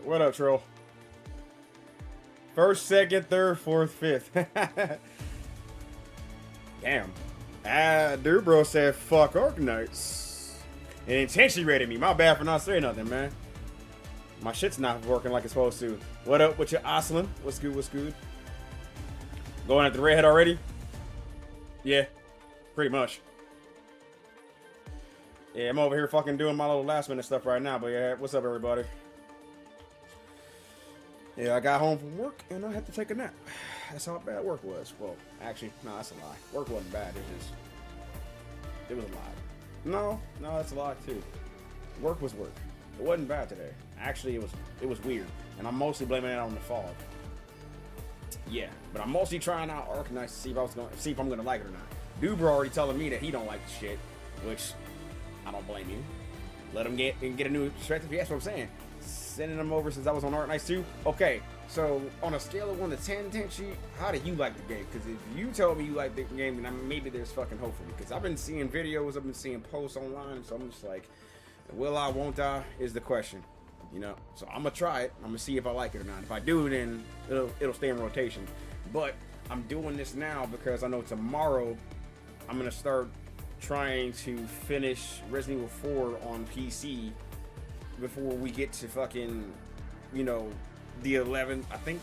What up, troll? First, second, third, fourth, fifth. Damn. Dude, bro said fuck Arknights. And intentionally rated me. My bad for not saying nothing, man. My shit's not working like it's supposed to. What up with your Oslin? What's good? What's good? Going at the redhead already? Yeah, pretty much. Yeah, I'm over here fucking doing my little last minute stuff right now. But yeah, what's up, everybody? Yeah, I got home from work and I had to take a nap. That's how bad work was. Well, actually, no, that's a lie. Work wasn't bad. It was a lie. No, that's a lie too. Work was work. It wasn't bad today. Actually, it was weird, and I'm mostly blaming it on the fog. Yeah, but I'm mostly trying out Arknight to see if I'm gonna like it or not. Duber already telling me that he don't like the shit, which I don't blame you. Let him get a new perspective. Yeah, that's what I'm saying. Sending them over since I was on Arknights too. Okay, so on a scale of 1 to 10, Tenchi, how do you like the game? Because if you tell me you like the game, then maybe there's fucking hope for me. Because I've been seeing videos, I've been seeing posts online, so I'm just like, will I, won't I, is the question. You know, so I'm gonna try it. I'm gonna see if I like it or not. If I do, then it'll stay in rotation. But I'm doing this now because I know tomorrow I'm gonna start trying to finish Resident Evil 4 on PC before we get to fucking, you know, the 11th. I think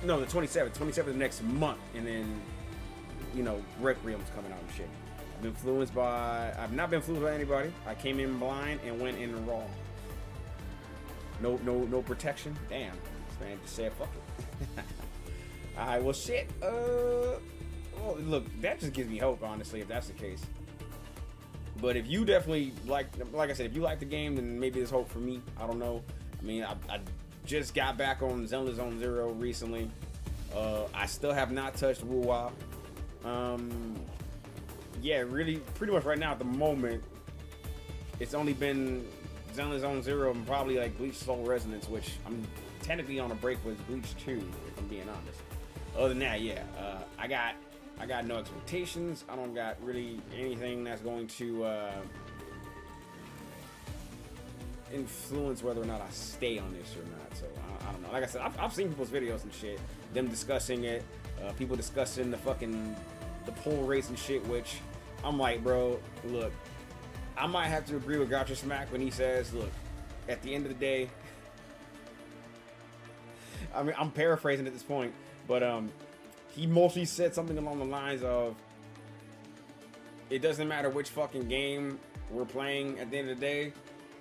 no, the 27th. 27th next month, and then, you know, Requiem's coming out and shit. I've not been influenced by anybody. I came in blind and went in raw. No protection. Damn, this man just said fuck it. Alright, well shit. Well, look, that just gives me hope, honestly, if that's the case. But if you definitely like I said, if you like the game, then maybe there's hope for me. I don't know. I mean, I just got back on Zenless Zone Zero recently. I still have not touched Wu-Wa. Yeah, really, pretty much right now at the moment, it's only been Zenless Zone Zero and probably like Bleach Soul Resonance, which I'm technically on a break with Bleach 2, if I'm being honest. Other than that, yeah, I got no expectations. I don't got really anything that's going to influence whether or not I stay on this or not. So I don't know. Like I said, I've seen people's videos and shit, them discussing it, people discussing the pull race and shit, which I'm like, bro, look, I might have to agree with Gotcha Smack when he says, look, at the end of the day, I mean, I'm paraphrasing at this point, but he mostly said something along the lines of, it doesn't matter which fucking game we're playing at the end of the day,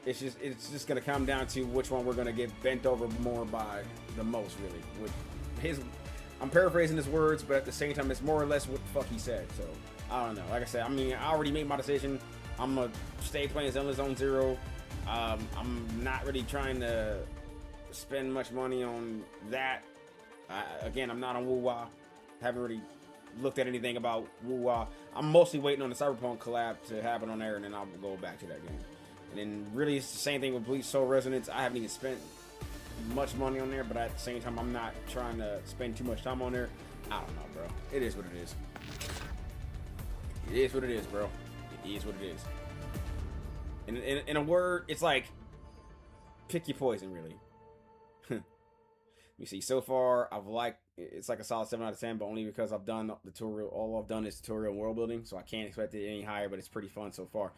it's just gonna come down to which one we're gonna get bent over more by the most, really. With I'm paraphrasing his words, but at the same time, it's more or less what the fuck he said. So I don't know. Like I said, I mean, I already made my decision. I'm gonna stay playing Zenless Zone Zero. I'm not really trying to spend much money on that. Again, I'm not on Wu-Wa. Haven't really looked at anything about Wu-Wa. I'm mostly waiting on the Cyberpunk collab to happen on there, and then I'll go back to that game. And then really, it's the same thing with Bleach Soul Resonance. I haven't even spent much money on there, but at the same time, I'm not trying to spend too much time on there. I don't know, bro. It is what it is. It is what it is, bro. It is what it is. In a word, it's like, pick your poison, really. You see, so far, it's like a solid 7 out of 10, but only because I've done the tutorial. All I've done is tutorial and world building, so I can't expect it any higher, but it's pretty fun so far.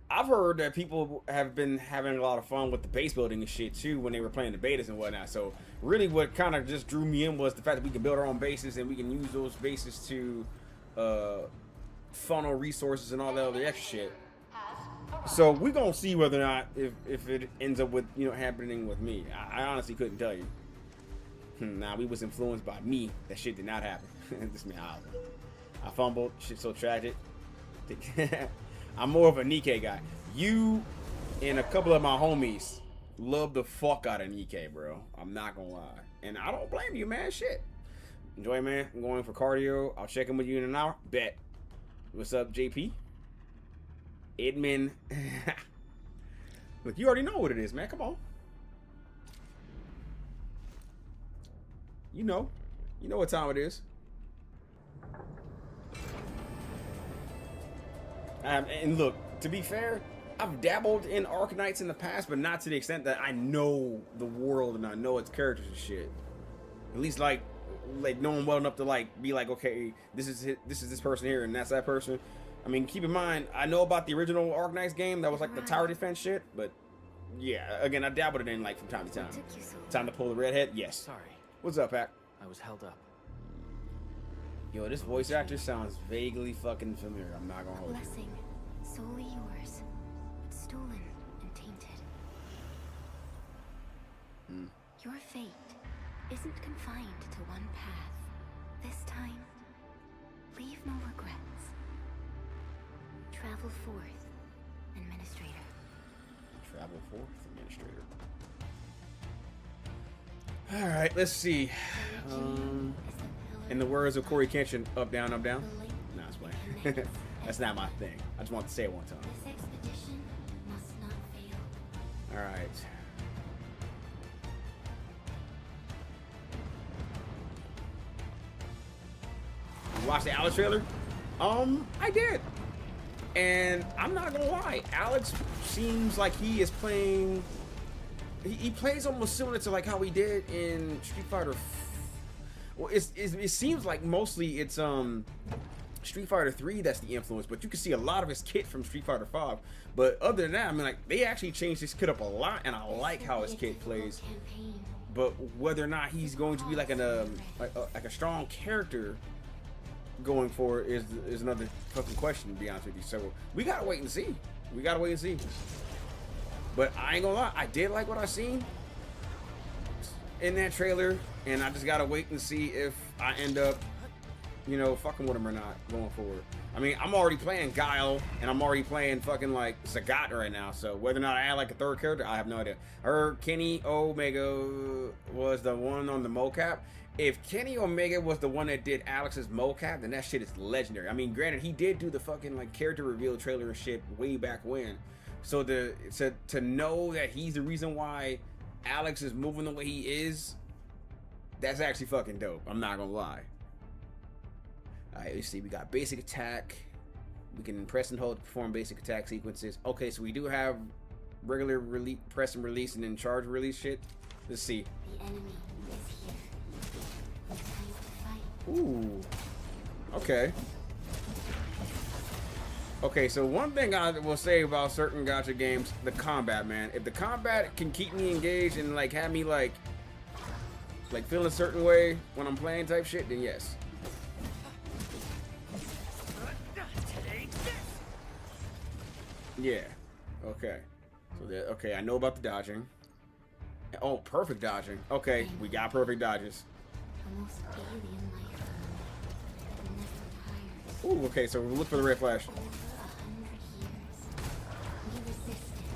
I've heard that people have been having a lot of fun with the base building and shit too when they were playing the betas and whatnot. So really what kind of just drew me in was the fact that we can build our own bases and we can use those bases to funnel resources and all that other extra shit. So we're gonna see whether or not if it ends up with, you know, happening with me. I honestly couldn't tell you. Nah, we was influenced by me. That shit did not happen. This man, I fumbled. Shit so tragic. I'm more of a Nikkei guy. You and a couple of my homies love the fuck out of Nikkei, bro. I'm not gonna lie. And I don't blame you, man. Shit. Enjoy, man. I'm going for cardio. I'll check in with you in an hour. Bet. What's up, JP? Edmund. Look, you already know what it is, man. Come on. You know what time it is. And look, to be fair, I've dabbled in Arknights in the past, but not to the extent that I know the world and I know its characters and shit. At least like knowing well enough to like be like, okay, this is this person here and that's that person. I mean, keep in mind, I know about the original Arknights game that was like the tower defense shit, but yeah, again, I dabbled it in like from time to time. Time to pull the redhead? Yes. Sorry. What's up, Pac? I was held up. Yo, this voice actor sounds vaguely fucking familiar. I'm not gonna hold you. Blessing, solely yours, but stolen and tainted. Your fate isn't confined to one path. This time, leave no regrets. Travel forth, Administrator. Travel forth, Administrator. Alright, let's see. In the words of Corey Kenshin, up, down, up, down. Nah, it's playing. That's not my thing. I just want to say it one time. This expedition must not fail. Alright. You watched the Alex trailer? I did. And I'm not gonna lie, Alex seems like he is playing. He plays almost similar to like how he did in Street Fighter. Well, it seems like mostly it's Street Fighter 3 that's the influence, but you can see a lot of his kit from Street Fighter 5. But other than that, I mean, like they actually changed his kit up a lot, and I like how his kit plays. But whether or not he's going to be like a strong character going forward is another fucking question, to be honest with you. So we gotta wait and see. We gotta wait and see. But I ain't gonna lie, I did like what I seen in that trailer, and I just gotta wait and see if I end up, you know, fucking with him or not going forward. I mean, I'm already playing Guile, and I'm already playing fucking like Sagat right now. So whether or not I add like a third character, I have no idea. Kenny Omega was the one on the mocap. If Kenny Omega was the one that did Alex's mocap, then that shit is legendary. I mean, granted, he did do the fucking like character reveal trailer and shit way back when. So to know that he's the reason why Alex is moving the way he is, that's actually fucking dope. I'm not gonna lie. Alright, let's see. We got basic attack. We can press and hold to perform basic attack sequences. Okay, so we do have regular press and release and then charge release shit. Let's see. The enemy is here. It's time to fight. Ooh. Okay. Okay, so one thing I will say about certain gacha games, the combat, man. If the combat can keep me engaged and like have me like feel a certain way when I'm playing type shit, then yes. Yeah. Okay. So that, okay, I know about the dodging. Oh, perfect dodging. Okay, we got perfect dodges. The most alien life form that never tires. Ooh, okay, so we'll look for the red flash. Over 100 years, we resisted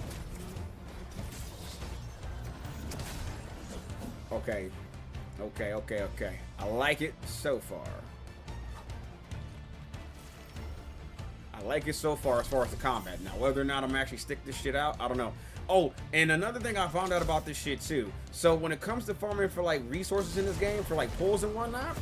Okay. Okay. I like it so far. I like it so far as the combat. Now, whether or not I'm actually stick this shit out, I don't know. Oh, and another thing I found out about this shit too. So when it comes to farming for like resources in this game, for like pulls and whatnot,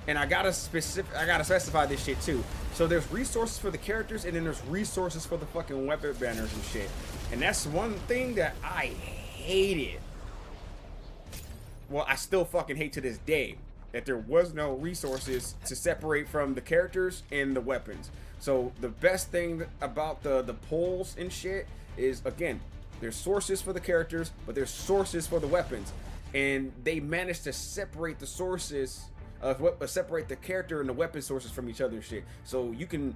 and I gotta specify this shit too. So there's resources for the characters, and then there's resources for the fucking weapon banners and shit. And that's one thing that I hated. Well, I still fucking hate to this day that there was no resources to separate from the characters and the weapons. So the best thing about the pulls and shit is, again, there's sources for the characters, but there's sources for the weapons, and they managed to separate the sources separate the character and the weapon sources from each other and shit. So you can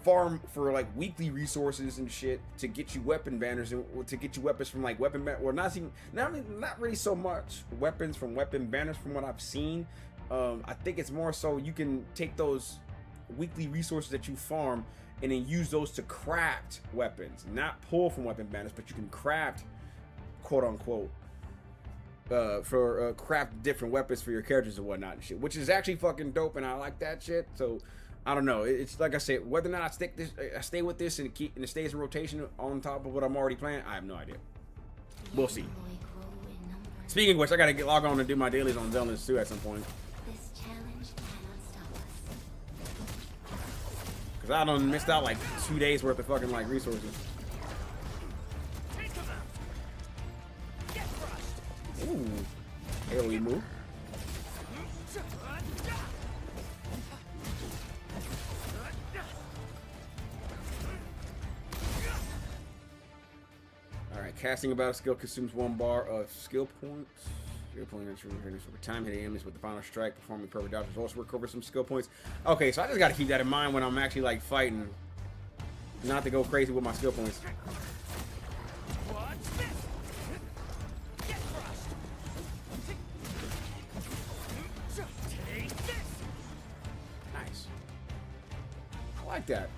farm for like weekly resources and shit to get you weapon banners and to get you weapons from like weapon ban, or not really so much weapons from weapon banners from what I've seen. I think it's more so you can take those weekly resources that you farm and then use those to craft weapons, not pull from weapon banners, but you can craft, quote unquote, craft different weapons for your characters and whatnot and shit, which is actually fucking dope, and I like that shit. So I don't know, it's like I said, whether or not I stay with this and it stays in rotation on top of what I'm already playing, I have no idea. We'll see. Speaking of which, I gotta log on and do my dailies on Zelda's too at some point. This challenge cannot stop us. Cause I done missed out like 2 days worth of fucking like resources. Ooh, AoE move. Alright, casting a battle skill consumes 1 bar of skill points. Skill points over time, hitting enemies with the final strike, performing perfect dodges. Also recover some skill points. Okay, so I just gotta keep that in mind when I'm actually like fighting. Not to go crazy with my skill points. Nice. I like that.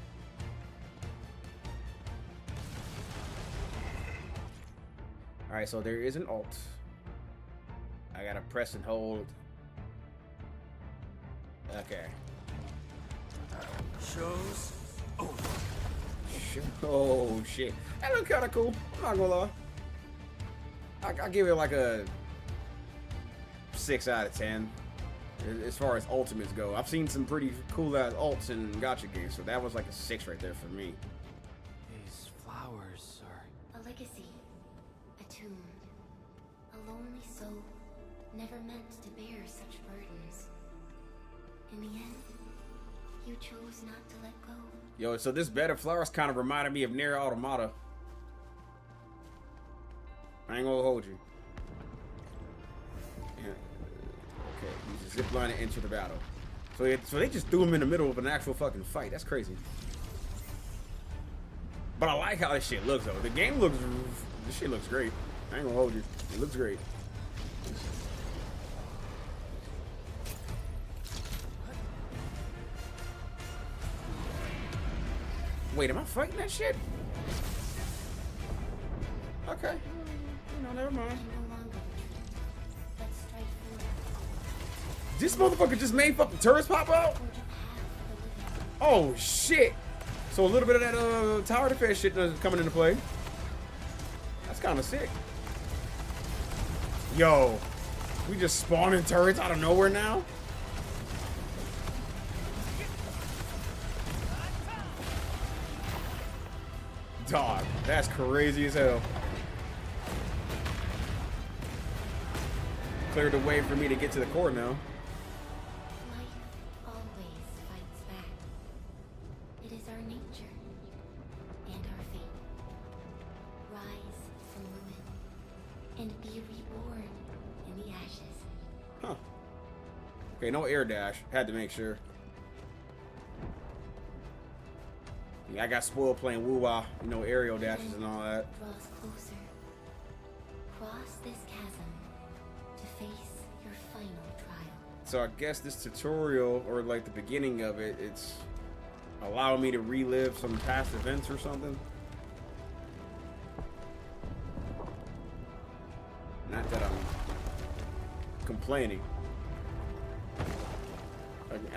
Alright, so there is an alt. I gotta press and hold. Okay. Shows over. Oh shit. That look kinda cool. I'm not gonna lie. I'll give it like a 6 out of 10. As far as ultimates go. I've seen some pretty cool ass ults in gacha games, so that was like a 6 right there for me. These flowers are... A legacy. Attuned. A lonely soul. Never meant to bear such burdens. In the end, you chose not to let go. Yo, so this bed of flowers kind of reminded me of Nier Automata. I ain't gonna hold you. Yeah. Okay, you just zip line and enter the battle. So they just threw him in the middle of an actual fucking fight. That's crazy. But I like how this shit looks though. The game looks, this shit looks great. I ain't gonna hold you. It looks great. Wait, am I fighting that shit? Okay. No, never mind. No longer retreat. Let's strike forward. This motherfucker just made fucking turrets pop out? Forge a path for the living. Oh shit. So a little bit of that tower defense shit is coming into play. That's kind of sick. Yo, we just spawning turrets out of nowhere now? Dog, that's crazy as hell. Cleared the way for me to get to the core now. Life always fights back. It is our nature and our fate. Rise from ruin and be reborn in the ashes. Huh. Okay, no air dash. Had to make sure. Yeah, I got spoiled playing Woo-Wah, you know, aerial dashes and all that. Draws closer. Cross this chasm to face your final trial. So I guess this tutorial, or like the beginning of it, it's allowing me to relive some past events or something. Not that I'm complaining.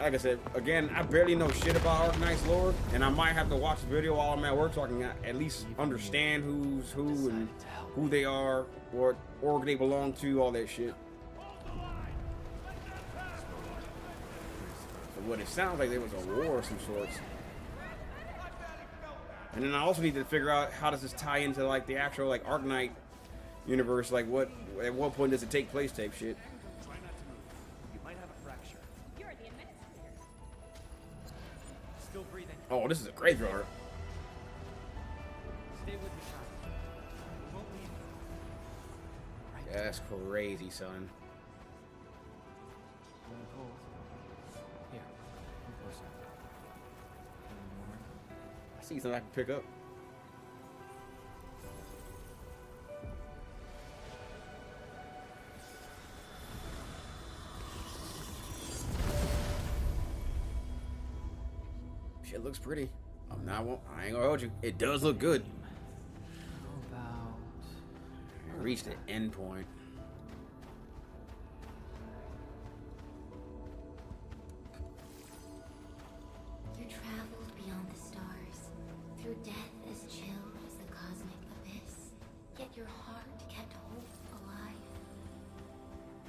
Like I said, again, I barely know shit about Arknight's lore, and I might have to watch the video while I'm at work so I can at least understand who's who and who they are, what org they belong to, all that shit. So what it sounds like, there was a war of some sorts. And then I also need to figure out how does this tie into like the actual like Arknight universe, like what at what point does it take place type shit. Try not to move. You might have a fracture. You're the administrator. Still breathing. Oh, this is a graveyard. Stay with me, child. We won't leave. Right. That's crazy, son. Hold. Here. Come closer. Any more? I see something I can pick up. Shit looks pretty. I ain't gonna hold you. It does look good. How about... I reached the end point. You traveled beyond the stars, through death as chill as the cosmic abyss. Yet your heart kept hope alive.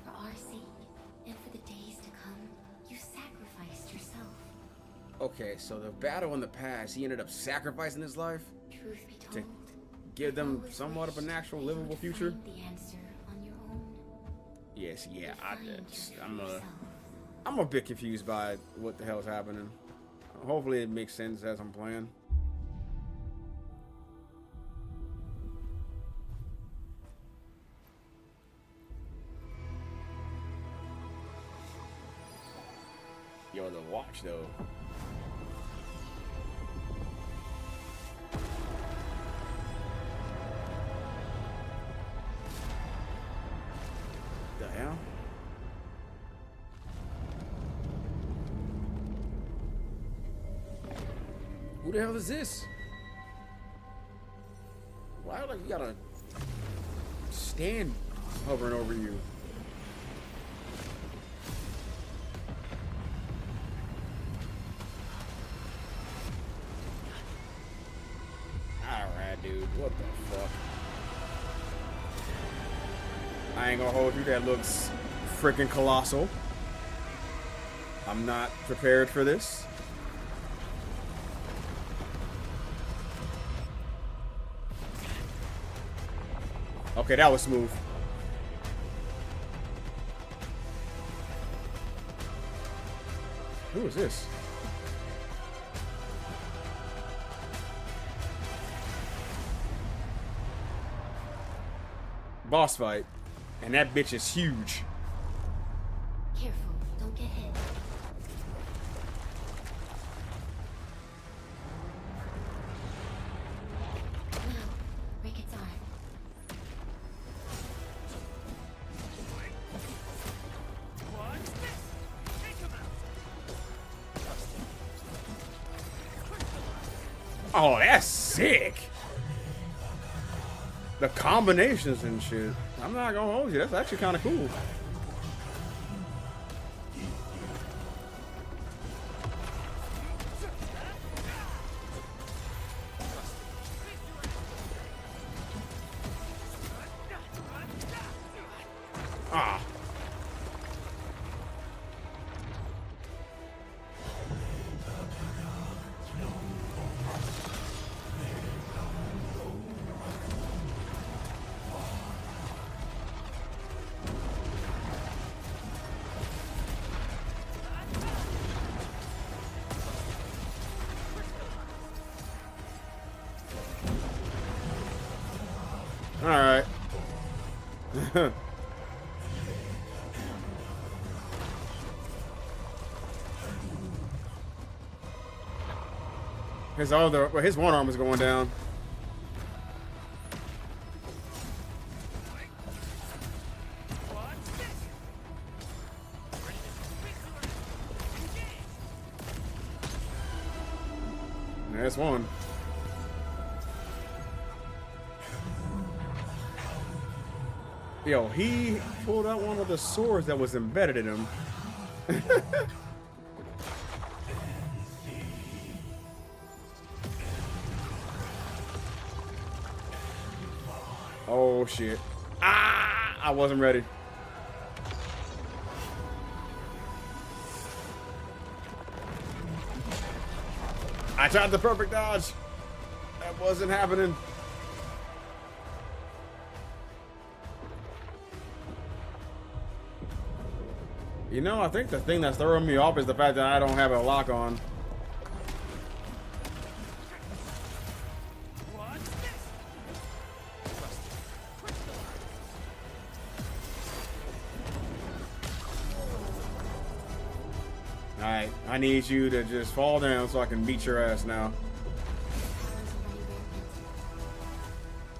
For our sake, and for the days to come, you sacrificed yourself. Okay, so the battle in the past, he ended up sacrificing his life Truth be to told, give them I always somewhat of an wished actual that you livable would future. find the answer on your own. Yes, yeah, Find your true self. I'm a bit confused by what the hell's happening. Hopefully it makes sense as I'm playing. Yo, the watch though. The hell? Who the hell is this? Why like you got a stand hovering over you? Alright, dude. What the fuck? I ain't gonna hold you. That looks freaking colossal. I'm not prepared for this. Okay, that was smooth. Who is this? Boss fight. And that bitch is huge. Careful, don't get hit. Now, break its arm. Oh, that's sick. The combinations and shit. I'm not gonna hold you. That's actually kind of cool. Ah. All right. His one arm is going down. That's one. Yo, he pulled out one of the swords that was embedded in him. Oh shit. Ah, I wasn't ready. I tried the perfect dodge. That wasn't happening. You know, I think the thing that's throwing me off is the fact that I don't have a lock on. Alright, I need you to just fall down so I can beat your ass now.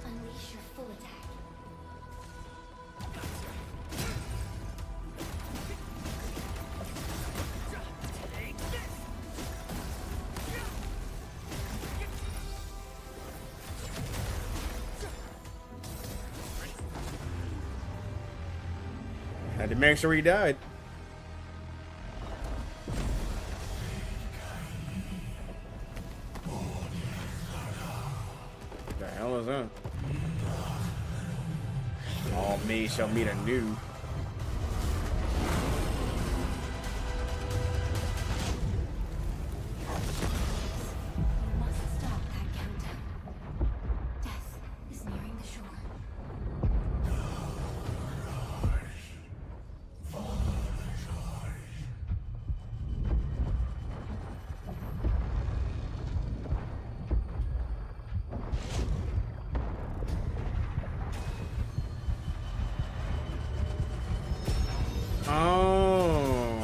Unleash your full attack. Had to make sure he died. What the hell is that? All me shall meet anew. Oh.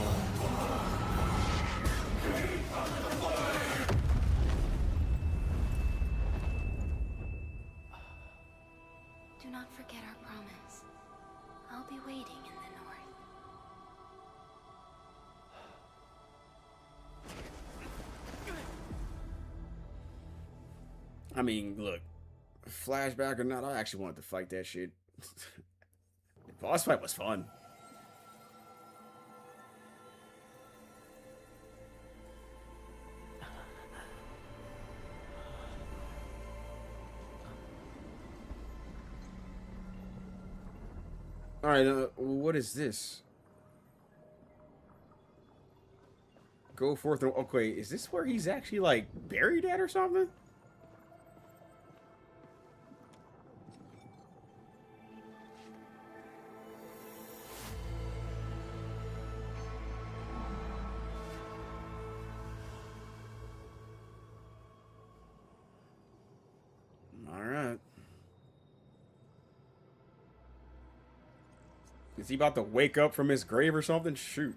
Do not forget our promise. I'll be waiting in the north. I mean, look, flashback or not, I actually wanted to fight that shit. The boss fight was fun. All right, what is this? Go forth and okay. Is this where he's actually like buried at or something? All right. Is he about to wake up from his grave or something? Shoot.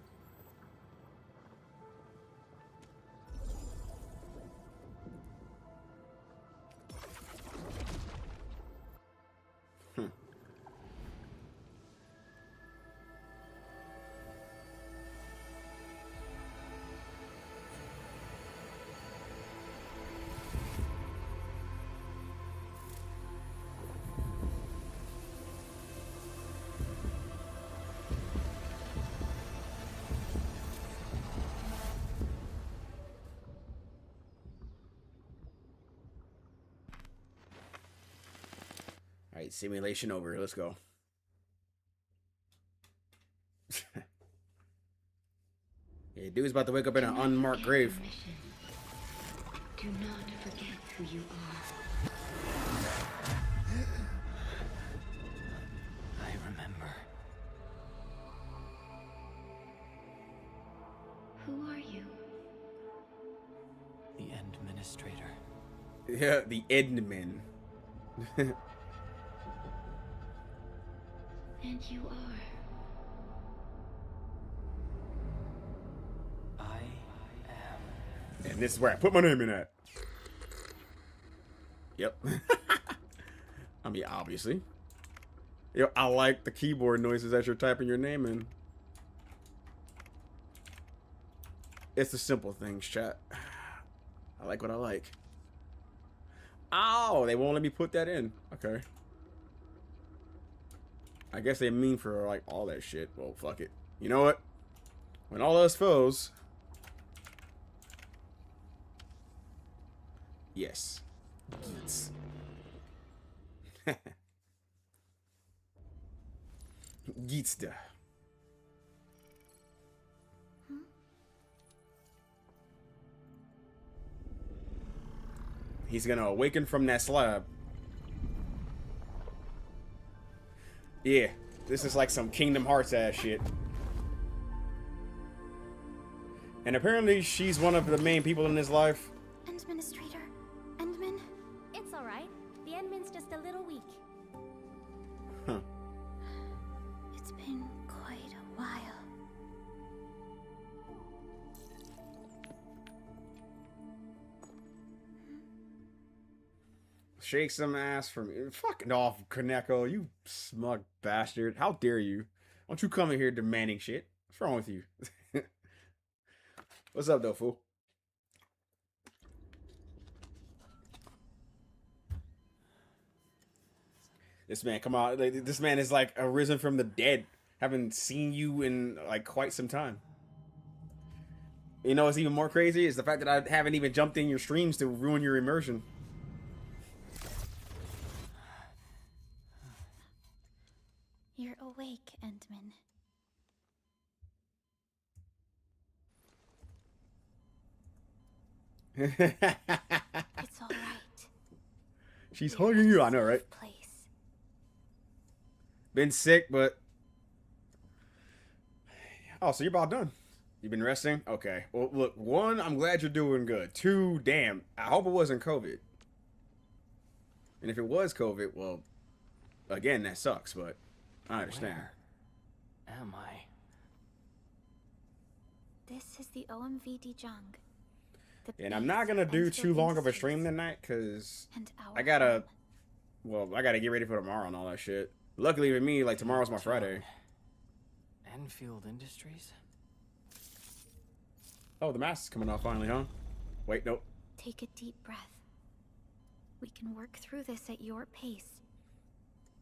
Alright, simulation over. Let's go. Yeah, dude's about to wake up in an unmarked grave. Do not forget who you are. I remember. Who are you? The Administrator. Yeah, the Endman. And you are. I am. And this is where I put my name in at. Yep. I mean, obviously. Yo, I like the keyboard noises as you're typing your name in. It's the simple things, chat. I like what I like. Oh, they won't let me put that in. Okay. I guess they mean for, like, all that shit. Well, fuck it. You know what? When all else fails... Yes. Geets. Geetsta. He's gonna awaken from that slab. Yeah, this is like some Kingdom Hearts ass shit. And apparently she's one of the main people in his life. Administrator. Endman. It's alright. The Endman's just a little weak. Huh. It's been quite a while. Shake some ass for me. Fucking off, Kaneko, you smug bastard. How dare you? Don't you come in here demanding shit. What's wrong with you? What's up, though, fool? This man, come on. Like, this man is like arisen from the dead. Haven't seen you in like quite some time. You know what's even more crazy is the fact that I haven't even jumped in your streams to ruin your immersion. You're awake, Endman. It's all right. She's hugging you. I know, right? Place. Been sick, but... Oh, so you're about done. You've been resting? Okay. Well, look, one, I'm glad you're doing good. Two, damn, I hope it wasn't COVID. And if it was COVID, well, again, that sucks, but I understand. Where am I? This is the OMV Jung. And I'm not gonna do too long of a stream tonight because I gotta get ready for tomorrow and all that shit. Luckily for me, like tomorrow's my Friday. Enfield Industries? Oh, the mask is coming off finally, huh? Wait, nope. Take a deep breath. We can work through this at your pace.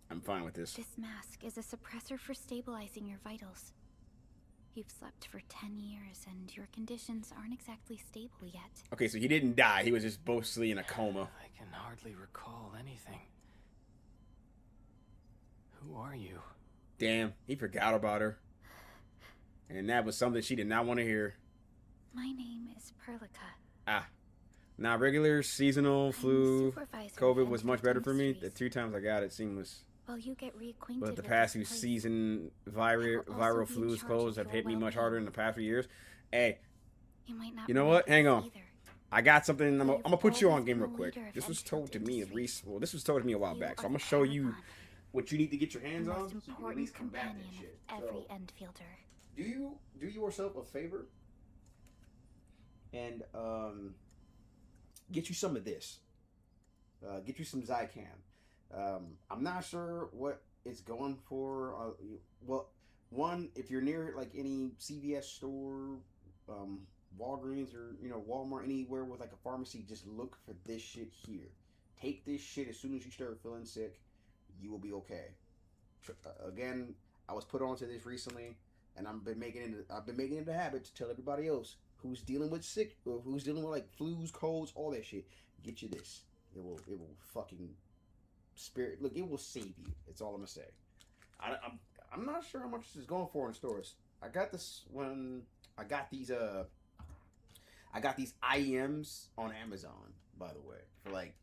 I'm fine with this. This mask is a suppressor for stabilizing your vitals. You've slept for 10 years and your conditions aren't exactly stable yet. Okay, so he didn't die. He was just mostly in a coma. I can hardly recall anything. Who are you? Damn, he forgot about her. And that was something she did not want to hear. My name is Perlica. Ah. Now, regular, seasonal, flu, COVID was much better for me. The 2 times I got it seems. While you get reacquainted But the with past this few place, season viral flus colds have hit me much harder in the past few years. Hey, you might not you know what? Hang on. either. I got something. I'm gonna put you on game real always quick. been a leader of This was Endfield told to me Industries. well, this was told to me a while You back. So are I'm gonna the show you paragon, what you need to get your the hands on. most So you can at important least combat that companion shit. of every So, Endfielder. do yourself a favor and get you some of this. Get you some Zycam. I'm not sure what it's going for. Well, one, if you're near like any CVS store, Walgreens, or Walmart, anywhere with like a pharmacy, just look for this shit here. Take this shit as soon as you start feeling sick. You will be okay. Again, I was put onto this recently, and I've been making it a habit to tell everybody else who's dealing with sick, or who's dealing with like flus, colds, all that shit. Get you this. It will fucking spirit. Look, it will save you. That's all I'm gonna say. I'm not sure how much this is going for in stores. I got this when I got these IEMs on Amazon, by the way, for like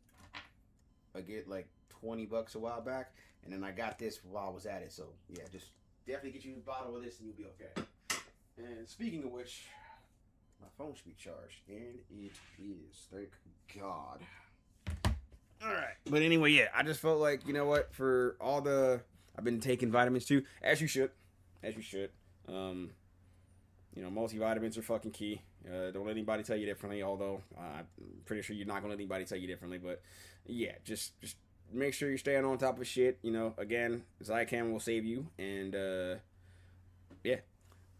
I get like $20 a while back, and then I got this while I was at it. So yeah, just definitely get you a bottle of this and you'll be okay. And speaking of which, my phone should be charged, and it is. Thank God. All right, but anyway, yeah, I just felt like, you know what, for all the I've been taking vitamins too, as you should. Multivitamins are fucking key. Don't let anybody tell you differently, although I'm pretty sure you're not gonna let anybody tell you differently. But yeah, just make sure you're staying on top of shit. Again, Zycam will save you, and yeah,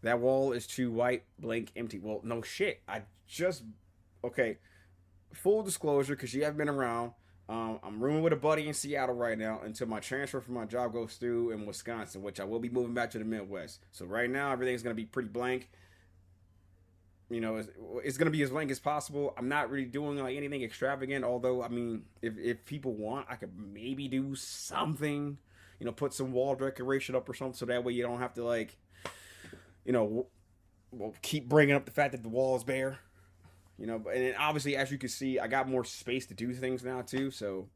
that wall is too white, blank, empty. Well, no shit. Okay. Full disclosure, because you haven't been around. I'm rooming with a buddy in Seattle right now until my transfer for my job goes through in Wisconsin, which I will be moving back to the Midwest. So right now, everything's going to be pretty blank. It's going to be as blank as possible. I'm not really doing like anything extravagant, although, I mean, if people want, I could maybe do something, put some wall decoration up or something, so that way you don't have to like, keep bringing up the fact that the wall is bare. And then obviously, as you can see, I got more space to do things now too. So,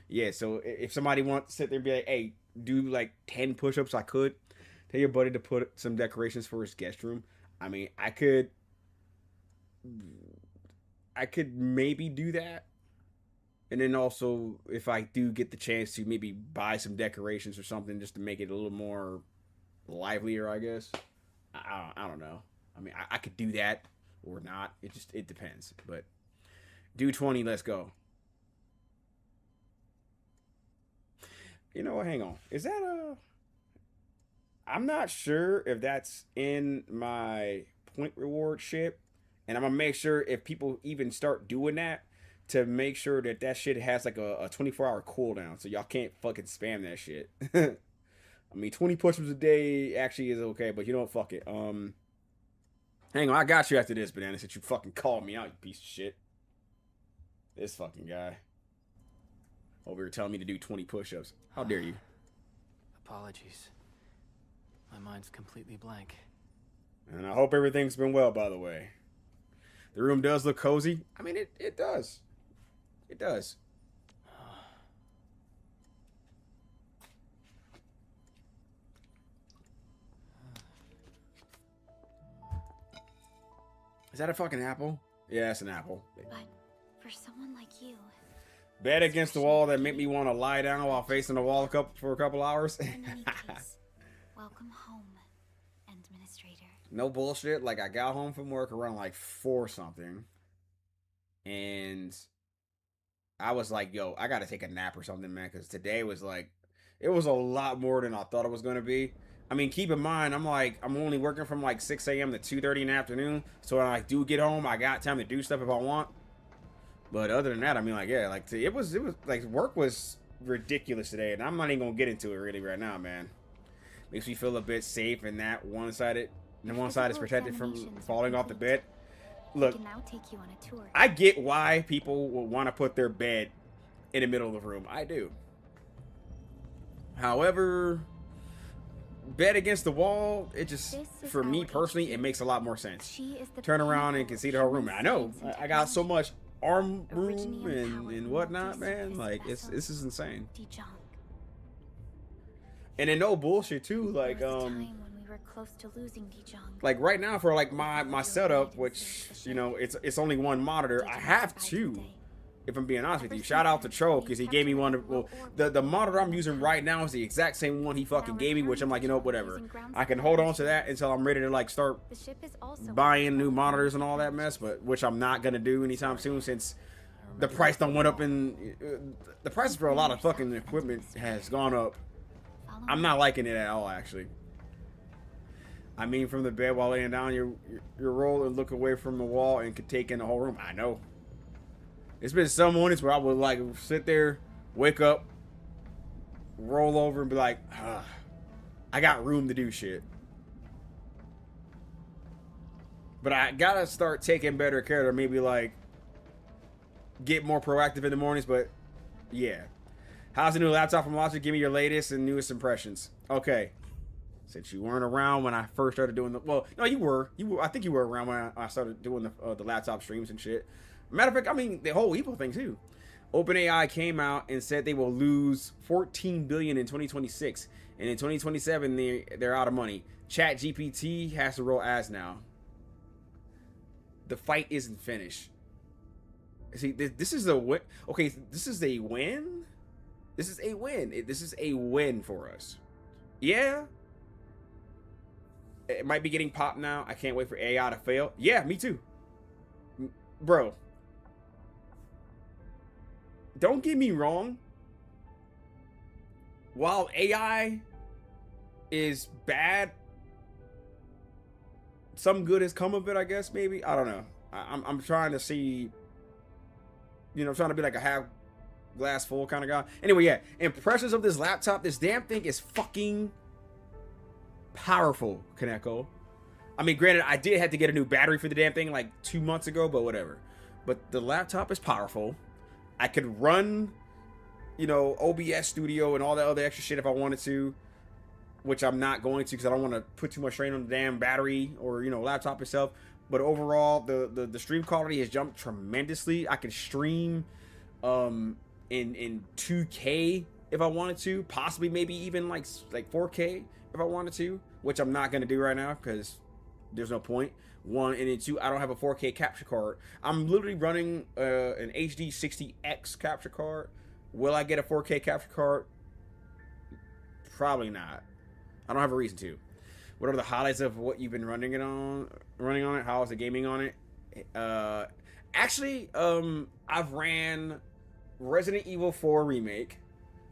yeah. So if somebody wants to sit there and be like, "Hey, do like 10 push-ups," I could tell your buddy to put some decorations for his guest room. I mean, I could maybe do that. And then also, if I do get the chance to maybe buy some decorations or something just to make it a little more livelier, I guess. I don't know. I mean, I could do that. Or not. It depends. But do 20, let's go. Hang on. Is that I'm not sure if that's in my point reward ship. And I'm gonna make sure if people even start doing that, to make sure that shit has like a 24-hour cooldown. So y'all can't fucking spam that shit. I mean, 20 push-ups a day actually is okay, but fuck it. Hang on, I got you after this, Banana, since you fucking called me out, you piece of shit. This fucking guy. Over here telling me to do 20 push-ups. How dare you? Apologies. My mind's completely blank. And I hope everything's been well, by the way. The room does look cozy. I mean, it does. It does. Is that a fucking apple? Yeah, it's an apple. But for someone like you, Bed against the wall that make me want to lie down while facing the wall for a couple hours. in any case, welcome home, Endminis. administrator. No bullshit. Like, I got home from work around like 4 something. And I was like, yo, I gotta take a nap or something, man. Because today was like, it was a lot more than I thought it was gonna be. I mean, keep in mind, I'm only working from like 6 a.m. to 2:30 in the afternoon. So when I do get home, I got time to do stuff if I want. But other than that, I mean, like, yeah, like, it was like, work was ridiculous today. And I'm not even gonna get into it really right now, man. Makes me feel a bit safe in that one side is protected from falling off the bed. Look, I can now take you on a tour. I get why people will want to put their bed in the middle of the room. I do. However, bed against the wall, it just, for me personally, it makes a lot more sense. Turn around and can see the whole room. I know. I got so much arm room and whatnot, man. Like, this is insane. And then no bullshit too, like close to losing Dijong. Like right now for like my setup, which, you know, it's only one monitor. I have 2, if I'm being honest with you. Shout out to Cho, because he gave me one. Well, the monitor I'm using right now is the exact same one he fucking gave me, which I'm like, you know, whatever. I can hold on to that until I'm ready to like start buying new monitors and all that mess, but which I'm not gonna do anytime soon, since the price done went up, and the prices for a lot of fucking equipment has gone up. I'm not liking it at all, actually. I mean, from the bed while laying down, you roll and look away from the wall and could take in the whole room. I know. It's been some mornings where I would like sit there, wake up, roll over and be like, I got room to do shit. But I gotta start taking better care to maybe like get more proactive in the mornings. But yeah. How's the new laptop from Logic? Give me your latest and newest impressions. Okay. Since you weren't around when I first started doing the... Well, no, you were. I think you were around when I started doing the laptop streams and shit. Matter of fact, I mean, the whole Evil thing, too. OpenAI came out and said they will lose $14 billion in 2026. And in 2027, they're out of money. ChatGPT has to roll ads now. The fight isn't finished. See, this is a win. Okay, this is a win? This is a win. This is a win for us. Yeah. It might be getting popped now. I can't wait for AI to fail. Yeah, me too. Bro. Don't get me wrong. While AI is bad, some good has come of it, I guess, maybe. I don't know. I'm trying to see, you know, I'm trying to be like a half glass full kind of guy. Anyway, yeah. Impressions of this laptop. This damn thing is fucking powerful, Kaneko. I mean, granted, I did have to get a new battery for the damn thing like 2 months ago, but whatever. But the laptop is powerful. I could run, you know, OBS Studio and all that other extra shit if I wanted to, which I'm not going to because I don't want to put too much strain on the damn battery or, you know, laptop itself. But overall, the stream quality has jumped tremendously. I can stream in 2K if I wanted to, possibly maybe even like 4K if I wanted to, which I'm not going to do right now because there's no point. 1, and then 2, I don't have a 4K capture card. I'm literally running an HD 60X capture card. Will I get a 4K capture card? Probably not. I don't have a reason to. What are the highlights of what you've been running on it? How is the gaming on it? Actually, I've ran Resident Evil 4 Remake.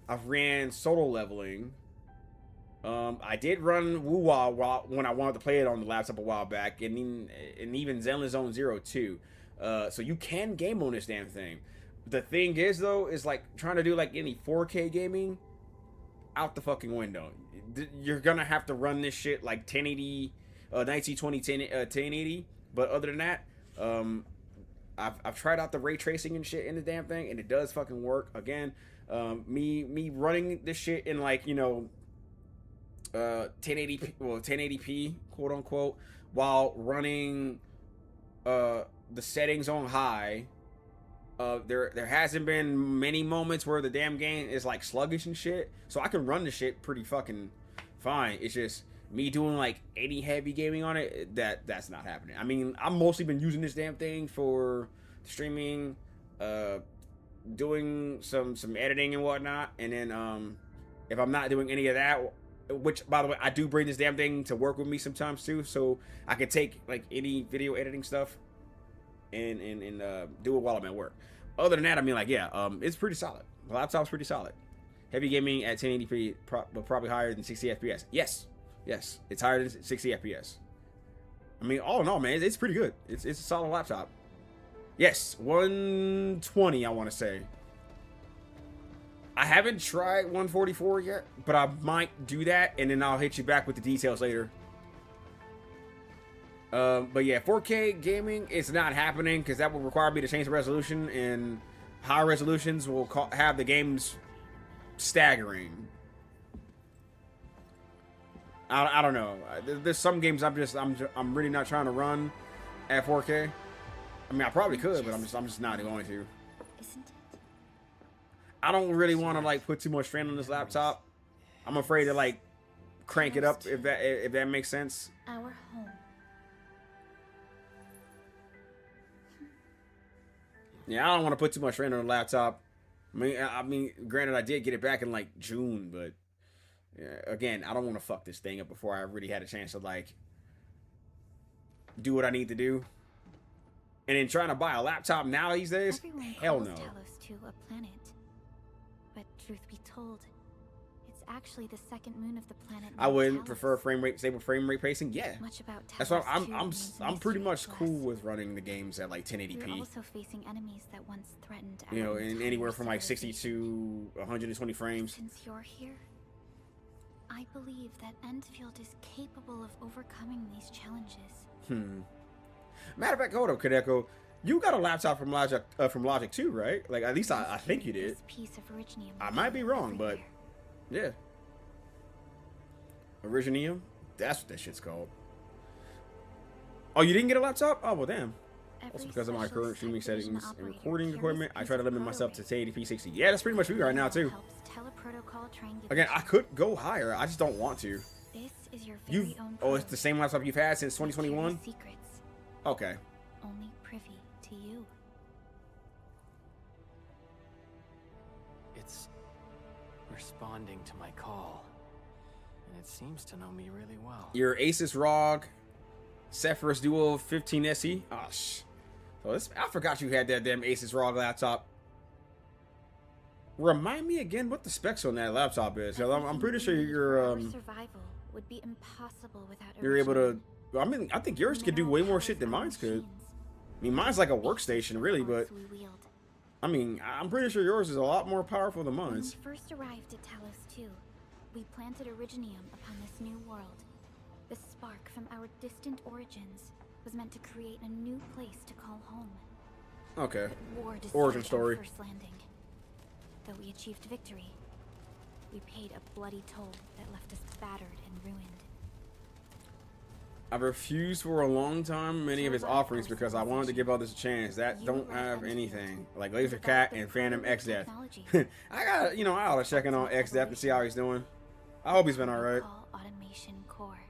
I've ran Solo Leveling. I did run Wuwa when I wanted to play it on the laptop a while back, and even Zenless Zone Zero too. So you can game on this damn thing. The thing is, though, is like trying to do like any 4K gaming, out the fucking window. You're gonna have to run this shit like 1080, 1920, 1080. But other than that, I've tried out the ray tracing and shit in the damn thing, and it does fucking work. Again, me running this shit in like, you know, 1080p quote unquote, while running the settings on high. There hasn't been many moments where the damn game is like sluggish and shit, so I can run the shit pretty fucking fine. It's just me doing like 80 heavy gaming on it, that's not happening. I mean, I've mostly been using this damn thing for streaming, doing some editing and whatnot, and then if I'm not doing any of that, which by the way, I do bring this damn thing to work with me sometimes too, so I can take like any video editing stuff and do it while I'm at work. Other than that, I mean, like, yeah, it's pretty solid. The laptop's pretty solid. Heavy gaming at 1080p, but probably higher than 60 FPS. Yes, it's higher than 60 FPS. I mean, all in all, man, it's pretty good. It's a solid laptop. Yes, 120, I want to say. I haven't tried 144 yet, but I might do that, and then I'll hit you back with the details later. But yeah, 4K gaming is not happening because that will require me to change the resolution, and higher resolutions will have the games staggering. I don't know. There's some games I'm really not trying to run at 4K. I mean, I probably could, but I'm just not going to. Isn't it? I don't really want to like put too much strain on this laptop. I'm afraid to like crank it up if that makes sense. Our home. Yeah, I don't want to put too much strain on the laptop. I mean, granted, I did get it back in like June, but again, I don't want to fuck this thing up before I really had a chance to like do what I need to do. And then trying to buy a laptop now these days, Everyone hell calls no. Talos to a planet. But truth be told, it's actually the second moon of the planet. I wouldn't named prefer Talos. stable frame rate pacing. Yeah, Much about Talos that's why too I'm means pretty mystery much to cool us. with running the games at like We're 1080p. also facing enemies that once threatened You know, our in entire anywhere from like 60 civilization. to 120 frames. Since you're here, I believe that Endfield is capable of overcoming these challenges. Matter of fact, hold up, Kadeko. You got a laptop from Logic too, right? Like, at least I think you did. This piece of Originium I might be wrong, but everywhere. yeah. Originium? That's what that shit's called. Oh, you didn't get a laptop? Oh, well, damn. Also Every because of my current specialist streaming tech division settings and operator recording carries equipment, a I piece try to of limit myself to proto 1080p 60. Yeah, that's pretty much me right now, too. helps teleprotocol triangulation. Again, I could go higher. I just don't want to. This is your very own Oh, it's probe the same laptop you've had since that carries 2021? secrets Okay. only privy to you. It's responding to my call, and it seems to know me really well. Your Asus ROG Zephyrus Duo 15 SE. Oh, so I forgot you had that damn Asus ROG laptop. Remind me again what the specs on that laptop is. 'Cause I'm pretty sure Our survival would be impossible without you're able Originium. to. I mean, I think yours could do way more shit than mine's could. I mean, mine's like a workstation, really, but I mean, I'm pretty sure yours is a lot more powerful than When we mine's. first arrived at Talos 2, we planted Originium upon this new world. The spark from our distant origins was meant to create a new place to call home. Okay. War decided Origin story. our first landing. Though we achieved victory, we paid a bloody toll that left us battered and ruined. I refused for a long time many of his offerings because I wanted to give others a chance that don't have anything. Like Laser Cat and Phantom X Death. I ought to check in on X Death and see how he's doing. I hope he's been alright. Call Automation Core.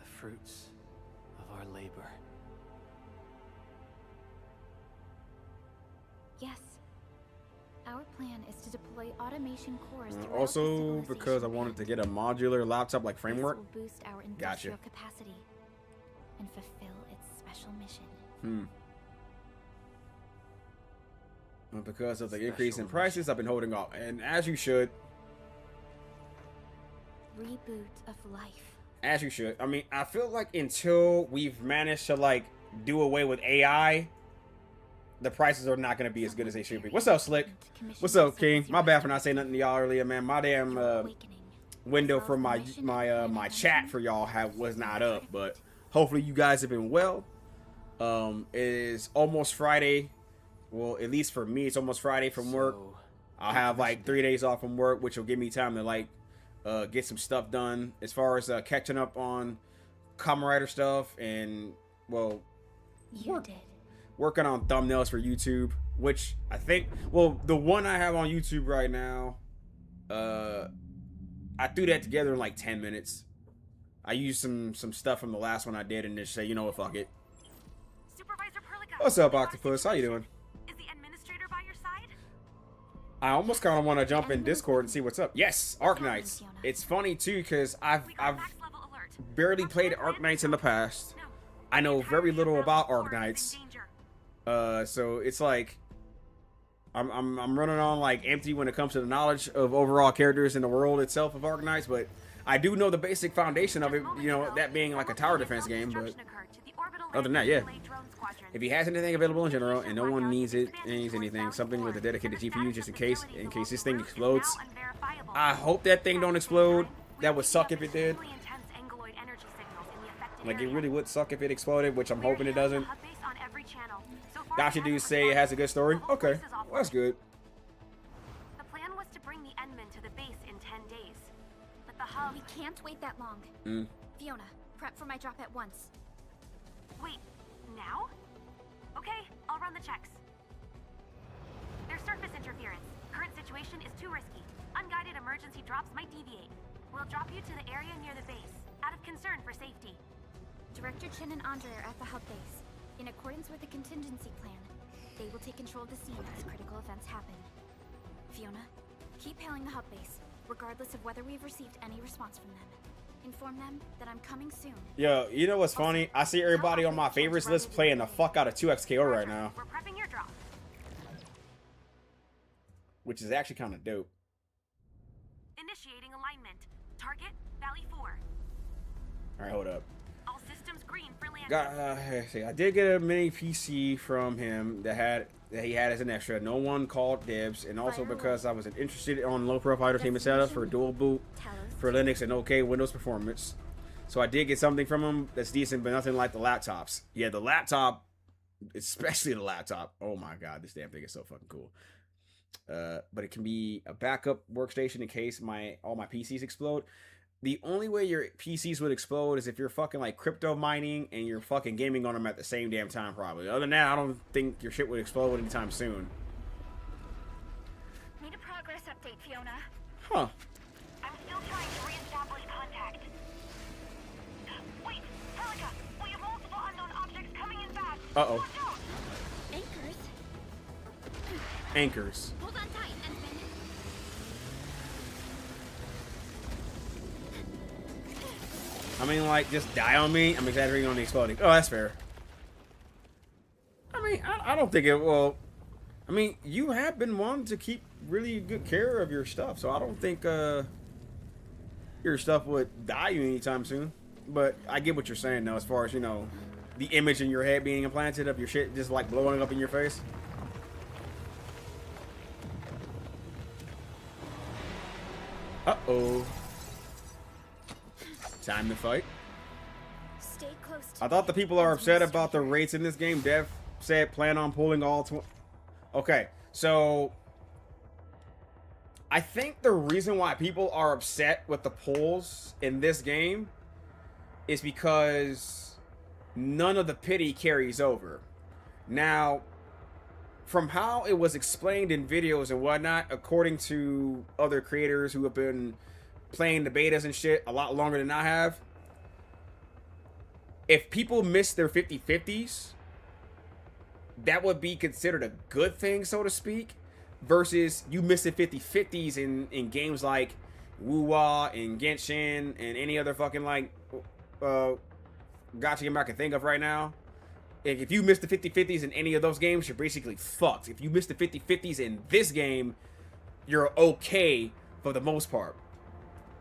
The fruits of our labor. Yes. Our plan is to deploy automation cores throughout the Also, because I civilization wanted to band. get a modular laptop like framework. This will boost our Gotcha. industrial capacity and fulfill its special mission. Well, because of the increase in prices, I've been holding off, and as you should. Reboot of life. As you should. I mean, I feel like until we've managed to like do away with AI, the prices are not going to be as good as they should be. What's up, Slick? What's up, King? My bad for not saying nothing to y'all earlier, man. My damn window for my chat for y'all was not up, but hopefully you guys have been well. It is almost Friday. Well, at least for me, it's almost Friday from work. I'll have like 3 days off from work, which will give me time to like get some stuff done as far as catching up on Kamen Rider stuff and working on thumbnails for YouTube, which I think, the one I have on YouTube right now, I threw that together in like 10 minutes. I used some stuff from the last one I did and just say, you know what, fuck it. Supervisor Perlica. What's up, Octopus? How you doing? Is the administrator by your side? I almost kind of want to jump in Discord and see what's up. Yes, Arknights. It's funny too because I've barely played Arknights in the past. I know very little about Arknights. So it's like I'm running on like empty when it comes to the knowledge of overall characters in the world itself of Arknights, but I do know the basic foundation of it, you know, that being like a tower defense game. But other than that, yeah. If he has anything available in general and no one needs anything, something with a dedicated GPU just in case this thing explodes. I hope that thing don't explode. That would suck if it did. Like, it really would suck if it exploded, which I'm hoping it doesn't. Gotcha dudes say it has a good story. Okay, well, that's good. The plan was to bring the Endmen to the base in 10 days. But the hub... We can't wait that long. Fiona, prep for my drop at once. Wait, now? Okay, I'll run the checks. There's surface interference. Current situation is too risky. Unguided emergency drops might deviate. We'll drop you to the area near the base, out of concern for safety. Director Chin and Andre are at the hub base. In accordance with the contingency plan, they will take control of the scene as critical events happen. Fiona, keep hailing the hub base, regardless of whether we've received any response from them. Inform them that I'm coming soon. Yo, you know what's funny? I see everybody on my favorites list playing the fuck out of 2XKO right now. We're prepping your drop. Which is actually kind of dope. Initiating alignment. Target, Valley 4. Alright, hold up. All systems green for landing. See, I did get a mini PC from him that he had as an extra. No one called dibs, and also because I was interested on low-profile entertainment setup for dual boot for Linux and okay Windows performance. So I did get something from him that's decent, but nothing like the laptops. Yeah, the laptop, especially the laptop. Oh my god, this damn thing is so fucking cool. But it can be a backup workstation in case all my PCs explode. The only way your PCs would explode is if you're fucking like crypto mining and you're fucking gaming on them at the same damn time, probably. Other than that, I don't think your shit would explode anytime soon. Need a progress update, Fiona. Huh. I'm still trying to reestablish contact. Wait, Helica, we have multiple unknown objects coming in fast. Uh-oh. Anchors? Anchors. Hold on tight, Endman. I mean, like, just die on me? I'm exaggerating on the exploding. Oh, that's fair. I mean, I don't think it will. I mean, you have been one to keep really good care of your stuff, so I don't think your stuff would die you anytime soon. But I get what you're saying, though, as far as, you know, the image in your head being implanted of your shit just, like, blowing up in your face. Uh-oh. Time to fight. Stay close to I thought the people are upset about the rates in this game. Dev said plan on pulling all 20. Okay, so I think the reason why people are upset with the pulls in this game is because none of the pity carries over. Now, from how it was explained in videos and whatnot, according to other creators who have been playing the betas and shit a lot longer than I have, if people miss their 50-50s, that would be considered a good thing, so to speak, versus you missing 50-50s in games like Woo-Wah and Genshin and any other fucking like gacha game I can think of right now. If you miss the 50-50s in any of those games, you're basically fucked. If you miss the 50-50s in this game, you're okay for the most part.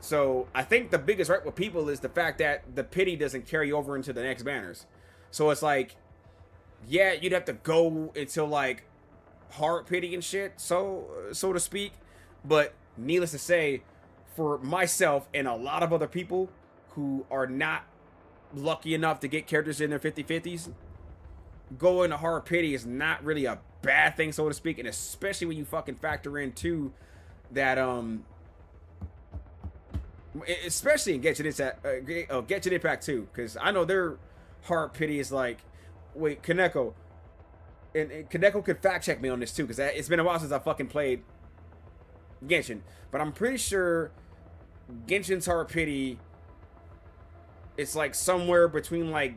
So I think the biggest gripe with people is the fact that the pity doesn't carry over into the next banners. So it's like, yeah, you'd have to go until like hard pity and shit, so to speak. But needless to say, for myself and a lot of other people who are not lucky enough to get characters in their 50-50s, going to hard pity is not really a bad thing, so to speak. And especially when you fucking factor in too that especially in Genshin Impact 2, because I know their hard pity is like, wait, Kaneko, and Kaneko could fact check me on this too, because it's been a while since I fucking played Genshin, but I'm pretty sure Genshin's hard pity, it's like somewhere between like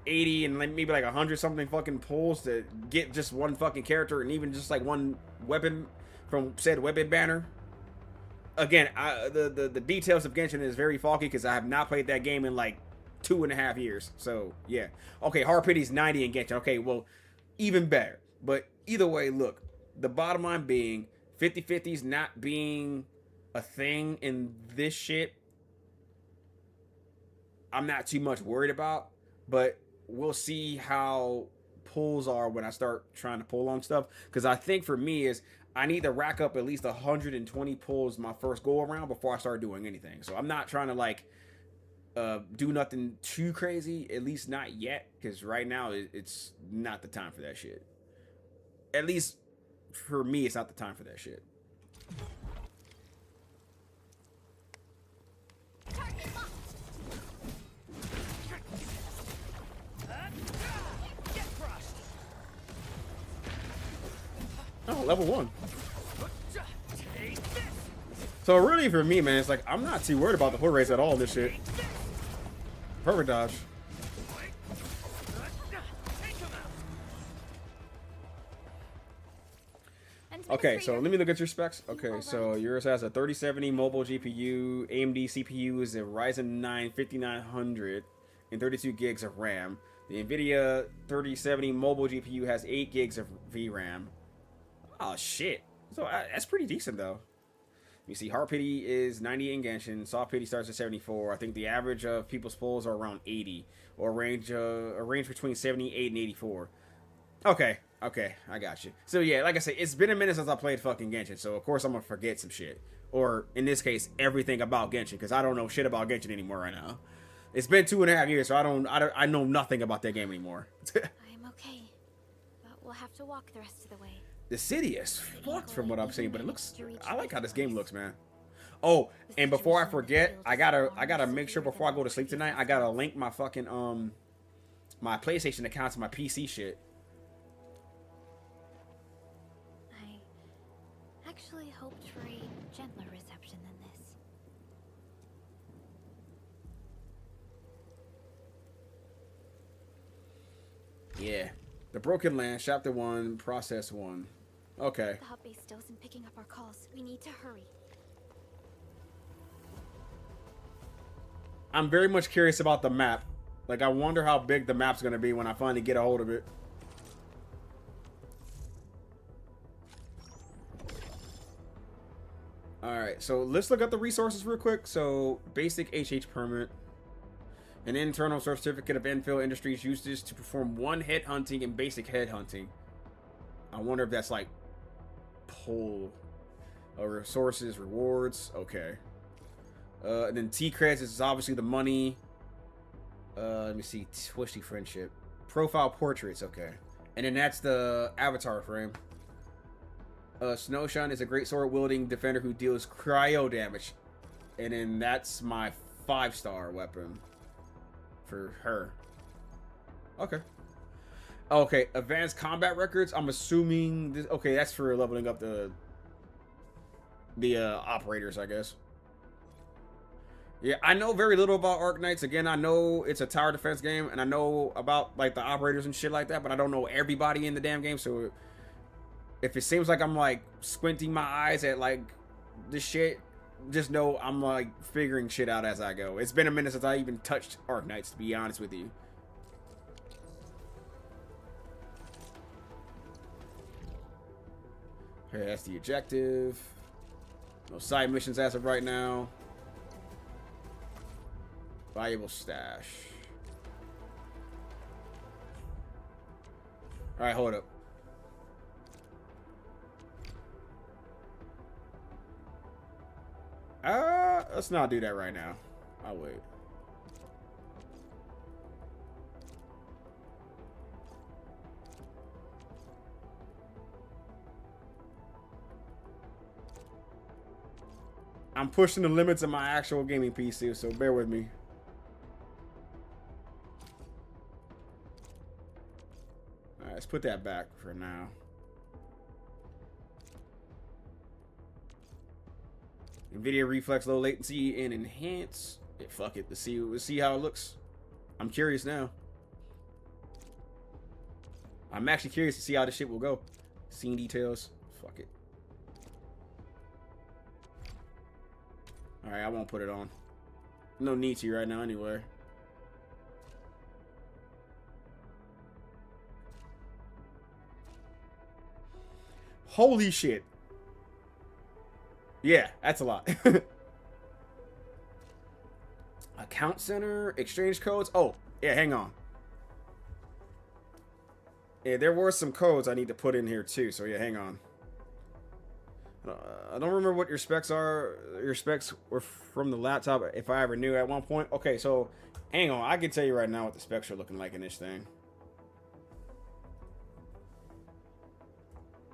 80 and maybe like 100 something fucking pulls to get just one fucking character and even just like one weapon from said web banner. Again, the details of Genshin is very foggy because I have not played that game in like 2.5 years. So yeah, okay, Hard Pity's 90 in Genshin. Okay, well, even better. But either way, look, the bottom line being 50/50s not being a thing in this shit, I'm not too much worried about. But we'll see how pulls are when I start trying to pull on stuff. Because I think for me is I need to rack up at least 120 pulls my first go around before I start doing anything. So I'm not trying to like do nothing too crazy, at least not yet, because right now it's not the time for that shit. At least for me, it's not the time for that shit. Oh, level 1. So really for me, man, it's like I'm not too worried about the hood race at all in this shit. Perfect dodge. Okay, so let me look at your specs. Okay, so yours has a 3070 mobile GPU. AMD CPU is a Ryzen 9 5900 and 32 gigs of RAM. The NVIDIA 3070 mobile GPU has 8 gigs of VRAM. Oh shit! So that's pretty decent though. You see, Hard Pity is 90 in Genshin. Soft Pity starts at 74. I think the average of people's pulls are around 80, or a range between 78 and 84. Okay, I got you. So yeah, like I said, it's been a minute since I played fucking Genshin, so of course I'm gonna forget some shit, or in this case, everything about Genshin, because I don't know shit about Genshin anymore right now. It's been 2.5 years, so I know nothing about that game anymore. I'm okay, but we'll have to walk the rest of the way. The city is fucked from what I'm seeing, but it looks. I like how this game looks, man. Oh, and before I forget, I gotta make sure before I go to sleep tonight, I gotta link my fucking my PlayStation account to my PC shit. I actually hoped for a gentler reception than this. Yeah. The Broken Land, Chapter 1, Process 1. Okay. The hub base still isn't picking up our calls. We need to hurry. I'm very much curious about the map. Like, I wonder how big the map's gonna be when I finally get a hold of it. Alright, so let's look at the resources real quick. So, basic HH permit. An internal certificate of Endfield Industries uses to perform one head hunting and basic head hunting. I wonder if that's like pull resources, rewards. Okay. And then T-Creds is obviously the money. Let me see. Twisty friendship. Profile portraits. Okay. And then that's the avatar frame. Snowshine is a great sword wielding defender who deals cryo damage. And then that's my 5-star weapon. For her. Okay. Okay, advanced combat records. I'm assuming this. Okay, that's for leveling up the operators, I guess. Yeah, I know very little about Arknights. Again, I know it's a tower defense game, and I know about like the operators and shit like that, but I don't know everybody in the damn game. So if it seems like I'm like squinting my eyes at like this shit, just know I'm like figuring shit out as I go. It's been a minute since I even touched Arknights, to be honest with you. Okay, that's the objective. No side missions as of right now. Valuable stash. Alright, hold up. Let's not do that right now. I'll wait. I'm pushing the limits of my actual gaming PC, so bear with me. Alright, let's put that back for now. NVIDIA Reflex low latency and enhance. Yeah, fuck it. Let's see how it looks. I'm curious now. I'm actually curious to see how this shit will go. Scene details. Fuck it. Alright, I won't put it on. No need to right now anyway. Holy shit. Yeah, that's a lot. Account center, exchange codes. Oh, yeah, hang on. Yeah, there were some codes I need to put in here too, so yeah, hang on. I don't remember what your specs are. Your specs were from the laptop, if I ever knew at one point. Okay, so hang on. I can tell you right now what the specs are looking like in this thing.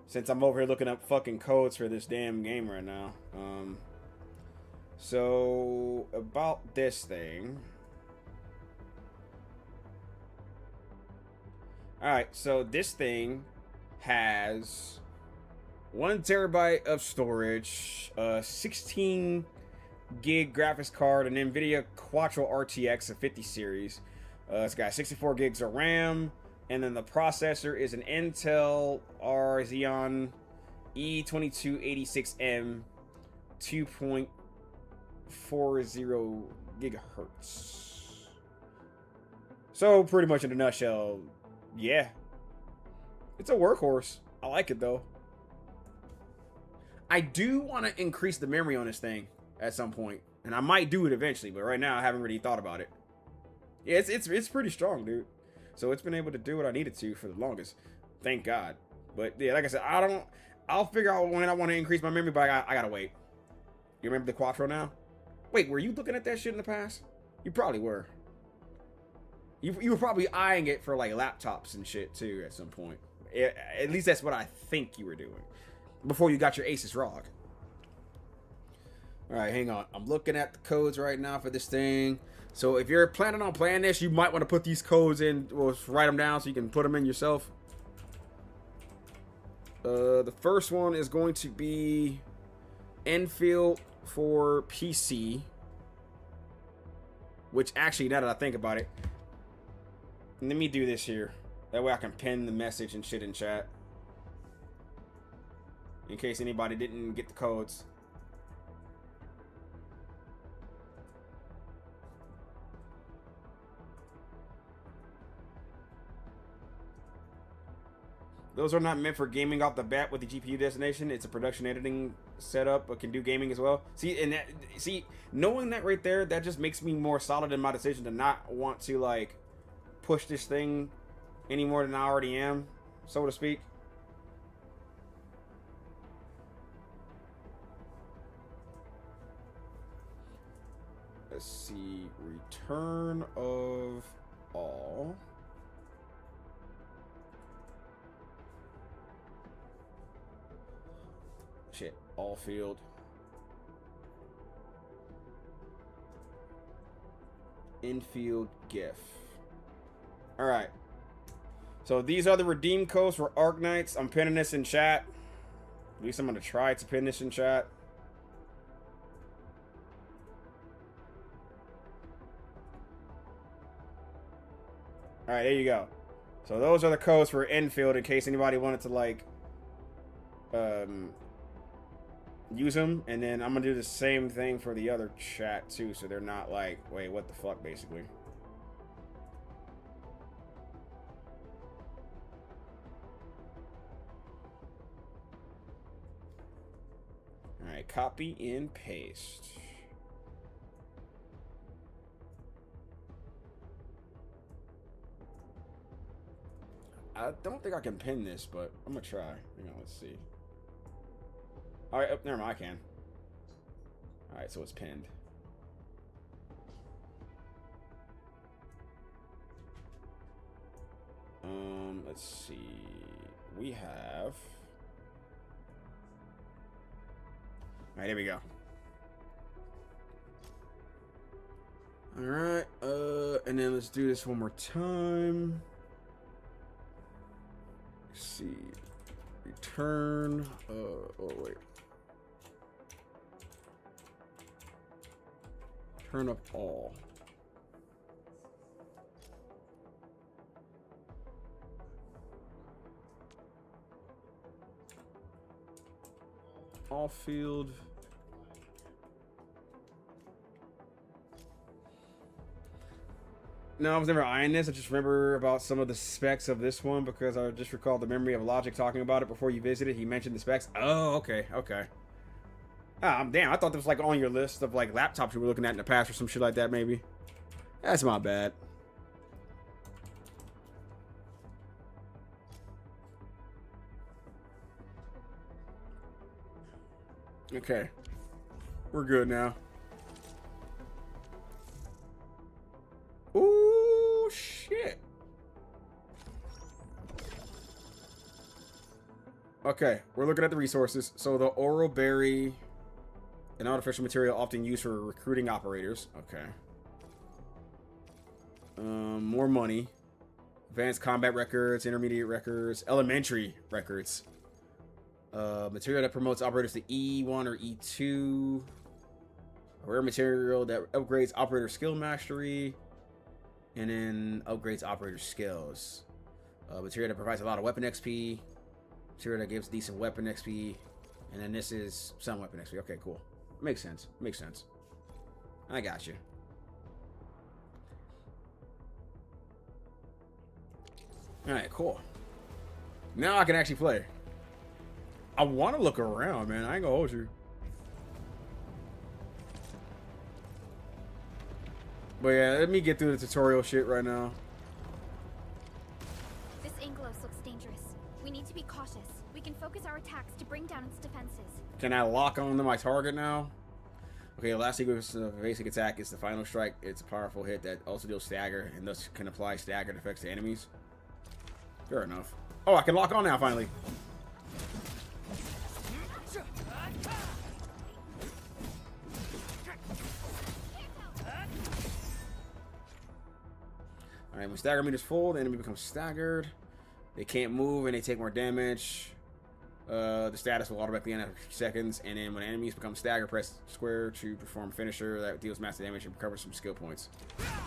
Since I'm over here looking up fucking codes for this damn game right now. So about this thing. Alright, so this thing has 1 terabyte of storage, 16 gig graphics card, an NVIDIA Quattro RTX, a 50 series. It's got 64 gigs of RAM, and then the processor is an Intel Xeon E2286M 2.40 gigahertz. So pretty much in a nutshell, yeah, it's a workhorse. I like it though. I do want to increase the memory on this thing at some point, and I might do it eventually, but right now I haven't really thought about it. Yeah, it's pretty strong, dude. So it's been able to do what I needed to for the longest. Thank God. But yeah, like I said, I'll figure out when I want to increase my memory, but I gotta wait. You remember the Quattro now? Wait, were you looking at that shit in the past? You probably were. You were probably eyeing it for like laptops and shit too at some point. At least that's what I think you were doing before you got your Asus ROG. All right, hang on. I'm looking at the codes right now for this thing. So if you're planning on playing this, you might want to put these codes in, or write them down so you can put them in yourself. The first one is going to be Endfield for PC, which actually, now that I think about it, let me do this here. That way I can pin the message and shit in chat, in case anybody didn't get the codes. Those are not meant for gaming off the bat with the GPU destination. It's a production editing setup, but can do gaming as well. See, knowing that right there, that just makes me more solid in my decision to not want to like push this thing any more than I already am, so to speak. Let's see, return of all. Shit, all field. Infield GIF. All right. So these are the redeem codes for Arknights. I'm pinning this in chat. At least I'm gonna try to pin this in chat. All right, there you go. So those are the codes for Endfield in case anybody wanted to like use them, and then I'm gonna do the same thing for the other chat too, so they're not like, wait, what the fuck, basically. All right, copy and paste. I don't think I can pin this, but I'm gonna try. Hang on, let's see. All right, oh, never mind, I can. All right, so it's pinned. Let's see. We have. All right, here we go. All right, and then let's do this one more time. Let's see. Return. Oh wait. Turn up all. All field. No, I was never eyeing this. I just remember about some of the specs of this one because I just recalled the memory of Logic talking about it before you visited. He mentioned the specs. Oh, okay, okay. Ah, damn, I thought that was like on your list of like laptops you were looking at in the past or some shit like that, maybe. That's my bad. Okay. We're good now. Ooh, shit. Okay, we're looking at the resources. So the oral berry, an artificial material often used for recruiting operators. Okay. More money. Advanced combat records, intermediate records, elementary records. Material that promotes operators to E1 or E2. A rare material that upgrades operator skill mastery. And then upgrades operator skills. Material that provides a lot of weapon XP. Material that gives decent weapon XP. And then this is some weapon XP. Okay, cool. Makes sense. Makes sense. I got you. Alright, cool. Now I can actually play. I want to look around, man. I ain't gonna hold you. But yeah, let me get through the tutorial shit right now. This Anglos looks dangerous. We need to be cautious. We can focus our attacks to bring down its defenses. Can I lock onto my target now? Okay, the last sequence of basic attack is the final strike. It's a powerful hit that also deals stagger and thus can apply staggered effects to enemies. Fair enough. Oh, I can lock on now, finally. Alright, when stagger meter's full, the enemy becomes staggered. They can't move and they take more damage. The status will automatically end after 50 seconds. And then when enemies become staggered, press square to perform a finisher that deals massive damage and recovers some skill points. That's it,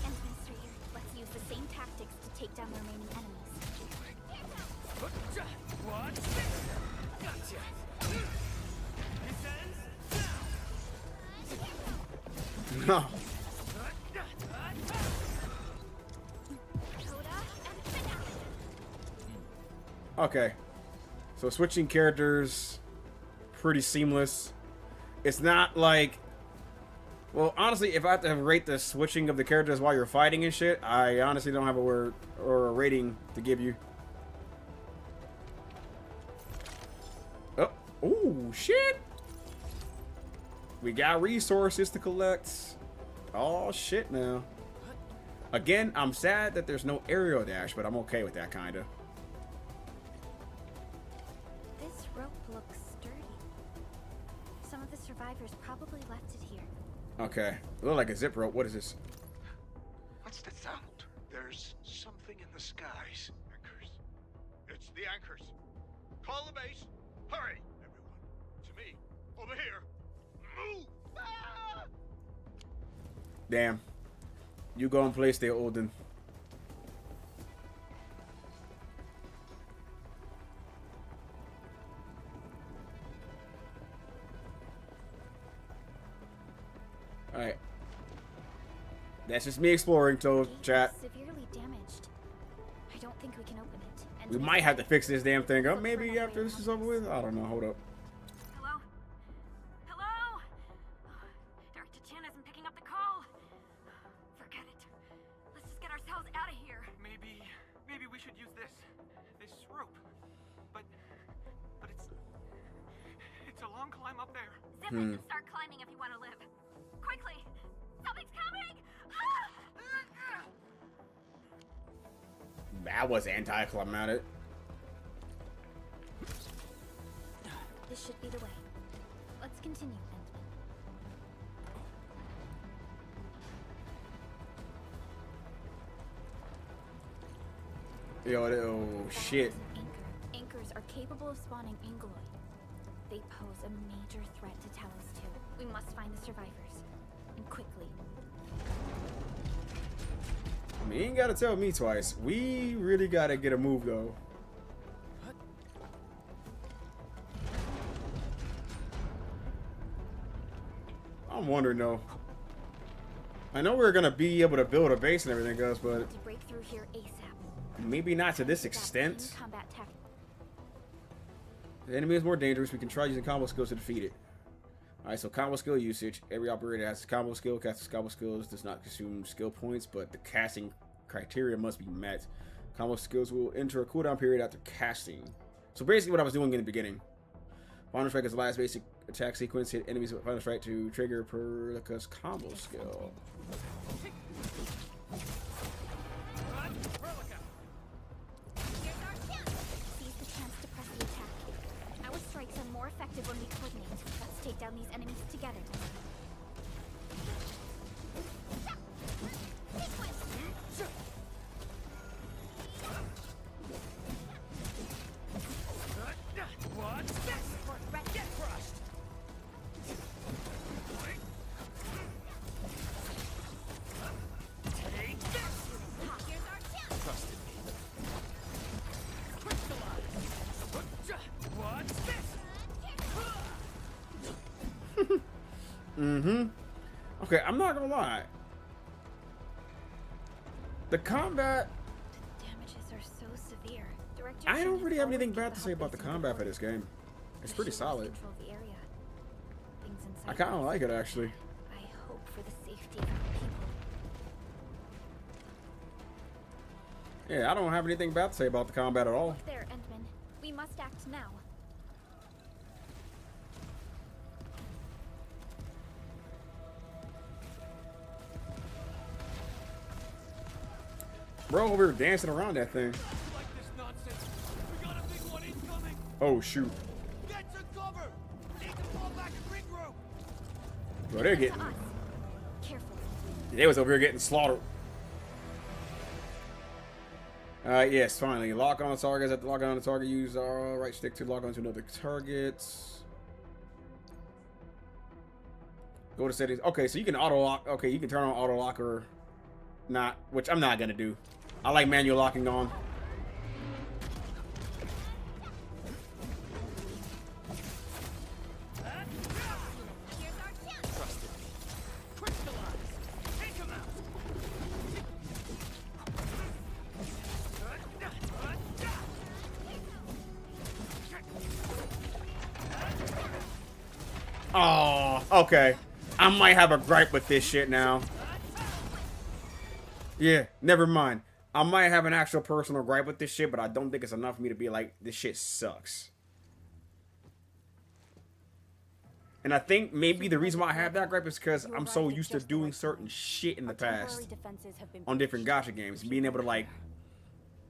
Administrator. Let's use the same tactics to take down the remaining enemies. No. Okay. So switching characters, pretty seamless. It's not like... Well, honestly, if I have to rate the switching of the characters while you're fighting and shit, I honestly don't have a word or a rating to give you. Oh, ooh, shit. We got resources to collect. Oh, shit now. Again, I'm sad that there's no aerial dash, but I'm okay with that, kind of. This rope looks sturdy. Some of the survivors probably left it here. Okay. It looks like a zip rope. What is this? What's that sound? There's something in the skies. Anchors. It's the anchors. Call the base. Hurry, everyone. To me. Over here. Move! Ah! Damn. You go and place there, Odin. Alright. That's just me exploring, so chat. Severely damaged. I don't think we can open it. And We might have to fix this damn thing up. Maybe after this is over with. I don't know. Hold up. Hello? Hello? Director Chan isn't picking up the call. Forget it. Let's just get ourselves out of here. Maybe we should use this rope. But it's a long climb up there. Zip it and start climbing if you want to live. Quickly! Something's coming! That was anticlimactic. this should be the way. Let's continue, Endman. Yo, oh shit. Anchors are capable of spawning Angoloid. They pose a major threat to Talos too. We must find the survivors. And quickly. I mean, you ain't gotta tell me twice. We really gotta get a move though. I'm wondering though. I know we're gonna be able to build a base and everything goes, but To break through here ASAP. maybe not to this That's extent. team combat tech. The enemy is more dangerous. We can try using combo skills to defeat it. Alright, so combo skill usage. Every operator has a combo skill. Casting combo skills does not consume skill points, but the casting criteria must be met. Combo skills will enter a cooldown period after casting. So basically what I was doing in the beginning. Final Strike is the last basic attack sequence. Hit enemies with Final Strike to trigger Perlica's combo skill. Here's our chance. Seize the chance to press the attack. Our strikes are more effective when we coordinate. Let's take down these enemies together. What's this? Get crushed. Take this. Here's our chance. Trusted me. Crystallize. What's this? Mm-hmm. Okay, I'm not gonna lie. The combat, Damages are so severe. Director I Shin don't has really have always anything kept bad the to say hub about the base in combat for order. this game. It's The pretty Shin solid. must control the area. Things inside I kind of this. like it actually. I hope for the safety of our people. Yeah, I don't have anything bad to say about the combat at all. Look there, Endman. We must act now. Bro, we were dancing around that thing. Like this nonsense. We got a big one incoming. Oh shoot. Get to cover. Need to fall back and regroup. Bro, they're To getting. us. Careful. They was over here getting slaughtered. Yes, finally. Lock on the targets. At the lock on the target, use right stick to lock onto another target. Go to settings. Okay, so you can auto lock. Okay, you can turn on auto lock or not, which I'm not gonna do. I like manual locking on. Here's our chance. Trusted me. Crystallize. Take him out. Oh, okay. I might have a gripe with this shit now. Yeah, never mind. I might have an actual personal gripe with this shit, but I don't think it's enough for me to be like, this shit sucks. And I think maybe the reason why I have that gripe is because I'm so used to doing certain shit in the past on different gacha games, being able to like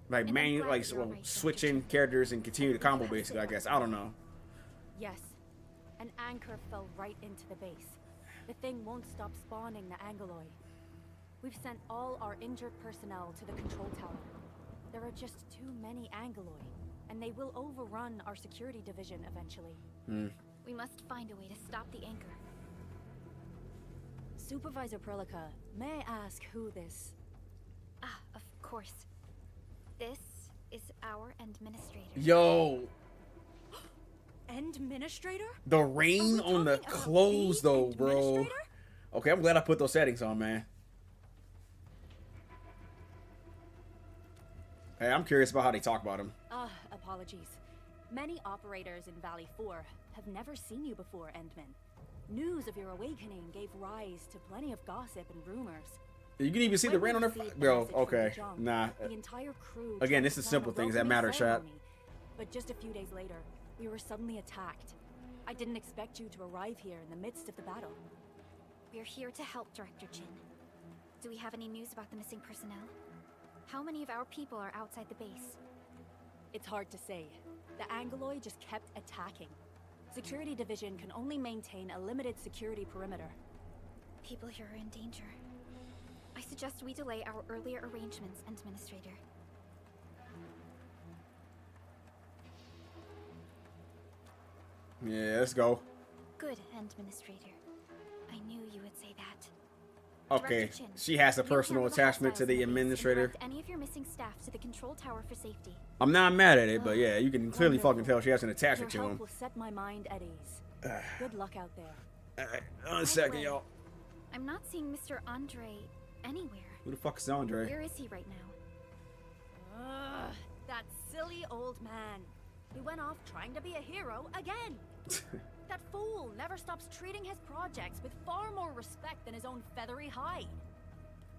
manually switch in characters and continue the combo basically. I guess I don't know. Yes. An anchor fell right into the base. The thing won't stop spawning the Angoloi. We've sent all our injured personnel to the control tower. There are just too many Angoloi, and they will overrun our security division eventually. We must find a way to stop the anchor. Supervisor Perlica, may I ask who this... Ah, of course. This is our administrator. Yo, Administrator? the rain Are we on the talking about clothes the though, bro. administrator? Okay, I'm glad I put those settings on, man. Hey, I'm curious about how they talk about him. Apologies. Many operators in Valley 4 have never seen you before, Endman. News of your awakening gave rise to plenty of gossip and rumors. You can even see the rain on their bro. Okay, nah. The entire crew Again, tried this to is plan simple a things that welcoming matter, chat. ceremony, but just a few days later, we were suddenly attacked. I didn't expect you to arrive here in the midst of the battle. We're here to help, Director Jin. Do we have any news about the missing personnel? How many of our people are outside the base? It's hard to say. The Angoloi just kept attacking. Security Division can only maintain a limited security perimeter. People here are in danger. I suggest we delay our earlier arrangements, Administrator. Yeah, let's go. Good, Administrator. I knew you would say that. Okay, Director Jin, she has a you personal handle the attachment to hostiles the in base and administrator. direct any of your missing staff to the control tower for safety. I'm not mad at it, but yeah, you can clearly fucking tell she has an Your attachment to help him. will set my mind at ease. Good luck out there. Alright, one second, y'all. I'm not seeing Mr. Andre anywhere. Who the fuck is Andre? Where is he right now? Ugh, that silly old man. He went off trying to be a hero again. That fool never stops treating his projects with far more respect than his own feathery hide.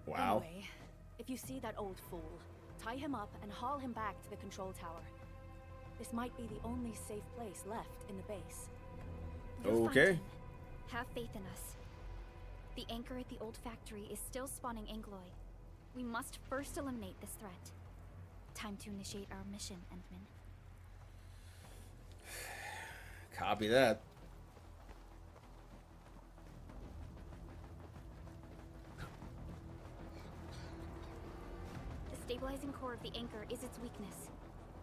Wow. Anyway, if you see that old fool, tie him up and haul him back to the control tower. This might be the only safe place left in the base. You'll find Okay. him. Have faith in us. The anchor at the old factory is still spawning Angloi. We must first eliminate this threat. Time to initiate our mission, Endman. Copy that. The stabilizing core of the anchor is its weakness.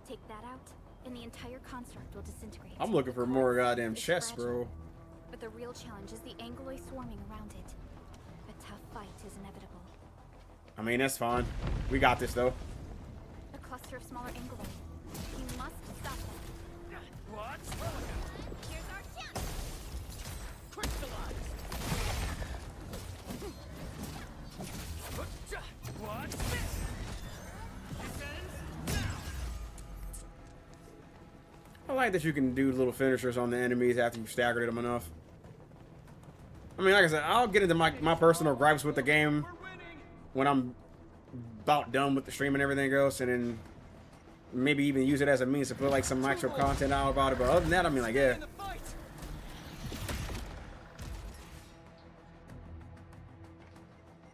Take that out, and the entire construct will disintegrate. I'm looking for The more core goddamn is chests, fragile, bro. But the real challenge is the Angloi swarming around it. A tough fight is inevitable. I mean, that's fine. We got this, though. A cluster of smaller Angloi. You must stop them. What? Here's our chance! Crystallize! What? This ends now! I like that you can do little finishers on the enemies after you've staggered them enough. I mean, like I said, I'll get into my personal gripes with the game when I'm about done with the stream and everything else, and then maybe even use it as a means to put like some actual content out about it. But other than that, I mean, like, yeah.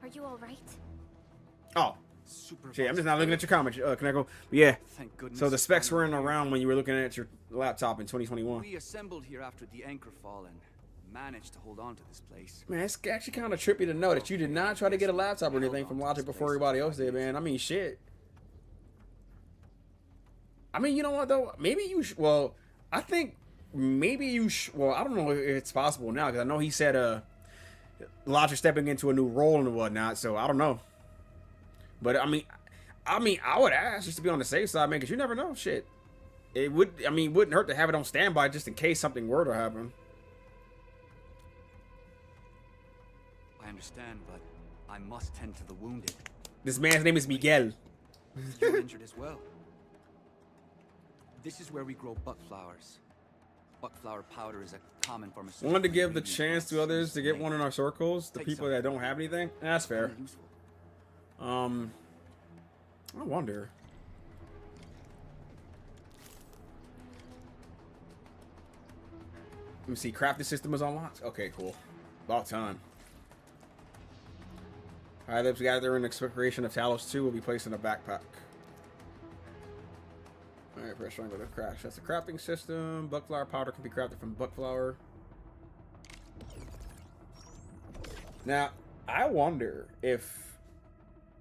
Are you alright? Oh, shit, I'm just not looking at your comments, Kaneko. But yeah, Thank goodness. so the it's specs finally weren't here. around when you were looking at your laptop in 2021. We assembled here after the anchor fall and managed to hold on to this place. Man, it's actually kind of trippy to know that you did not try to get a laptop or anything from Logic before everybody else did, man. I mean, shit. I mean, you know what, though? Maybe you well, I think maybe you well, I don't know if it's possible now, because I know he said Logic stepping into a new role and whatnot, so I don't know. But I mean, I would ask just to be on the safe side, man, because you never know. Shit, it would. I mean, it wouldn't hurt to have it on standby just in case something were to happen. I understand, but I must tend to the wounded. This man's name is Miguel. You're injured as well. This is where we grow buck flowers. Buckflower powder is a common pharmaceutical. Wanted to give the ingredient chance that's to others used to in get make- one in our circles, the Take people some. that don't have anything. That's fair. Very useful. I wonder. Let me see. Crafting system is unlocked. Okay, cool. About time. Alright, let's gather in exploration of Talos 2 will be placed in a backpack. Alright, press triangle to crash. That's the crafting system. Buckflower powder can be crafted from buckflower. Now, I wonder if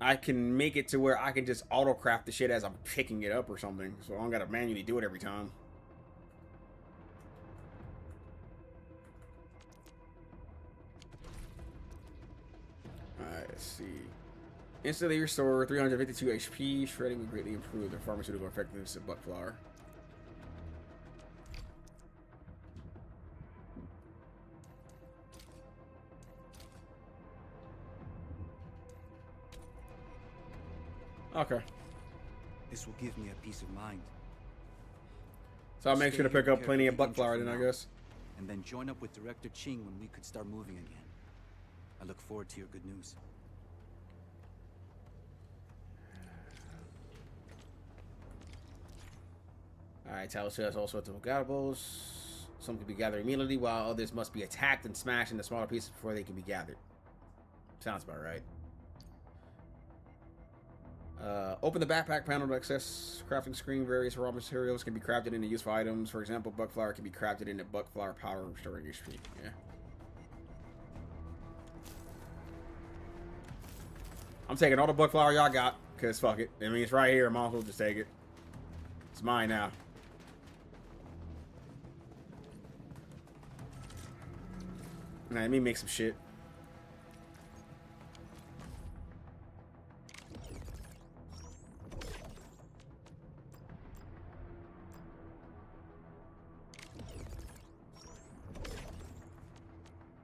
I can make it to where I can just auto craft the shit as I'm picking it up or something. So I don't gotta manually do it every time. Alright, let's see. Instantly restore 352 HP. Shredding will greatly improve the pharmaceutical effectiveness of buckflower. Okay. This will give me a peace of mind. So I'll make sure to Stay pick here up plenty of carefully, buckflower then, for I now, guess. And then join up with Director Ching when we could start moving again. I look forward to your good news. Alright, Talos has all sorts of gatherables. Some can be gathered immediately, while others must be attacked and smashed into smaller pieces before they can be gathered. Sounds about right. Open the backpack panel to access crafting screen. Various raw materials can be crafted into useful items. For example, buckflower can be crafted into buckflower powder, restoring HP. Yeah. I'm taking all the buckflower y'all got, because fuck it. I mean, it's right here. I might as well just take it. It's mine now. Nah, let me make some shit.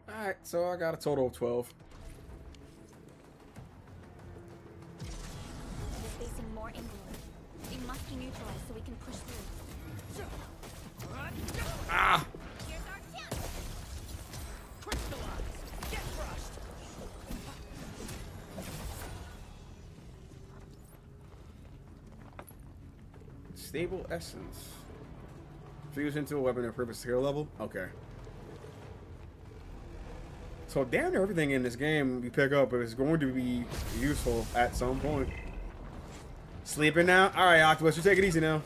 Alright, so I got a total of 12. Angloid. They must be neutralized so we can push through. Ah! Here's our chance! Crystallize! Get crushed! Stable essence. Fuse into a weapon to improve its skill level? Okay. So damn near everything in this game you pick up is going to be useful at some point. Sleeping now? Alright, Octopus, you take it easy now.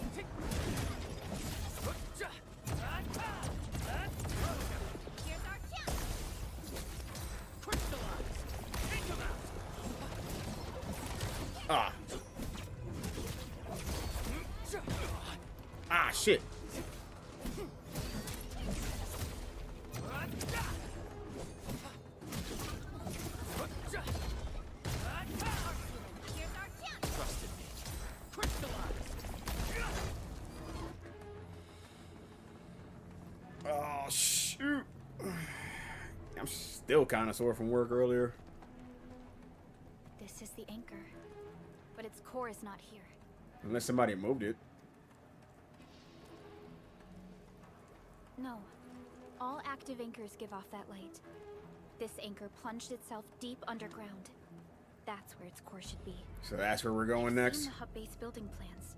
Here's our chance! Crystallize! Take him out! Ah. Ah, shit. Here's our chance! Trusted me. Crystallize! Oh, shoot. I'm still kind of sore from work earlier. This is the anchor, but its core is not here. Unless somebody moved it. No. All active anchors give off that light. This anchor plunged itself deep underground. That's where its core should be. So that's where we're going I've next. seen the hub base building plans.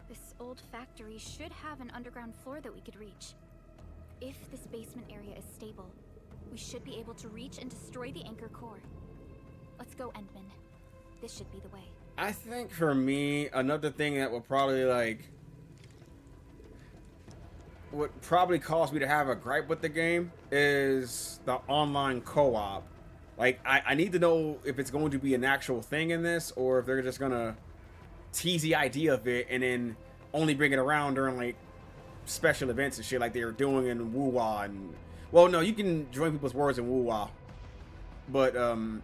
This old factory should have an underground floor that we could reach. If this basement area is stable, we should be able to reach and destroy the anchor core. Let's go, Endman. This should be the way. I think for me, another thing that would probably would probably cause me to have a gripe with the game is the online co-op. Like, I need to know if it's going to be an actual thing in this, or if they're just gonna tease the idea of it and then only bring it around during like special events and shit like they were doing in Woo-Wah. And well, no, you can join people's words in Woo-Wah, but I'm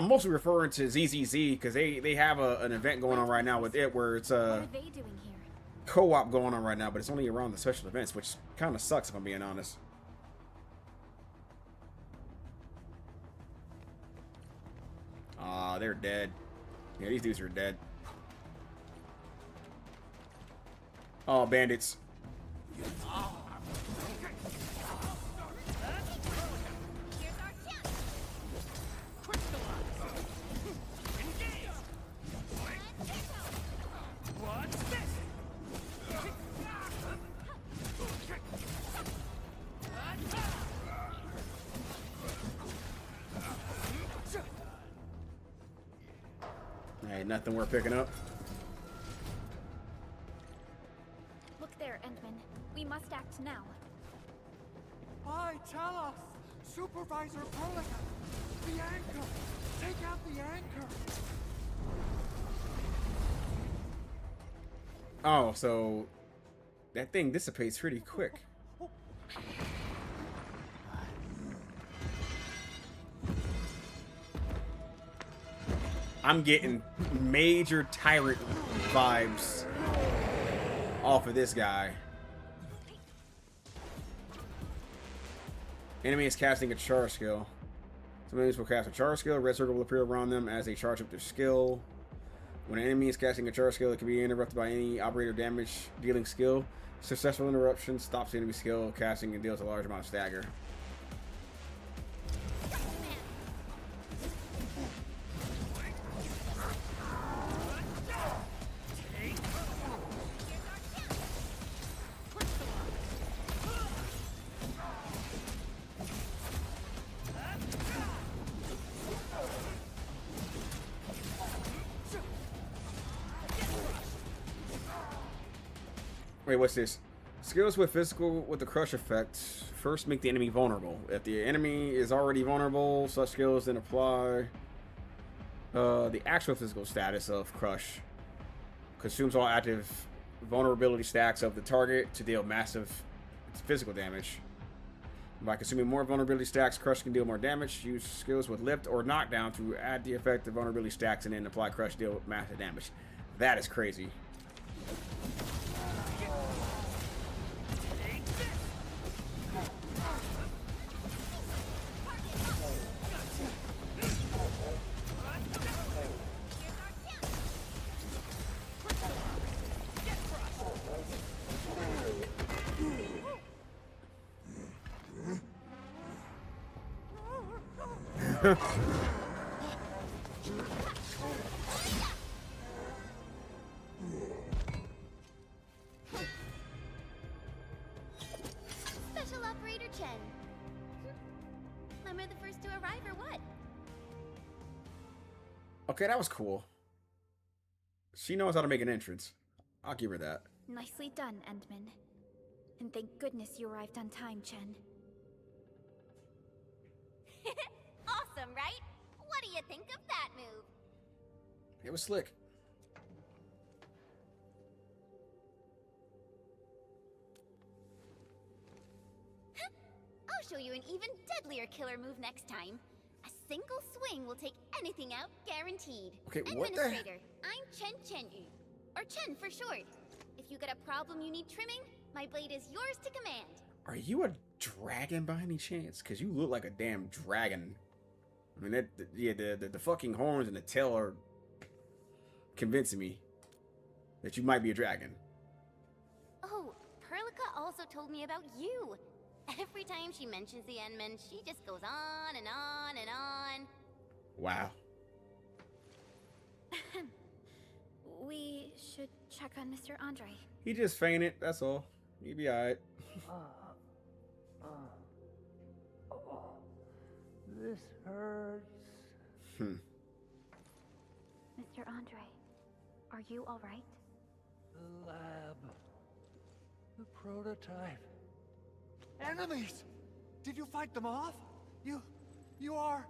mostly referring to ZZZ because they have an event going on right now with it where it's What are they doing here? co-op going on right now, but it's only around the special events, which kind of sucks if I'm being honest. They're dead. Yeah, these dudes are dead. Oh, bandits. Here's our chance! Crystallize! Engage! What's this? Hey, nothing worth picking up. Look there, Endman. We must act now. Why, tell us! Supervisor Perlica! The anchor! Take out the anchor! Oh, so that thing dissipates pretty quick. I'm getting major tyrant vibes off of this guy. Enemy is casting a charge skill. Some enemies will cast a charge skill. A red circle will appear around them as they charge up their skill. When an enemy is casting a charge skill, it can be interrupted by any operator damage dealing skill. Successful interruption stops the enemy skill casting and deals a large amount of stagger. Wait, what's this? Skills with the crush effect first make the enemy vulnerable. If the enemy is already vulnerable, such skills then apply. The actual physical status of crush consumes all active vulnerability stacks of the target to deal massive physical damage. By consuming more vulnerability stacks, crush can deal more damage. Use skills with lift or knockdown to add the effect of vulnerability stacks and then apply crush to deal massive damage. That is crazy. Special Operator Chen. Am I the first to arrive or what? Okay, that was cool. She knows how to make an entrance. I'll give her that. Nicely done, Endman. And thank goodness you arrived on time, Chen. Awesome, right? What do you think of that move? It was slick. I'll show you an even deadlier killer move next time. A single swing will take anything out, guaranteed. Okay, what the? Administrator, I'm Chen Chen-yu. Or Chen for short. If you got a problem you need trimming, my blade is yours to command. Are you a dragon by any chance? Because you look like a damn dragon. I mean, the fucking horns and the tail are convincing me that you might be a dragon. Oh, Perlica also told me about you. Every time she mentions the Endman, she just goes on and on and on. Wow. We should check on Mr. Andre. He just fainted, that's all. He'll be alright. This hurts. Mr. Andre, are you all right? The lab. The prototype. Enemies! Did you fight them off? You are...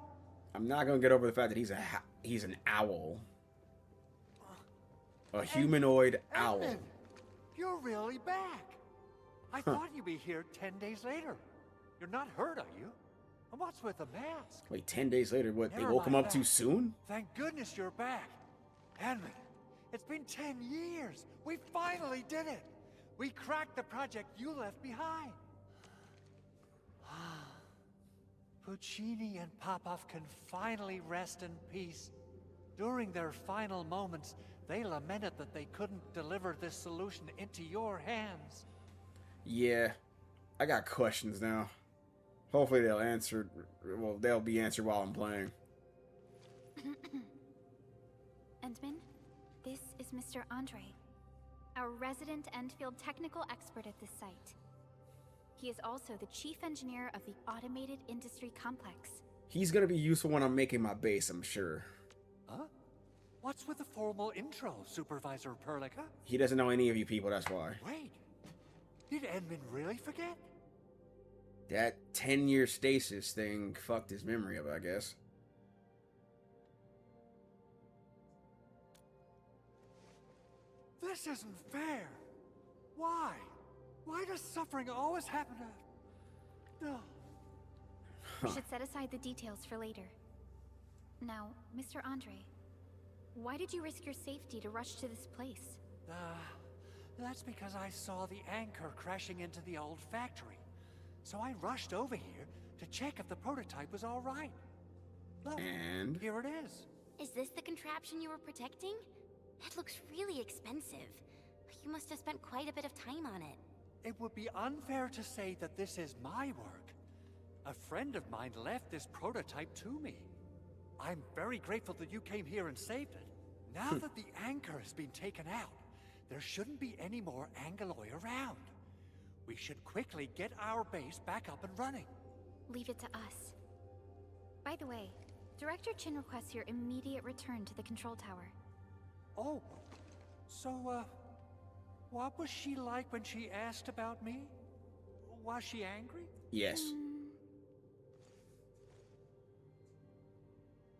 I'm not gonna get over the fact that he's an owl. A humanoid owl. Edmund, you're really back. I thought you'd be here 10 days later. You're not hurt, are you? And what's with the mask? Wait, 10 days later, what, they Never woke him mind up that. too soon? Thank goodness you're back. Edmund, it's been 10 years. We finally did it. We cracked the project you left behind. Puccini and Popov can finally rest in peace. During their final moments, they lamented that they couldn't deliver this solution into your hands. Yeah, I got questions now. Hopefully they'll answer, well, they'll be answered while I'm playing. Endman, this is Mr. Andre, our resident Endfield technical expert at this site. He is also the chief engineer of the Automated Industry Complex. He's gonna be useful when I'm making my base, I'm sure. Huh? What's with the formal intro, Supervisor Perlica? He doesn't know any of you people, that's why. Wait, did Edmund really forget? That 10-year stasis thing fucked his memory up, I guess. This isn't fair. Why? Why does suffering always happen to... No. We should set aside the details for later. Now, Mr. Andre, why did you risk your safety to rush to this place? That's because I saw the anchor crashing into the old factory. So I rushed over here to check if the prototype was all right. Look, And? here it is. Is this the contraption you were protecting? It looks really expensive. You must have spent quite a bit of time on it. It would be unfair to say that this is my work. A friend of mine left this prototype to me. I'm very grateful that you came here and saved it. Now that the anchor has been taken out, there shouldn't be any more Angoloi around. We should quickly get our base back up and running. Leave it to us. By the way, Director Chin requests your immediate return to the control tower. Oh, so, what was she like when she asked about me? Was she angry? Yes.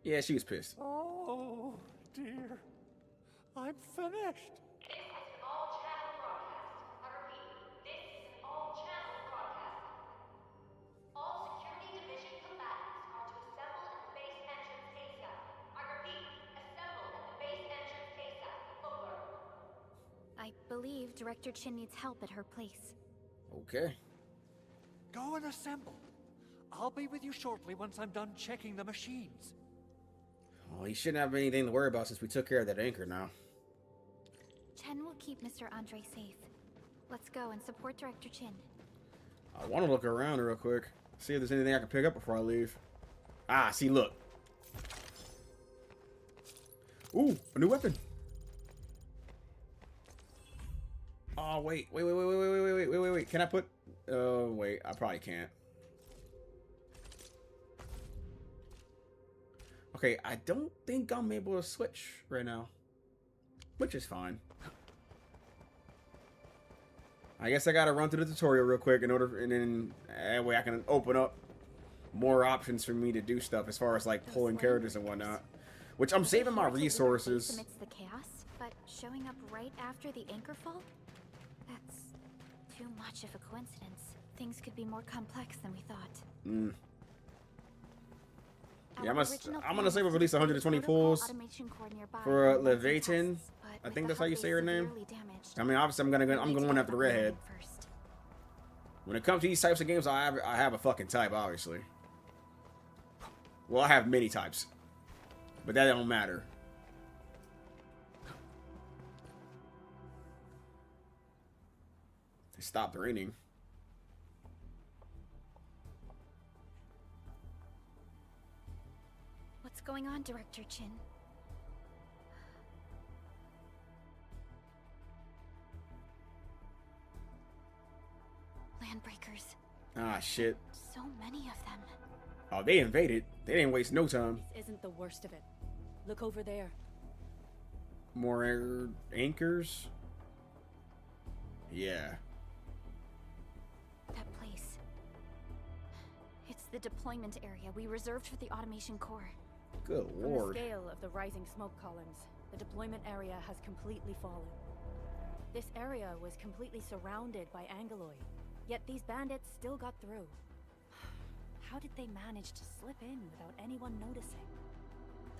Yeah, she was pissed. Oh, dear. I'm finished. This is an all-channel broadcast. I repeat, this is an all-channel broadcast. All security division combatants are to assemble at the base entrance ASAP. I repeat, assemble at the base entrance ASAP. Over. I believe Director Chin needs help at her place. Okay. Go and assemble. I'll be with you shortly once I'm done checking the machines. Well, he shouldn't have anything to worry about since we took care of that anchor now. Chen will keep Mr. Andre safe. Let's go and support Director Chin. I want to look around real quick. See if there's anything I can pick up before I leave. Ah, see, look. Ooh, a new weapon. Oh, wait. Can I put... wait. I probably can't. Okay, I don't think I'm able to switch right now. Which is fine. I guess I gotta run through the tutorial real quick in order... And then that way I can open up more options for me to do stuff as far as, like, pulling characters and whatnot. Which I'm saving my resources. Amidst the chaos, but showing up right after the anchor fall? That's too much of a coincidence. Things could be more complex than we thought. Yeah, I'm gonna save up at least 120 pulls for Leviathan. I think that's how you say her name. I mean, obviously I'm going after the redhead. When it comes to these types of games, I have a fucking type, obviously. Well, I have many types, but that don't matter. It stopped raining. What's going on, Director Chin? Landbreakers. Ah, shit. So many of them. Oh, they invaded. They didn't waste no time. This isn't the worst of it. Look over there. More anchors? Yeah. That place. It's the deployment area we reserved for the automation core. Good From the lord. scale of the rising smoke columns, the deployment area has completely fallen. This area was completely surrounded by Angoloi, yet these bandits still got through. How did they manage to slip in without anyone noticing?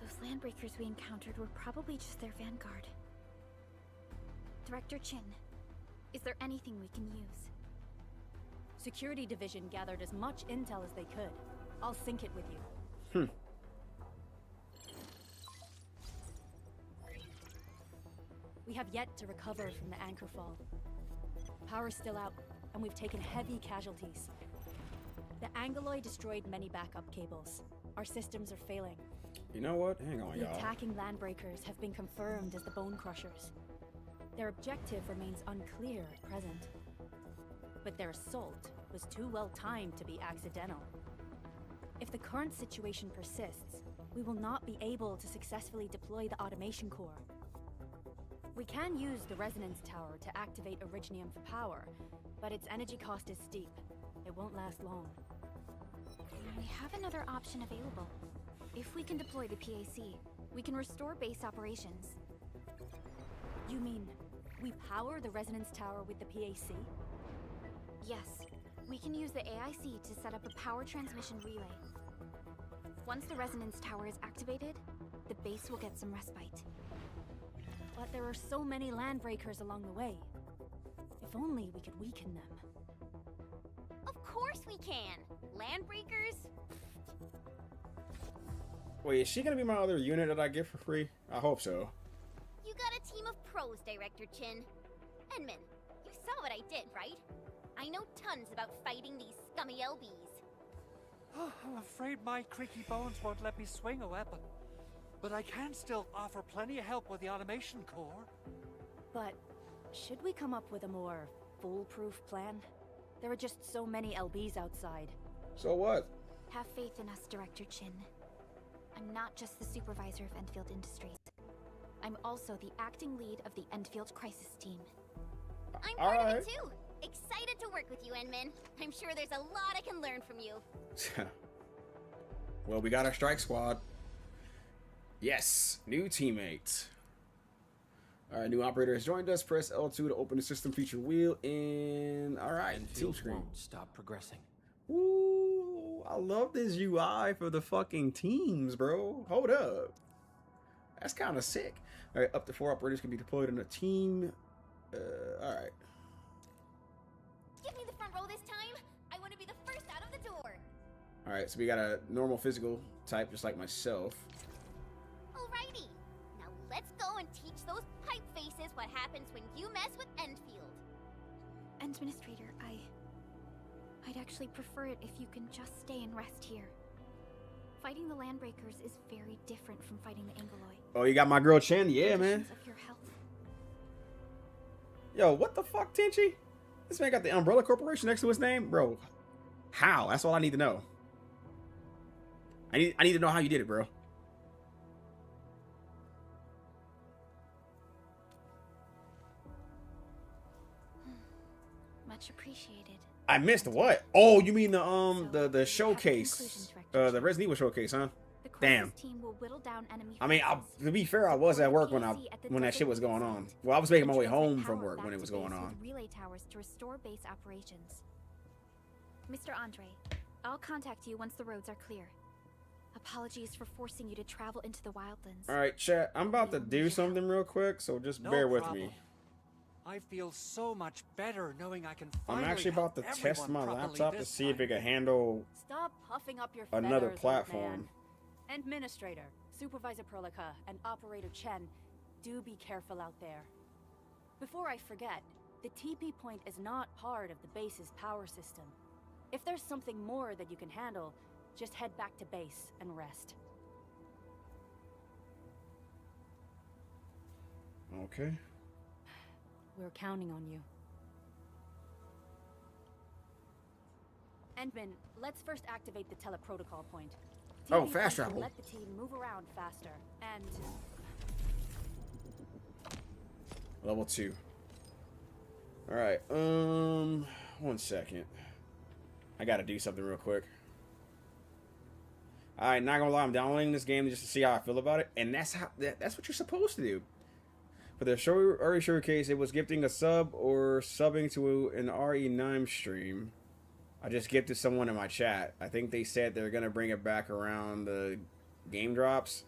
Those landbreakers we encountered were probably just their vanguard. Director Chin, is there anything we can use? Security Division gathered as much intel as they could. I'll sync it with you. We have yet to recover from the anchor fall. Power's still out, and we've taken heavy casualties. The Angoloi destroyed many backup cables. Our systems are failing. You know what? Hang on, The y'all. attacking landbreakers have been confirmed as the Bone Crushers. Their objective remains unclear at present. But their assault was too well timed to be accidental. If the current situation persists, we will not be able to successfully deploy the automation core. We can use the resonance tower to activate Originium for power, but its energy cost is steep. It won't last long. We have another option available. If we can deploy the PAC, we can restore base operations. You mean, we power the resonance tower with the PAC? Yes, we can use the AIC to set up a power transmission relay. Once the resonance tower is activated, the base will get some respite. But there are so many landbreakers along the way. If only we could weaken them. Of course we can! Landbreakers? Wait, is she gonna be my other unit that I get for free? I hope so. You got a team of pros, Director Chin. Enman, you saw what I did, right? I know tons about fighting these scummy LBs. I'm afraid my creaky bones won't let me swing a weapon. But I can still offer plenty of help with the automation core. But should we come up with a more foolproof plan? There are just so many LBs outside. So what? Have faith in us, Director Chin. I'm not just the supervisor of Endfield Industries. I'm also the acting lead of the Endfield Crisis Team. I'm part of it too! Excited to work with you, Enman. I'm sure there's a lot I can learn from you. Well, we got our strike squad. Yes, new teammate. Alright, new operator has joined us. Press L2 to open the system feature wheel. And alright, team Endfield screen. won't stop progressing. Ooh, I love this UI for the fucking teams, bro. Hold up. That's kind of sick. Alright, up to 4 operators can be deployed in a team. Alright. Give me the front row this time. I want to be the first out of the door. Alright, so we got a normal physical type, just like myself. Alrighty. Now let's go and teach those pipe faces what happens when you mess with Endfield. Administrator, I'd actually prefer it if you can just stay and rest here. Fighting the Landbreakers is very different from fighting the Angoloi. Oh, you got my girl Chen? Yeah, man. Conditions of your health. Yo, what the fuck, Tenchi? This man got the Umbrella Corporation next to his name? Bro, how? That's all I need to know. I need to know how you did it, bro. Much appreciated. I missed what? Oh, you mean the showcase, the Resident Evil showcase, huh? Damn. Team will whittle down enemy I mean, to be fair, I was at work when that shit was going on. Well, I was making my way home from work when it was going on. Relay towers to restore base operations. Mr. Andre, I'll contact you once the roads are clear. Apologies for forcing you to travel into the wildlands. All right, chat. I'm about to do something real quick, so just bear with me. I feel so much better knowing I can I'm actually about to test my laptop to see if it can handle Stop puffing up your another feathers, platform. Administrator, Supervisor Perlica, and Operator Chen, do be careful out there. Before I forget, the TP point is not part of the base's power system. If there's something more that you can handle, just head back to base and rest. Okay. We're counting on you. Endman, let's first activate the teleprotocol point. Oh, TV fast point travel. will let the team move around faster, and... Level 2. Alright, 1 second. I gotta do something real quick. Alright, not gonna lie, I'm downloading this game just to see how I feel about it, and that's what you're supposed to do. For the early showcase, it was gifting a sub or subbing to an RE9 stream. I just gifted someone in my chat. I think they said they're gonna bring it back around the game drops.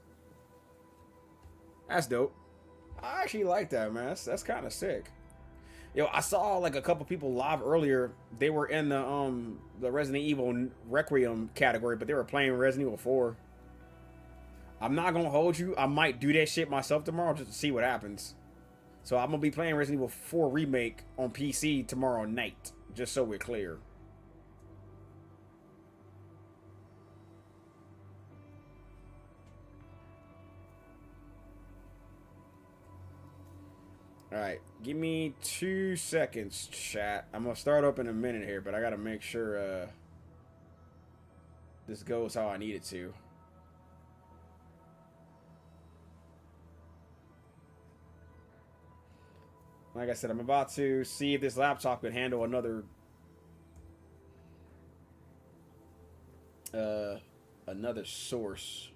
That's dope. I actually like that, man. That's kind of sick. Yo, I saw like a couple people live earlier. They were in the Resident Evil Requiem category, but they were playing Resident Evil 4. I'm not gonna hold you. I might do that shit myself tomorrow just to see what happens. So I'm gonna be playing Resident Evil 4 Remake on PC tomorrow night, just so we're clear. Alright, give me 2 seconds, chat. I'm gonna start up in a minute here, but I gotta make sure this goes how I need it to. Like I said, I'm about to see if this laptop could handle another source.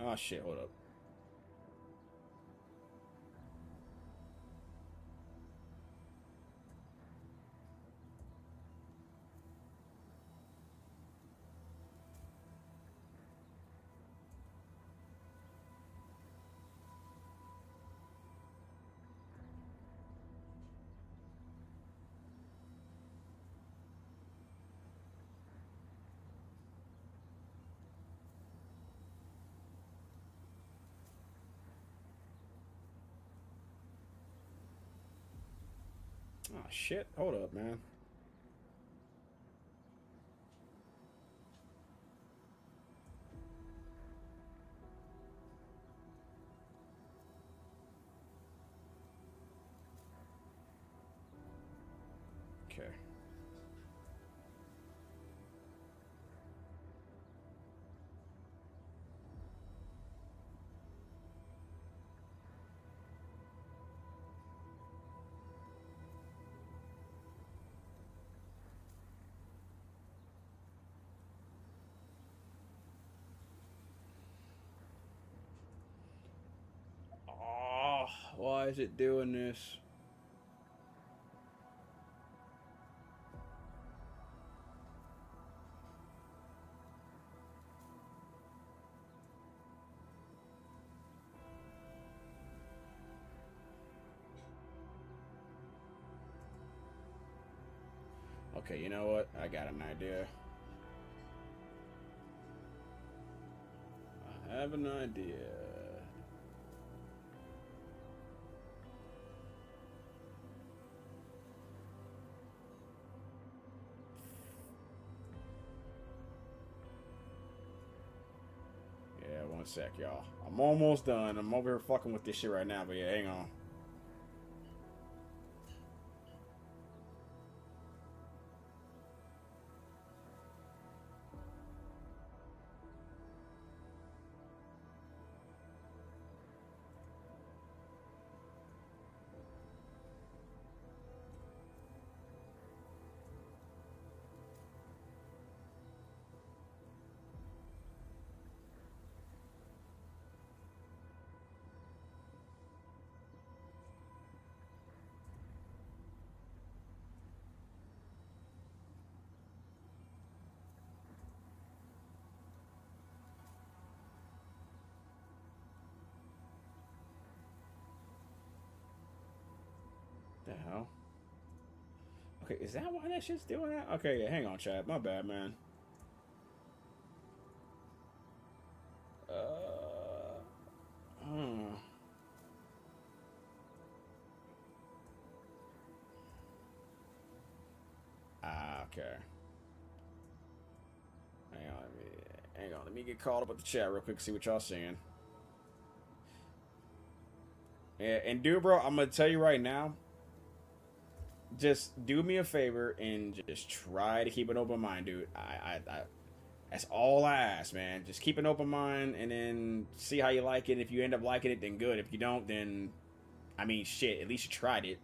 Oh shit, hold up. Oh shit, hold up, man. Okay. Oh, why is it doing this? Okay, you know what? I got an idea. I have an idea. Yeah, one sec, y'all. I'm almost done. I'm over here fucking with this shit right now, but yeah, hang on. The hell? Okay, is that why that shit's doing that? Okay, yeah, hang on, chat. My bad, man. Hmm. Ah, okay. Hang on, let me get caught up with the chat real quick, see what y'all saying. Yeah, and dude, bro, I'm gonna tell you right now, just do me a favor and just try to keep an open mind, dude. I that's all I ask, man. Just keep an open mind and then see how you like it. If you end up liking it, then good. If you don't, then I mean, shit. At least you tried it.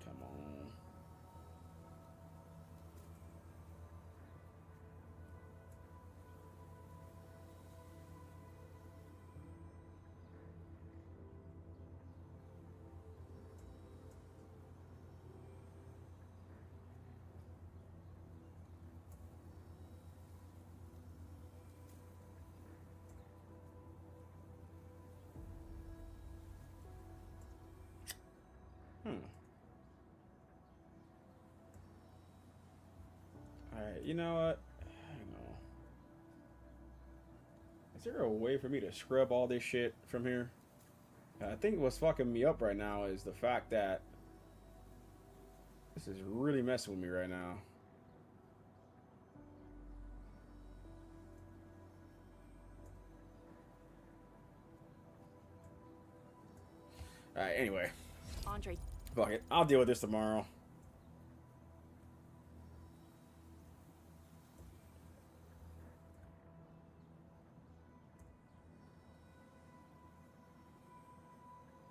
Come on. Alright, you know what? Hang on. Is there a way for me to scrub all this shit from here? I think what's fucking me up right now is the fact that this is really messing with me right now. Alright, anyway. Andre. Fuck it. I'll deal with this tomorrow.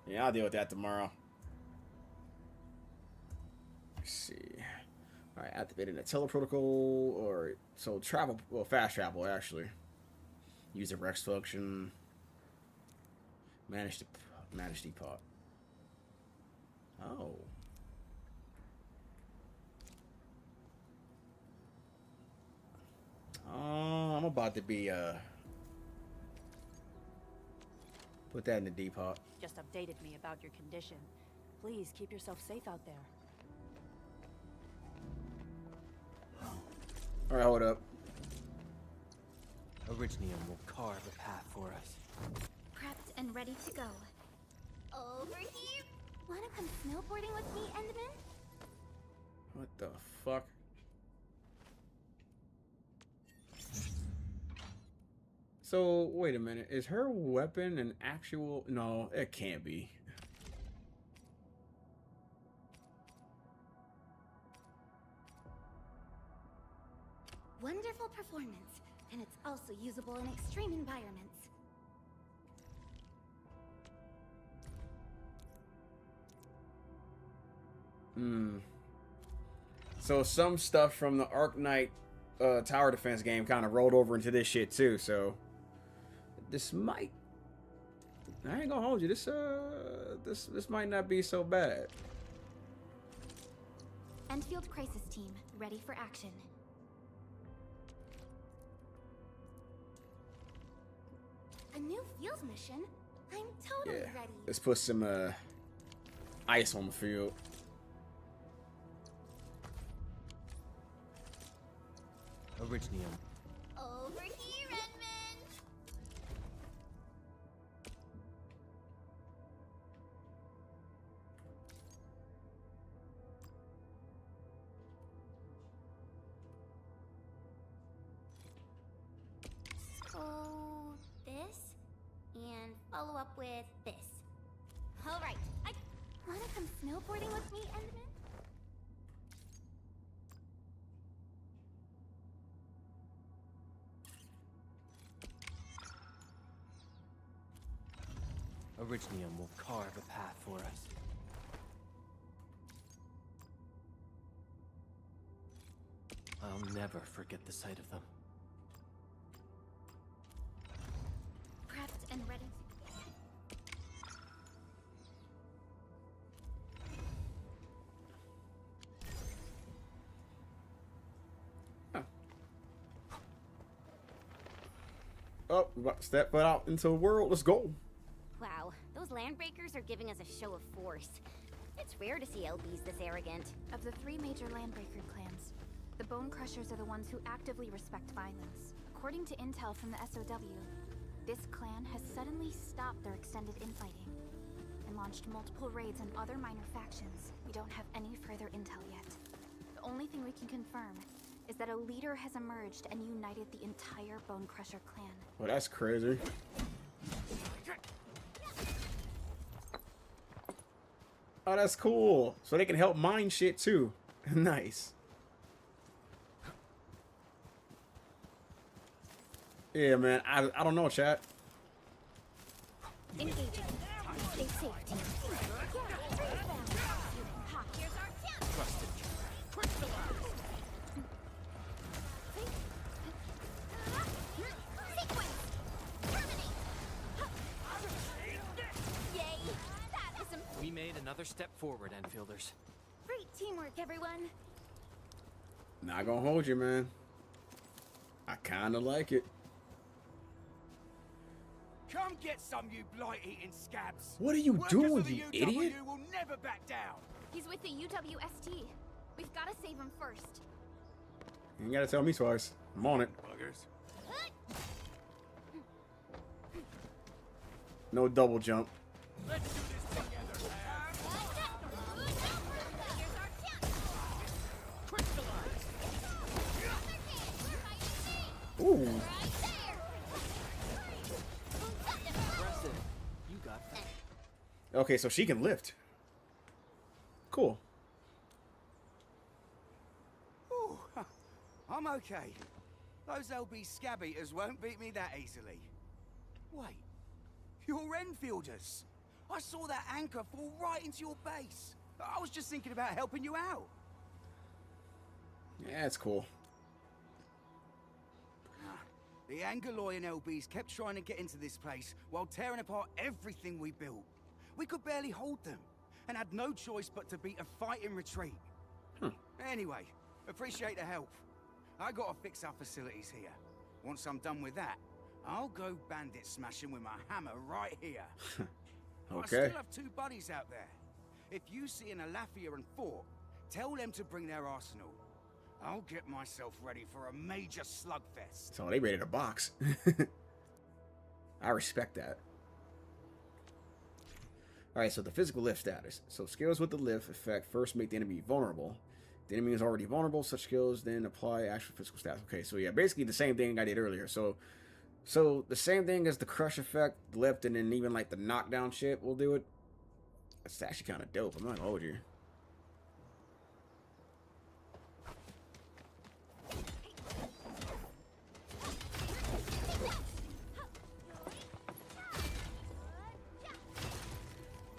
Yeah, I'll deal with that tomorrow. Let's see. Alright, activating a teleprotocol or so travel, well, fast travel actually. Use the Rex function. Manage depot. Oh. I'm about to be put that in the depot. Just updated me about your condition. Please keep yourself safe out there. Alright, hold up. Originium will carve a path for us. Prepped and ready to go. Over here. Wanna come snowboarding with me, Endman? What the fuck? So, wait a minute. Is her weapon an actual... No, it can't be. Wonderful performance, and it's also usable in extreme environments. So some stuff from the Arknight tower defense game kind of rolled over into this shit too, so this might... I ain't gonna hold you. This might not be so bad. Endfield crisis team, ready for action. A new field mission? I'm totally ready. Let's put some ice on the field. Originium. Over here, Edmund! So, this, and follow up with this. Alright, Wanna come snowboarding with me, Edmund? Originium will carve a path for us. I'll never forget the sight of them. Prepped and ready. Oh, we're about to step foot out into the world. Let's go. wow, those landbreakers are giving us a show of force. It's rare to see LBs this arrogant. Of the three major landbreaker clans, the Bone Crushers are the ones who actively respect violence. According to intel from the SOW, this clan has suddenly stopped their extended infighting and launched multiple raids on other minor factions. We don't have any further intel yet. The only thing we can confirm is that a leader has emerged and united the entire Bone Crusher clan. Well, that's crazy. Oh, that's cool. So they can help mine shit too. Nice. Yeah, man. I don't know, chat. Engaging. Stay safe, team. Trusted. We made another step forward, Enfielders. Great teamwork, everyone. Not gonna hold you, man. I kinda like it. Come get some, you blight-eating scabs. What are you Workers doing, of the you UW idiot? will never back down. He's with the UWST. We've got to save him first. You ain't gotta tell me twice. I'm on it. Buggers. No double jump. Let's do this together. Ooh. Impressive. You got that. Okay, so she can lift. Cool. Ooh, I'm okay. Those LB scab eaters won't beat me that easily. Wait, you're Enfielders. I saw that anchor fall right into your base. I was just thinking about helping you out. Yeah, it's cool. The Angoloi and LBs kept trying to get into this place while tearing apart everything we built. We could barely hold them, and had no choice but to beat a fighting retreat. Anyway, appreciate the help. I gotta fix our facilities here. Once I'm done with that, I'll go bandit smashing with my hammer right here. I Okay. still have two buddies out there. If you see an Alafia and Fort, tell them to bring their arsenal. I'll get myself ready for a major slugfest. So they rated a box. I respect that. Alright, so the physical lift status. So skills with the lift effect first make the enemy vulnerable. The enemy is already vulnerable. Such skills then apply actual physical stats. Okay, so yeah, basically the same thing I did earlier. So So the same thing as the crush effect, lift, and then even like the knockdown shit will do it. It's actually kind of dope. I'm not gonna hold you.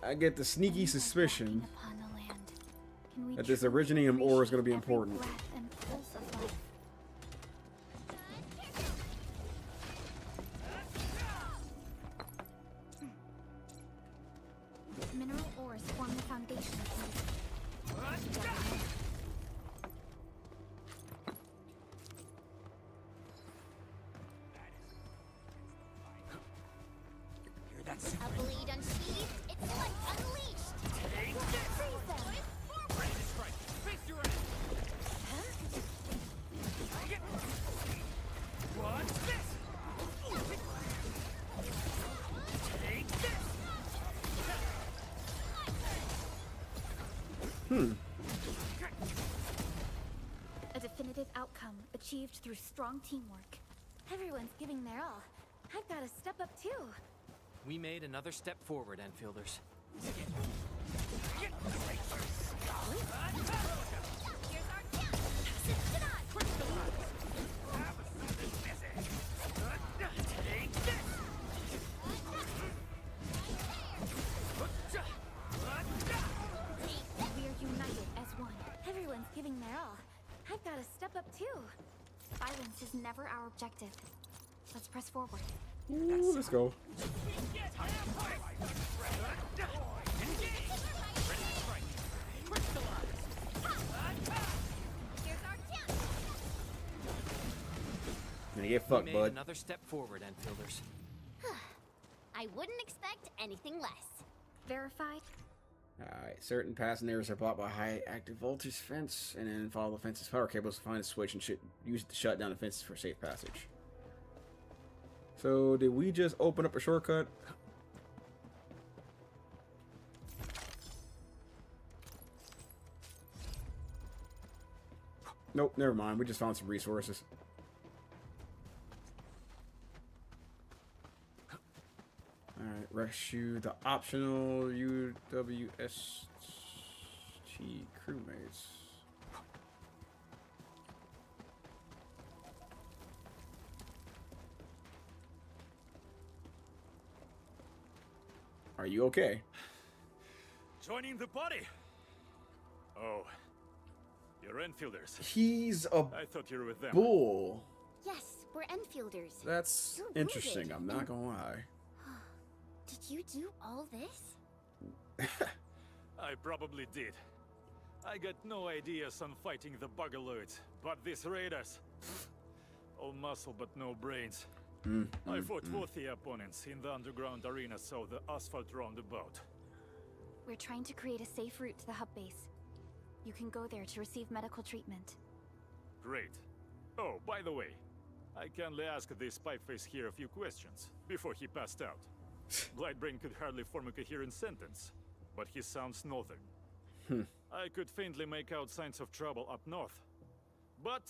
I get the sneaky suspicion that this Originium ore is going to be important. Mineral ores form the foundation of these. A bleed unsheathed, its light unleashed. A definitive outcome achieved through strong teamwork. Everyone's giving their all. I've got to step up too. We made another step forward, Enfielders. We're united as one. Everyone's giving their all. I've got to step up too. Violence is never our objective. Let's press forward. Ooh, let's go. Gonna get fucked, bud. Another step forward, Enfielders. I wouldn't expect anything less. Verified. Alright, certain passing areas are blocked by high active voltage fence, and then follow the fence's power cables to find a switch and use it to shut down the fences for safe passage. So, did we just open up a shortcut? Nope, never mind. We just found some resources. Alright, rescue the optional UWST crewmates. Are you okay? Joining the party? Oh, you're Enfielders. He's a I thought you were with them. bull. Yes, we're Enfielders. That's You're interesting, rooted. I'm not gonna lie. Did you do all this? I probably did. I got no ideas on fighting the Bugaloids, but these raiders... all muscle but no brains. I fought worthy opponents in the underground arena, so the asphalt roundabout. We're trying to create a safe route to the hub base. You can go there to receive medical treatment. Great. Oh, by the way, I kindly asked this pipeface here a few questions before he passed out. Blightbrain could hardly form a coherent sentence, but he sounds northern. I could faintly make out signs of trouble up north, but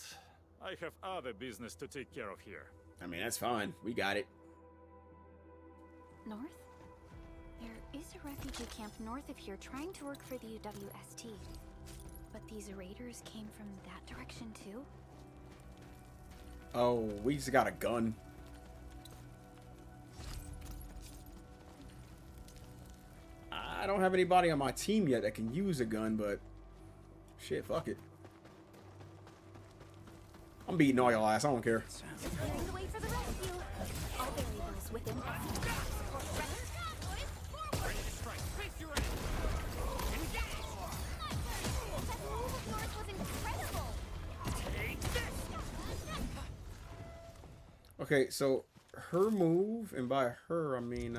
I have other business to take care of here. I mean, that's fine. We got it. North? There is a refugee camp north of here trying to work for the UWST. But these raiders came from that direction too? Oh, we just got a gun. I don't have anybody on my team yet that can use a gun, but shit, fuck it. I'm beating all y'all ass. I don't care. Preparing the way for the rescue. All variables within Okay, so her move, and by her I mean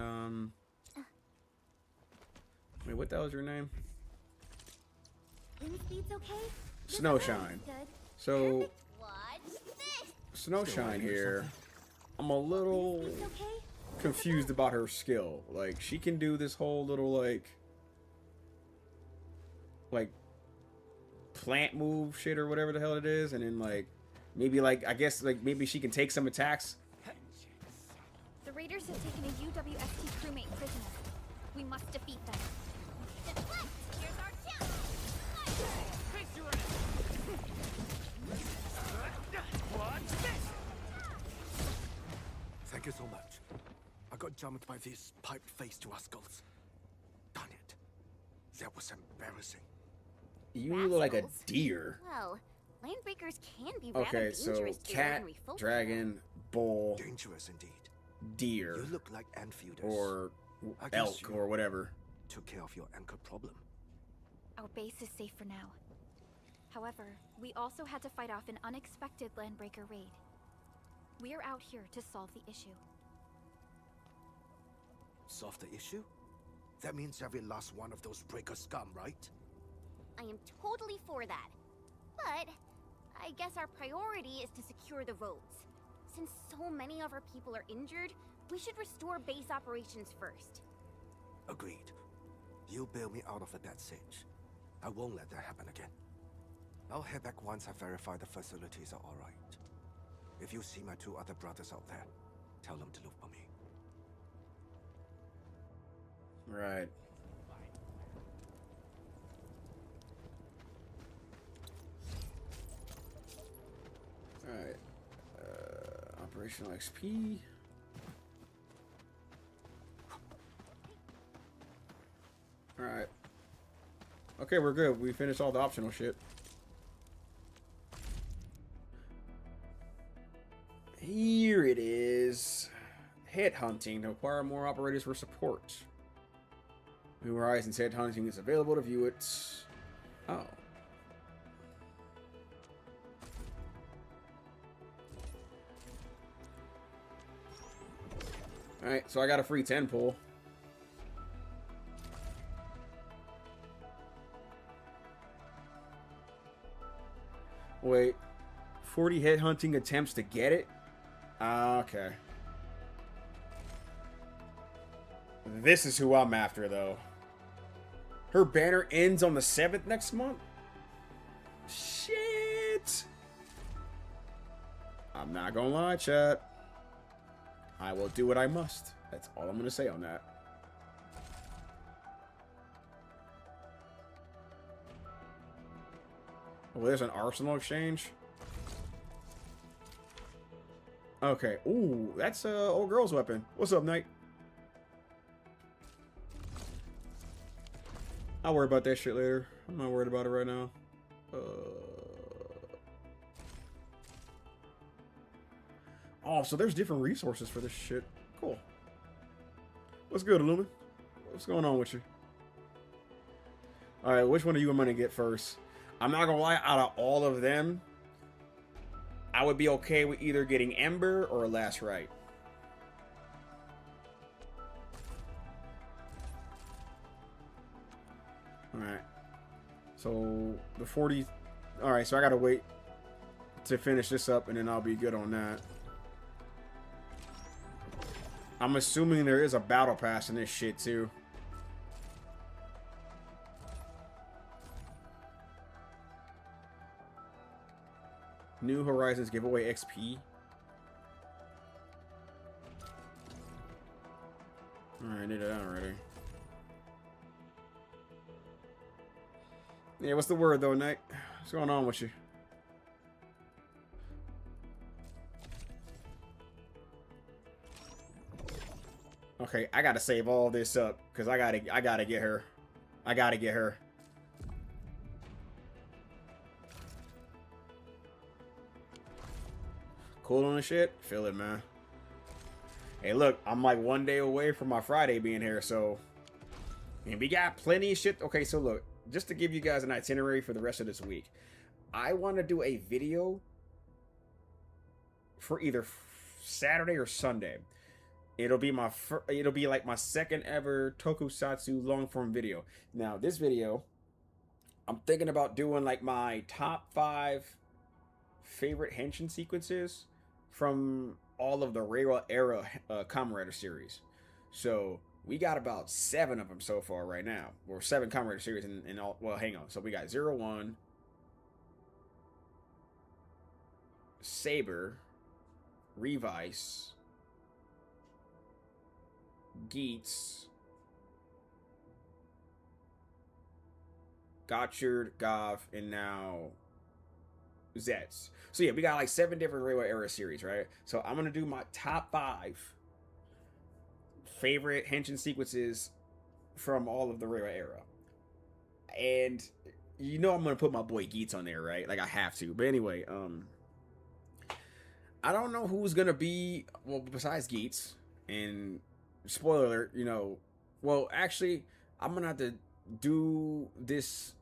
wait, what the hell is your name? Wind speed's okay? Snowshine. So Snowshine here, I'm a little confused about her skill. Like, she can do this whole little like plant move shit or whatever the hell it is, and then like maybe like I guess like maybe she can take some attacks raiders have taken a UWST crewmate prisoner. We must defeat them. Deflect! Here's our chance! Face your enemy! What's this? Thank you so much. I got jumped by these pipe-faced rascals. Darn it. That was embarrassing. You look like a Rascals? deer. Well, landbreakers can be rather Okay, so dangerous to cat, ordinary folk. dragon, bull, Dangerous indeed. deer, You look like Enfielders. or I guess elk, you- or whatever. Took care of your anchor problem. Our base is safe for now. However, we also had to fight off an unexpected landbreaker raid. We're out here to solve the issue. Solve the issue? That means every last one of those breaker scum, right? I am totally for that. But I guess our priority is to secure the roads. Since so many of our people are injured, we should restore base operations first. Agreed. You bail me out of a death sitch. I won't let that happen again. I'll head back once I verify the facilities are alright. If you see my 2 other brothers out there, tell them to look for me. Right. Alright. Operational XP. Alright. Okay, we're good. We finished all the optional shit. Here it is. Headhunting to acquire more operators for support. New Horizons headhunting is available to view it. Oh. Alright, so I got a free 10 pull. Wait. 40 headhunting attempts to get it? Okay. This is who I'm after, though. Her banner ends on the 7th next month? Shit! I'm not gonna lie, chat. I will do what I must. That's all I'm gonna say on that. Oh, there's an arsenal exchange. Okay. Ooh, that's a old girl's weapon. What's up, Knight? I'll worry about that shit later. I'm not worried about it right now. Oh, so there's different resources for this shit. Cool. What's good, Illumin? What's going on with you? Alright, which one of you am I gonna get first? I'm not gonna lie, out of all of them, I would be okay with either getting Ember or Last Rite. Alright. So, the 40... Alright, so I gotta wait to finish this up, and then I'll be good on that. I'm assuming there is a battle pass in this shit, too. New Horizons giveaway XP. Alright, I did that already. Yeah, what's the word though, Knight? What's going on with you? Okay, I gotta save all this up because I gotta get her. I gotta get her. Cool on the shit? Feel it, man. Hey, look, I'm like 1 day away from my Friday being here, so... And we got plenty of shit. Okay, so look, just to give you guys an itinerary for the rest of this week. I want to do a video for either Saturday or Sunday. It'll be like my second ever tokusatsu long form video. Now, this video, I'm thinking about doing like my top 5 favorite henshin sequences from all of the Reiwa era Kamen Rider series. So we got about 7 of them so far right now. Or 7 Kamen Rider series in all. Well, hang on. So we got 01, Saber, Revice, Geets, Gotchard, Goth, and now Zets. So yeah, we got like 7 different Reiwa era series, right? So I'm gonna do my top 5 favorite henshin sequences from all of the Reiwa era. And you know I'm gonna put my boy Geets on there, right? Like I have to. But anyway, I don't know who's gonna be, well, besides Geets. And spoiler alert, you know, well, actually, I'm gonna have to do this.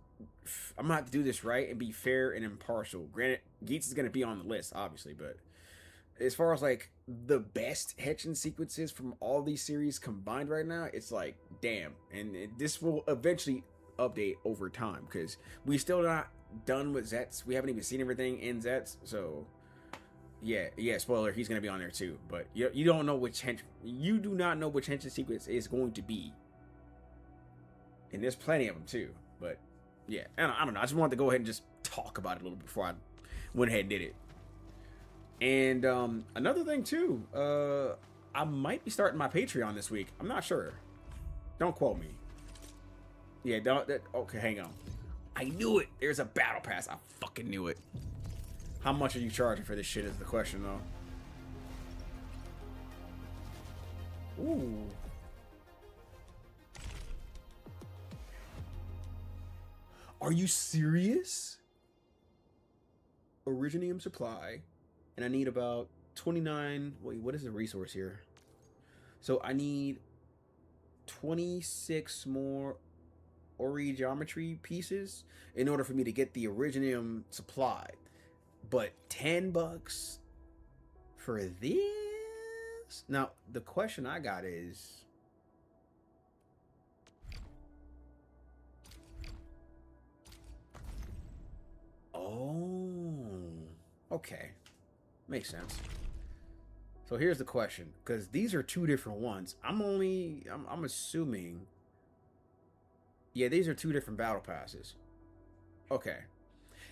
I'm gonna have to do this right and be fair and impartial. Granted, Geets is gonna be on the list, obviously, but as far as like the best henshin sequences from all these series combined right now, it's like damn. And this will eventually update over time because we still not done with Zets. We haven't even seen everything in Zets, so yeah. Spoiler, he's gonna be on there too. But you don't know which you do not know which henshin sequence is going to be. And there's plenty of them too. But yeah, I don't know. I just wanted to go ahead and just talk about it a little bit before I went ahead and did it. And another thing too, I might be starting my Patreon this week. I'm not sure. Don't quote me. Yeah, okay, hang on. I knew it. There's a battle pass. I fucking knew it. How much are you charging for this shit is the question though. Ooh. Are you serious? Originium supply. And I need about 29. Wait, what is the resource here? So I need 26 more Ori geometry pieces in order for me to get the Originium supply. But $10 for this? Now, the question I got is, oh, okay. Makes sense. So here's the question, because these are 2 different ones. I'm assuming, yeah, these are 2 different battle passes. Okay.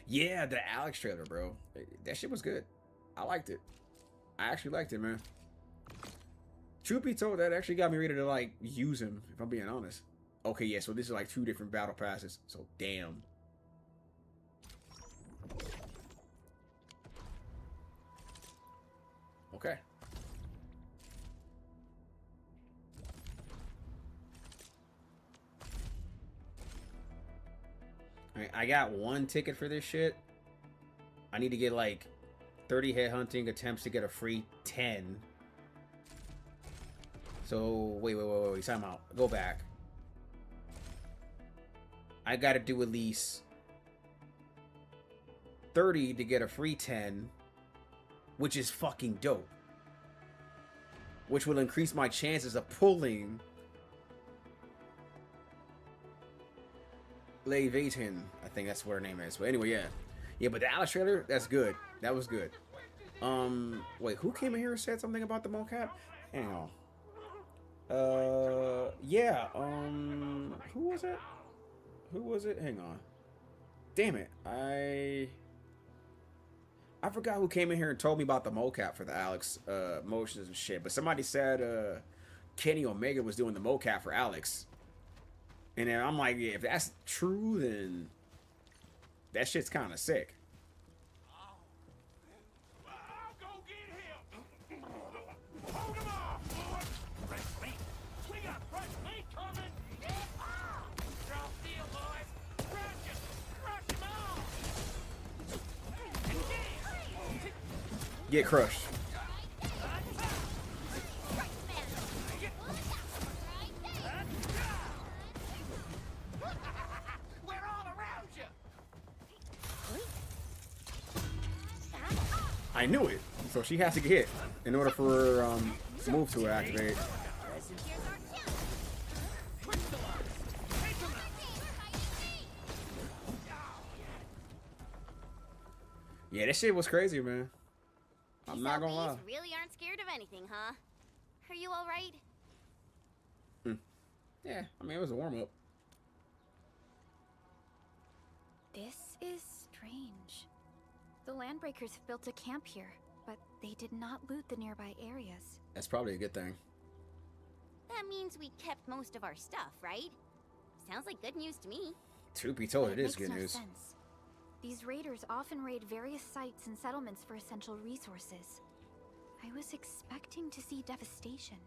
Yeah, the Alex trailer, bro. That shit was good. I liked it. I actually liked it, man. Truth be told, that actually got me ready to, like, use him, if I'm being honest. Okay, yeah, so this is, like, 2 different battle passes. So, damn. Okay. I got 1 ticket for this shit. I need to get like 30 headhunting attempts to get a free 10. So wait, time out. Go back. I gotta do at least 30 to get a free 10, which is fucking dope. Which will increase my chances of pulling Leviathan. I think that's what her name is. But anyway, yeah. Yeah, but the Alice trailer, that's good. That was good. Wait, who came in here and said something about the mocap? Hang on. Yeah, who was it? Who was it? Hang on. Damn it. I forgot who came in here and told me about the mocap for the Alex motions and shit. But somebody said Kenny Omega was doing the mocap for Alex. And then I'm like, yeah, if that's true, then that shit's kind of sick. Get crushed. I knew it. So she has to get hit in order for her move to activate. Yeah, that shit was crazy, man. I'm not gonna lie. Really aren't scared of anything, huh? Are you all right? Yeah, I mean, it was a warm-up. This is strange. The Landbreakers built a camp here, but they did not loot the nearby areas. That's probably a good thing. That means we kept most of our stuff, right? Sounds like good news to me. Truth be told, But it is makes good no news. sense. These raiders often raid various sites and settlements for essential resources. I was expecting to see devastation.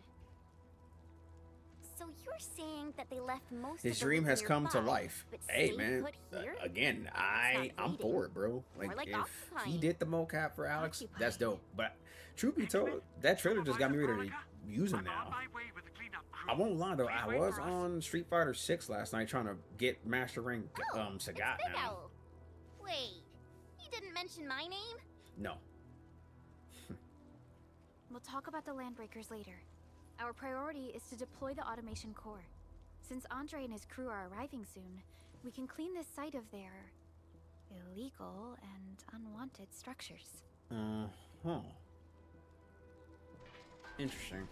So you're saying that they left most His of the dream loot has come to nearby, life. but Hey stayed man, put here? again, not I'm raiding. for it, bro. More Like like if he occupying. did the mocap for Alex, that's Occupying. dope. But truth be told, that trailer just got me ready to use him now. I won't lie though, I was on Street Fighter 6 last night trying to get Master Rank It's Sagat Big now. Owl. Wait, he didn't mention my name? No. We'll talk about the Landbreakers later. Our priority is to deploy the automation core. Since Andre and his crew are arriving soon, we can clean this site of their illegal and unwanted structures. Uh-huh. Interesting.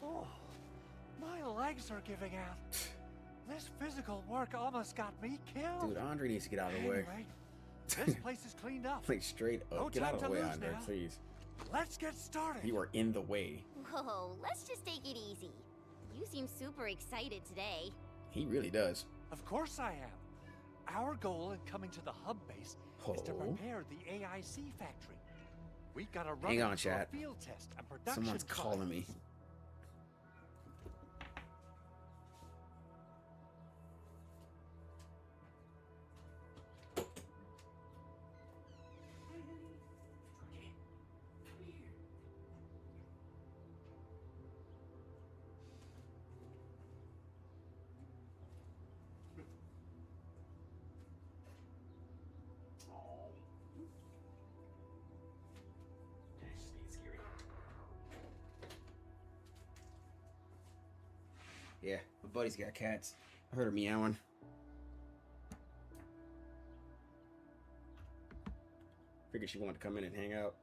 Oh, my legs are giving out. This physical work almost got me killed. Dude, Andre needs to get out of the way. Anyway, this place is cleaned up. Like straight up. No Get out time of the to way, lose Andre, now. please. Let's get started. You are in the way. Whoa, let's just take it easy. You seem super excited today. He really does. Of course I am. Our goal in coming to the hub base is to Oh. prepare the AIC factory. We gotta run Hang it on, through a chat. field test and production Someone's calling me. trials. Yeah, my buddy's got cats. I heard her meowing. Figured she wanted to come in and hang out.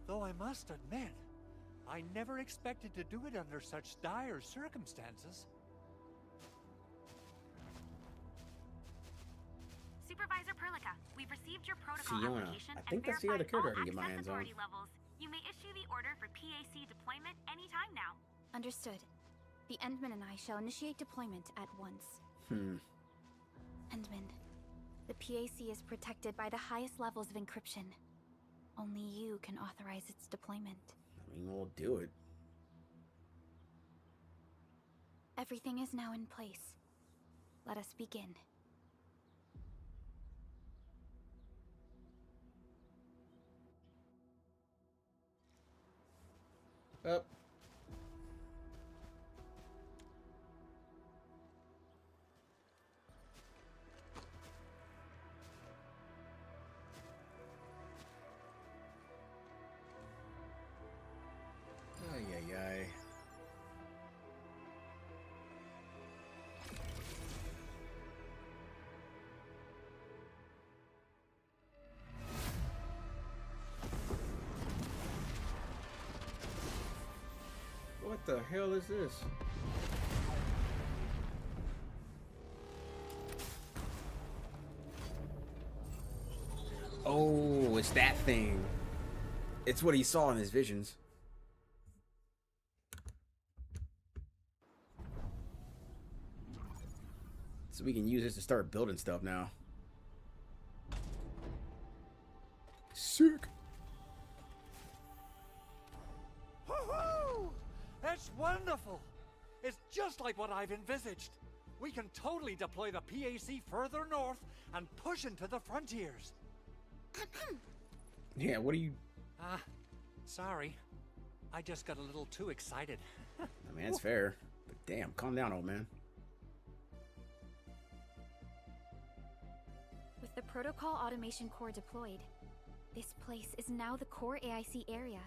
Though I must admit, I never expected to do it under such dire circumstances. Supervisor Perlica, we've received your protocol Fiona. application I think and that's the other verified character all I can get my access hands on. authority levels. You may issue the order for PAC deployment anytime now. Understood. The Endman and I shall initiate deployment at once. Endman, the PAC is protected by the highest levels of encryption. Only you can authorize its deployment. I mean, we'll do it. Everything is now in place. Let us begin. Up. Ay, ay, ay. What the hell is this? Oh, it's that thing. It's what he saw in his visions. So we can use this to start building stuff now. Sick. Woohoo! That's wonderful! It's just like what I've envisaged. We can totally deploy the PAC further north and push into the frontiers. Yeah, what are you... Sorry. I just got a little too excited. I mean, that's fair. But damn, calm down, old man. With the protocol automation core deployed, this place is now the core AIC area.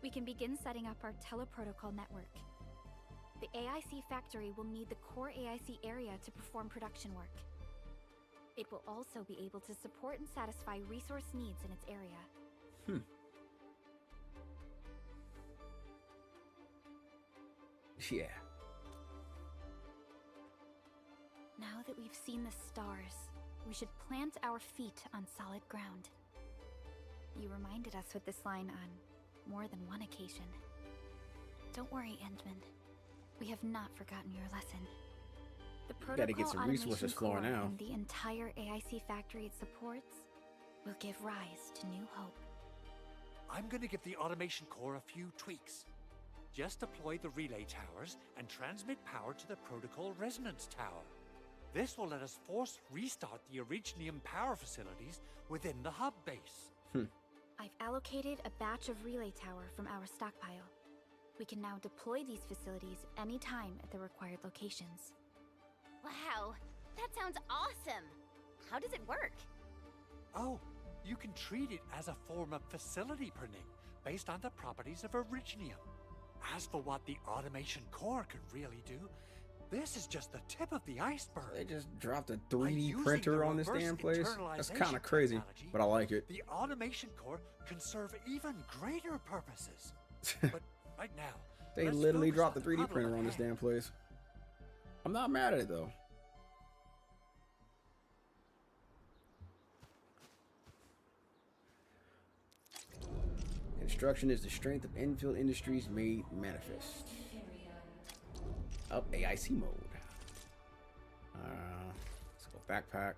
We can begin setting up our teleprotocol network. The AIC factory will need the core AIC area to perform production work. It will also be able to support and satisfy resource needs in its area. Yeah. Now that we've seen the stars, we should plant our feet on solid ground. You reminded us with this line on more than one occasion. Don't worry, Endman. We have not forgotten your lesson. The Gotta get protocol some resources automation flowing core now. and the entire AIC factory it supports will give rise to new hope. I'm gonna give the automation core a few tweaks. Just deploy the relay towers and transmit power to the protocol resonance tower. This will let us force restart the Originium power facilities within the hub base. I've allocated a batch of relay tower from our stockpile. We can now deploy these facilities anytime at the required locations. Wow, that sounds awesome. How does it work? Oh, you can treat it as a form of facility printing based on the properties of Originium. As for what the automation core could really do, this is just the tip of the iceberg. They just dropped a 3D printer on this damn place. That's kind of crazy, but I like it. The automation core can serve even greater purposes. But right now, They let's literally focus dropped the on 3D problem printer at on this hand. damn place. I'm not mad at it though. Construction is the strength of Endfield Industries made manifest. Up AIC mode. Let's go backpack.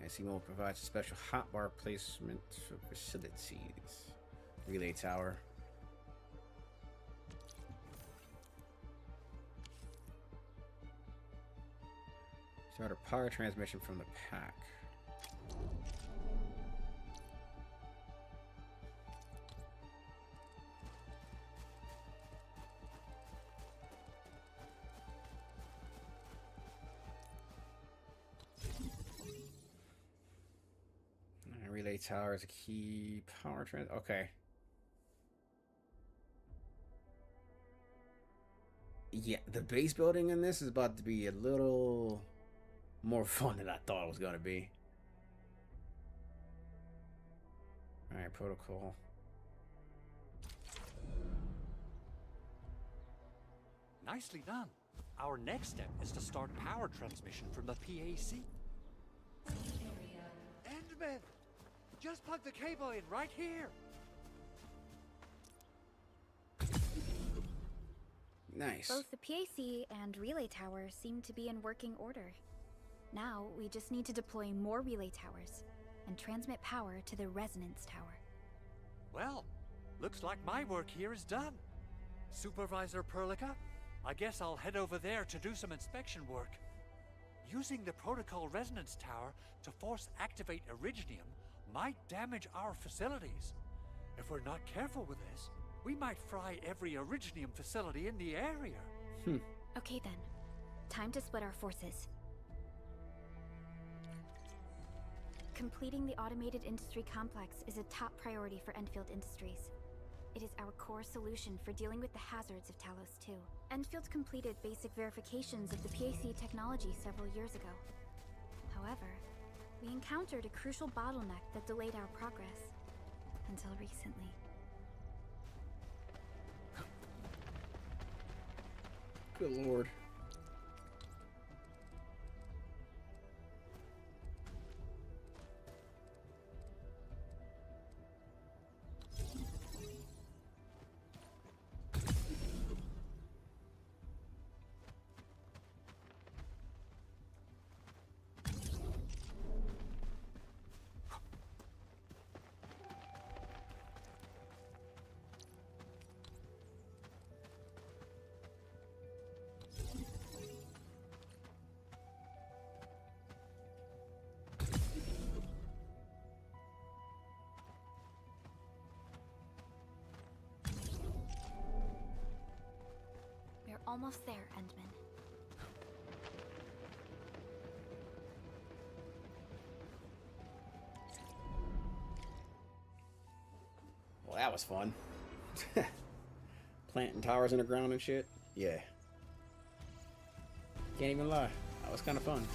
AIC mode provides a special hotbar placement for facilities. Relay tower. Start a power transmission from the pack. Relay tower is a key power trans. Okay. Yeah, the base building in this is about to be a little more fun than I thought it was going to be. Alright, protocol. Nicely done. Our next step is to start power transmission from the PAC. Endman! Just plug the cable in right here! Nice. Both the PAC and relay tower seem to be in working order. Now, we just need to deploy more relay towers and transmit power to the resonance tower. Well, looks like my work here is done. Supervisor Perlica, I guess I'll head over there to do some inspection work. Using the protocol resonance tower to force activate Originium might damage our facilities. If we're not careful with this, we might fry every Originium facility in the area. Okay then, time to split our forces. Completing the automated industry complex is a top priority for Endfield Industries. It is our core solution for dealing with the hazards of Talos 2. Endfield completed basic verifications of the PAC technology several years ago. However, we encountered a crucial bottleneck that delayed our progress. Until recently. Good lord. We're almost there, Endman. Well, that was fun. Planting towers in the ground and shit. Yeah. Can't even lie. That was kind of fun.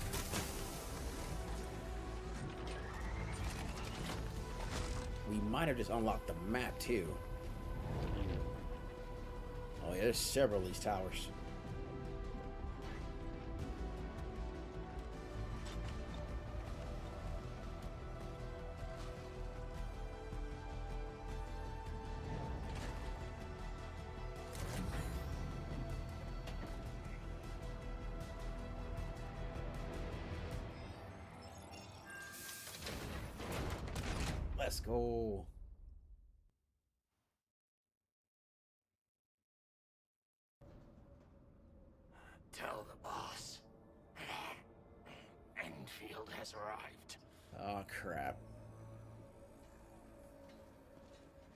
We might have just unlocked the map too. Oh yeah, there's several of these towers. Let's go. Tell the boss. Endfield has arrived. Oh crap.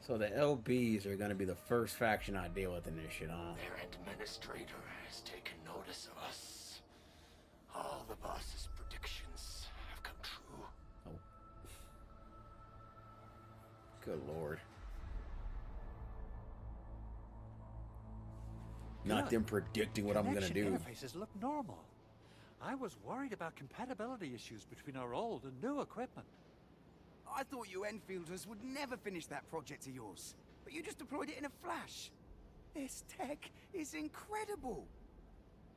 So the LBs are gonna be the first faction I deal with in this shit, huh? Their administrator has taken notice of us. All the boss's predictions have come true. Oh. Good lord. Not them predicting what I'm gonna do. Interfaces look normal. I was worried about compatibility issues between our old and new equipment. I thought you Enfielders would never finish that project of yours, but you just deployed it in a flash. This tech is incredible.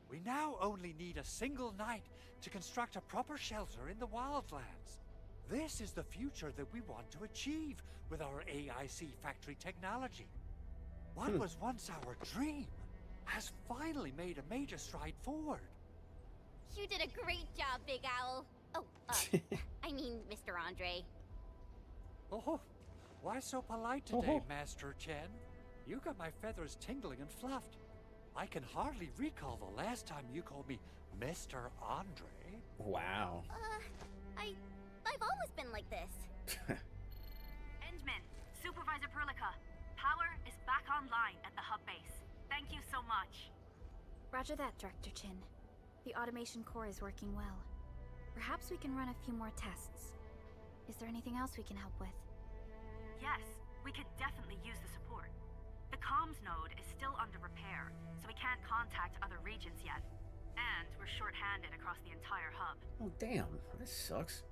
We now only need a single night to construct a proper shelter in the wildlands. This is the future that we want to achieve with our AIC factory technology. What was once our dream has finally made a major stride forward. You did a great job, Big Owl. Oh, I mean, Mr. Andre. Oh, why so polite today, Master Chen? You got my feathers tingling and fluffed. I can hardly recall the last time you called me Mr. Andre. Wow. I've always been like this. Endman, Supervisor Perlica, power is back online at the hub base. Thank you so much. Roger that, Director Chin. The automation core is working well. Perhaps we can run a few more tests. Is there anything else we can help with? Yes, we could definitely use the support. The comms node is still under repair, so we can't contact other regions yet. And we're short-handed across the entire hub. Oh damn, this sucks.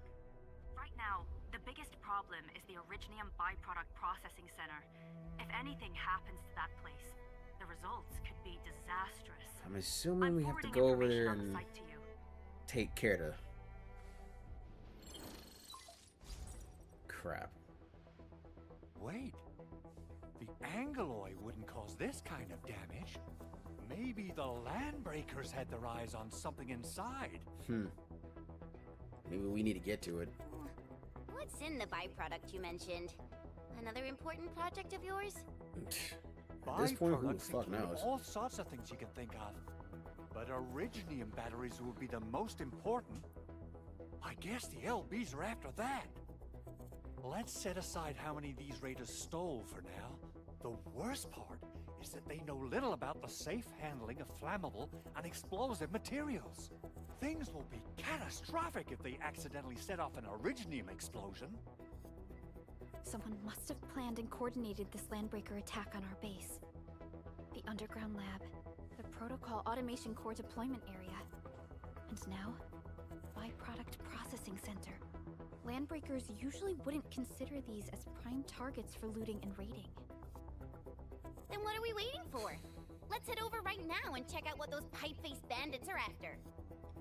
Right now, the biggest problem is the Originium byproduct processing center. If anything happens to that place, the results could be disastrous. I'm assuming we have to go over there and take care of the crap. Wait, the Angeloy wouldn't cause this kind of damage. Maybe the Landbreakers had their eyes on something inside. Maybe we need to get to it. What's in the byproduct you mentioned? Another important project of yours? At this point, who the Byproducts fuck include knows? all sorts of things you can think of. But Originium batteries would be the most important. I guess the LBs are after that. Let's set aside how many these raiders stole for now. The worst part is that they know little about the safe handling of flammable and explosive materials. Things will be catastrophic if they accidentally set off an Originium explosion. Someone must have planned and coordinated this Landbreaker attack on our base. The underground lab, the protocol automation core deployment area, and now, byproduct processing center. Landbreakers usually wouldn't consider these as prime targets for looting and raiding. Then what are we waiting for? Let's head over right now and check out what those pipe-faced bandits are after.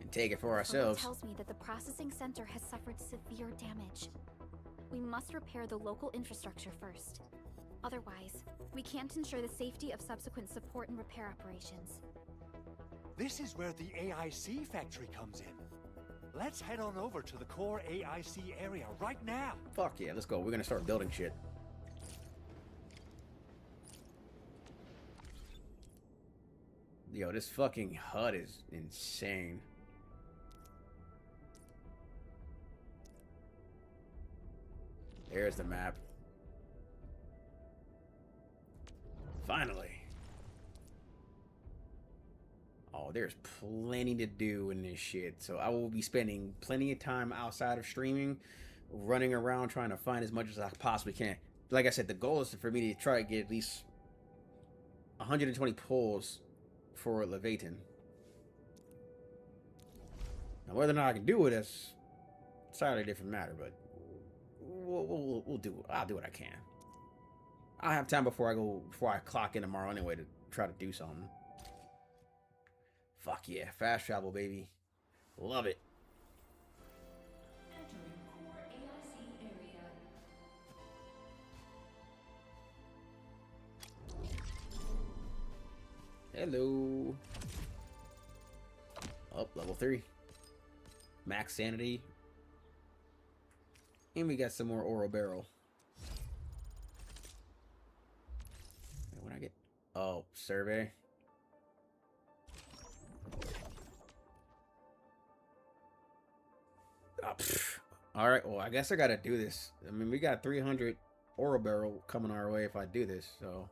And take it for Someone ourselves. tells me that the processing center has suffered severe damage. We must repair the local infrastructure first. Otherwise, we can't ensure the safety of subsequent support and repair operations. This is where the AIC factory comes in. Let's head on over to the core AIC area right now. Fuck yeah, let's go. We're gonna start building shit. Yo, this fucking HUD is insane. There's the map. Finally. Oh, there's plenty to do in this shit. So I will be spending plenty of time outside of streaming, running around trying to find as much as I possibly can. Like I said, the goal is for me to try to get at least 120 pulls for Leviathan. Now, whether or not I can do it is a entirely different matter, but we'll do. I'll do what I can. I'll have time before I clock in tomorrow anyway to try to do something. Fuck yeah, fast travel, baby. Love it. Hello. Up, level 3. Max sanity. And we got some more Oro Barrel. What I get? Oh, survey. Oh, alright, well, I guess I gotta do this. I mean, we got 300 Oro Barrel coming our way if I do this, so.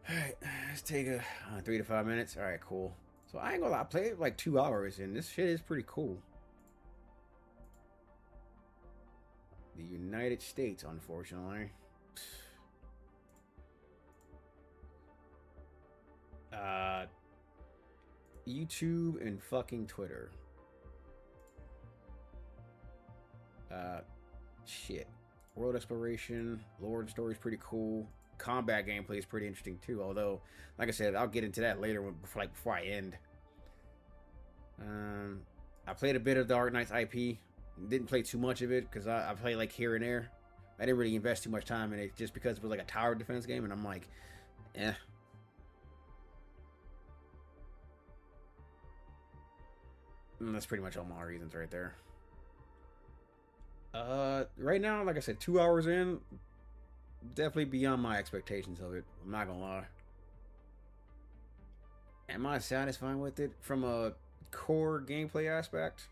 Alright, let's take a 3 to 5 minutes. Alright, cool. So I ain't gonna lie, I played like 2 hours and this shit is pretty cool. The United States, unfortunately. YouTube and fucking Twitter. Shit. World exploration, lore story is pretty cool. Combat gameplay is pretty interesting too. Although, like I said, I'll get into that later before I end. I played a bit of the Arknights IP. Didn't play too much of it because I played like here and there. I didn't really invest too much time in it just because it was like a tower defense game, and I'm like, eh. And that's pretty much all my reasons right there. Right now, like I said, 2 hours in, definitely beyond my expectations of it. I'm not gonna lie. Am I satisfied with it from a core gameplay aspect?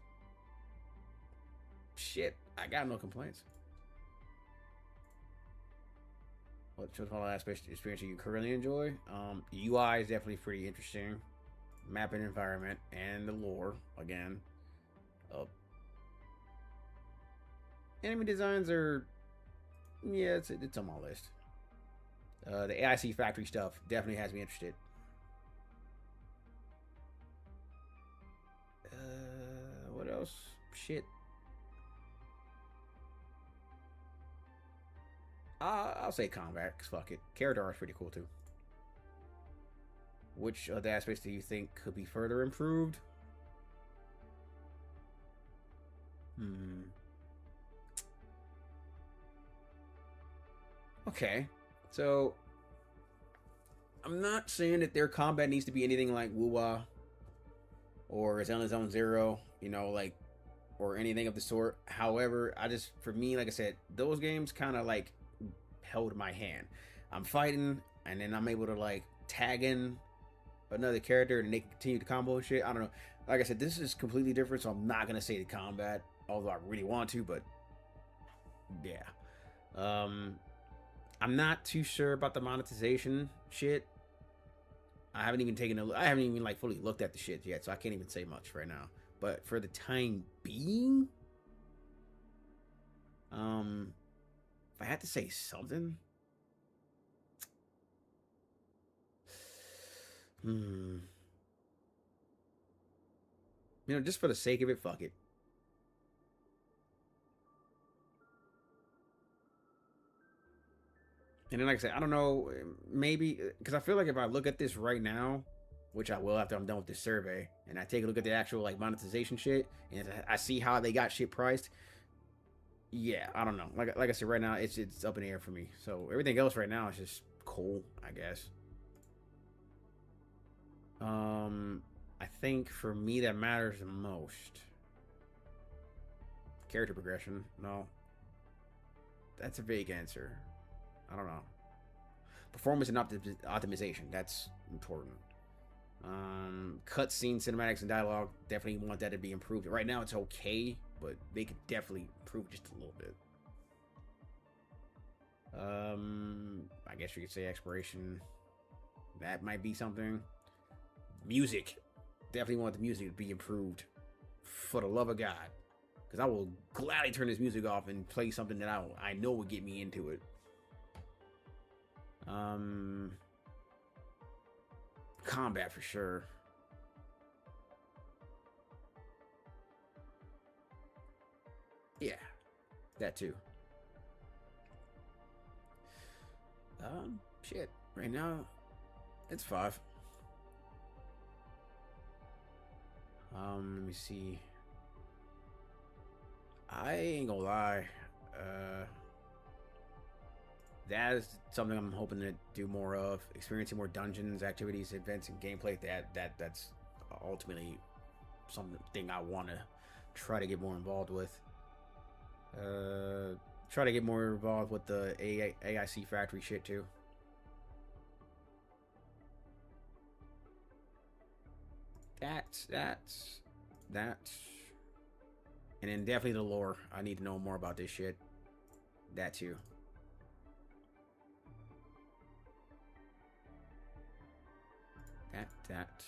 Shit, I got no complaints. What aspect experience you currently enjoy? UI is definitely pretty interesting. Map and environment and the lore again. Enemy designs are, yeah, it's on my list. The AIC factory stuff definitely has me interested. What else? Shit. I'll say combat, cause fuck it. Character art is pretty cool too. Which of the aspects do you think could be further improved? Okay, so I'm not saying that their combat needs to be anything like Wuwa or Zenless Zone Zero, you know, like, or anything of the sort. However, for me, like I said, those games kind of like held my hand. I'm fighting, and then I'm able to like tag in another character and they can continue to combo and shit. I don't know. Like I said, this is completely different, so I'm not gonna say the combat, although I really want to, but yeah. I'm not too sure about the monetization shit. I haven't even like fully looked at the shit yet, so I can't even say much right now. But for the time being, if I had to say something, you know, just for the sake of it, fuck it. And then, like I said, I don't know, maybe, because I feel like if I look at this right now, which I will after I'm done with this survey, and I take a look at the actual, like, monetization shit, and I see how they got shit priced, yeah, I don't know. Like I said, right now, it's up in the air for me. So, everything else right now is just cool, I guess. I think, for me, that matters the most. Character progression, no. That's a vague answer. I don't know. Performance and optimization, that's important. Cutscene, cinematics, and dialogue, definitely want that to be improved. Right now it's okay, but they could definitely improve just a little bit. I guess you could say exploration. That might be something. Music. Definitely want the music to be improved. For the love of God. Because I will gladly turn this music off and play something that I know will get me into it. Combat for sure. Yeah, that too. Shit. Right now, it's 5. Let me see. I ain't gonna lie. That is something I'm hoping to do more of. Experiencing more dungeons, activities, events, and gameplay. That's ultimately something I want to try to get more involved with. Try to get more involved with the AIC factory shit too. That's and then definitely the lore. I need to know more about this shit. That too. That.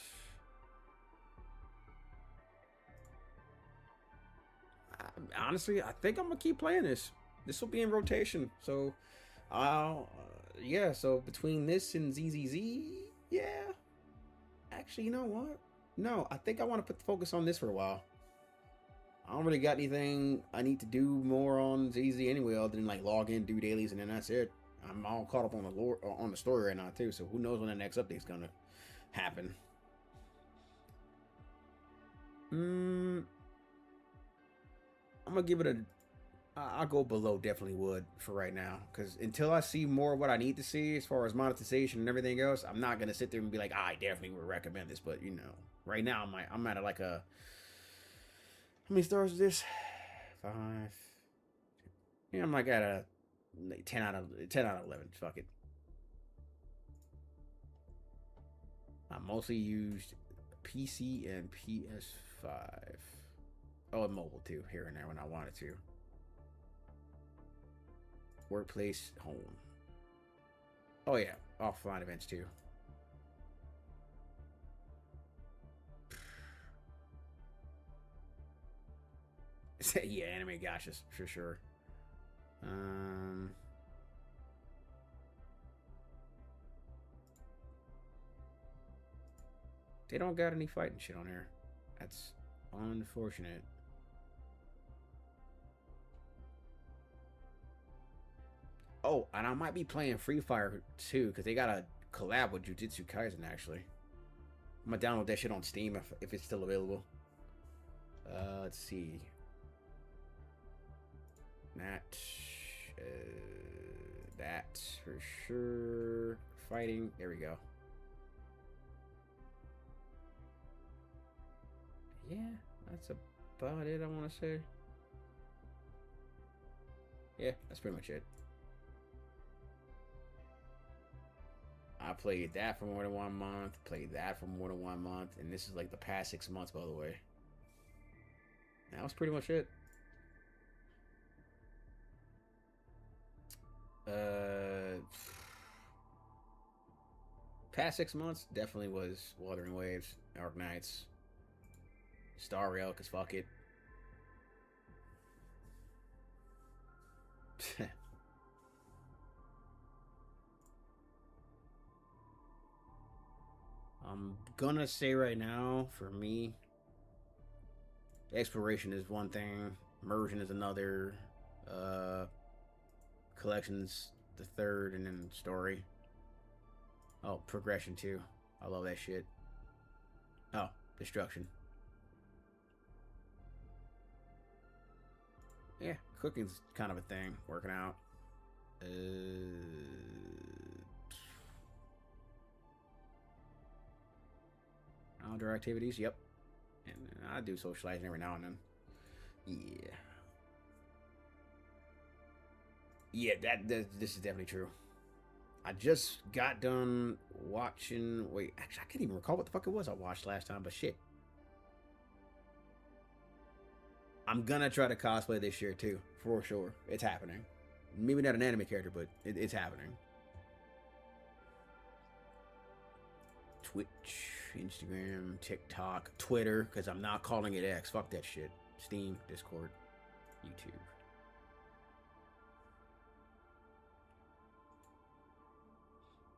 Honestly, I think I'm gonna keep playing this. This will be in rotation. So, yeah. So between this and ZZZ, yeah. Actually, you know what? No, I think I want to put the focus on this for a while. I don't really got anything I need to do more on ZZ anyway, other than like log in, do dailies, and then that's it. I'm all caught up on the lore, on the story right now too. So who knows when the next update's gonna happen? I'm gonna give it a. I'll go below definitely would for right now, because until I see more of what I need to see as far as monetization and everything else, I'm not gonna sit there and be like, I definitely would recommend this. But you know, right now I'm at like a. How many stars is this? 5. Yeah, I'm like at a 10 out of 11. Fuck it. I mostly used PC and PS5. Oh, and mobile too, here and there when I wanted to. Workplace, home. Oh yeah, offline events too. Yeah, anime gotchas for sure. They don't got any fighting shit on here. That's unfortunate. Oh, and I might be playing Free Fire too, because they got a collab with Jujutsu Kaisen actually. I'm gonna download that shit on Steam if it's still available. Let's see. That for sure. Fighting. There we go. Yeah, that's about it, I want to say. Yeah, that's pretty much it. I played that for more than 1 month, played that for more than 1 month, and this is like the past 6 months, by the way. That was pretty much it. Past 6 months definitely was Wuthering Waves, Arknights, Star Rail, cause fuck it. I'm gonna say right now, for me, exploration is one thing, immersion is another, collections the third, and then story. Oh, progression too. I love that shit. Oh, destruction. Yeah, cooking's kind of a thing. Working out. Outdoor activities. Yep. And I do socializing every now and then. Yeah. Yeah, this is definitely true. I just got done watching. Wait, actually, I can't even recall what the fuck it was I watched last time, but shit. I'm gonna try to cosplay this year too, for sure. It's happening. Maybe not an anime character, but it's happening. Twitch, Instagram, TikTok, Twitter, because I'm not calling it X. Fuck that shit. Steam, Discord, YouTube.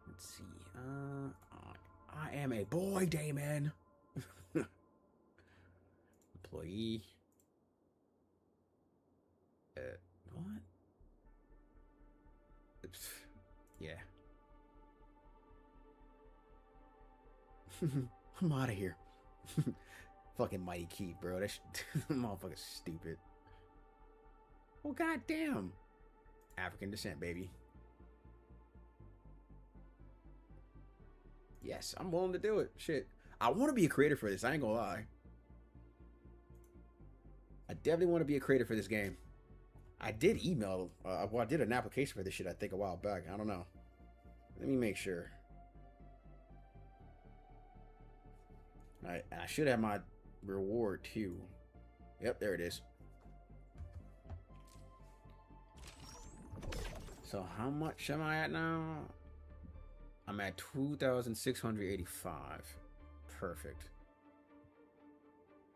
Let's see. I am a boy, Damon. Employee. Yeah. I'm out of here. Fucking Mighty Keith, bro. That motherfucker's stupid. Well, goddamn. African descent, baby. Yes, I'm willing to do it. Shit. I want to be a creator for this. I ain't gonna lie. I definitely want to be a creator for this game. I did email, well, I did an application for this shit, I think, a while back. I don't know. Let me make sure. Alright, I should have my reward, too. Yep, there it is. So, how much am I at now? I'm at 2,685. Perfect.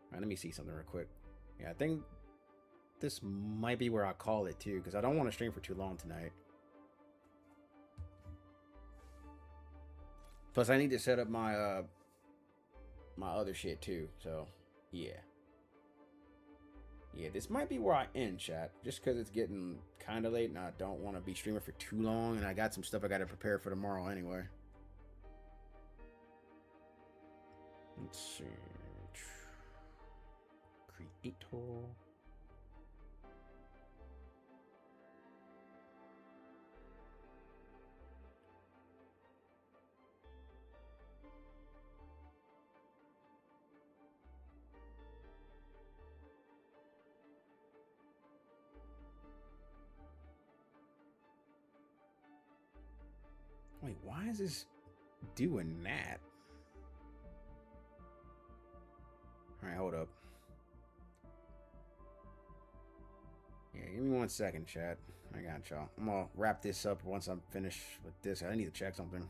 Alright, let me see something real quick. Yeah, I think this might be where I call it too, because I don't want to stream for too long tonight. Plus, I need to set up my my other shit too. So, yeah. Yeah, this might be where I end, chat. Just because it's getting kind of late and I don't want to be streaming for too long, and I got some stuff I got to prepare for tomorrow anyway. Let's see. Creator. Wait, why is this doing that? Alright, hold up. Yeah, give me 1 second, chat. I got y'all. I'm gonna wrap this up once I'm finished with this. I need to check something.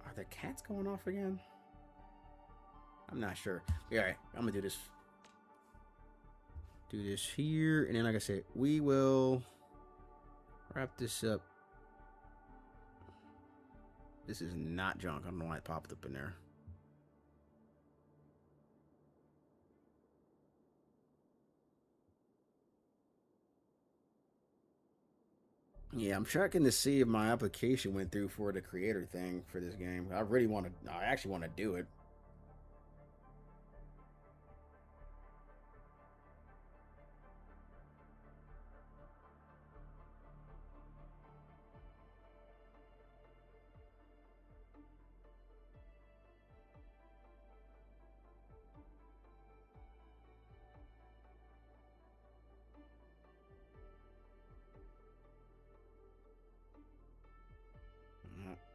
Are the cats going off again? I'm not sure. Yeah, alright, I'm gonna do this. Do this here, and then like I said, we will wrap this up. This is not junk. I don't know why it popped up in there. Yeah, I'm checking to see if my application went through for the creator thing for this game. I actually want to do it.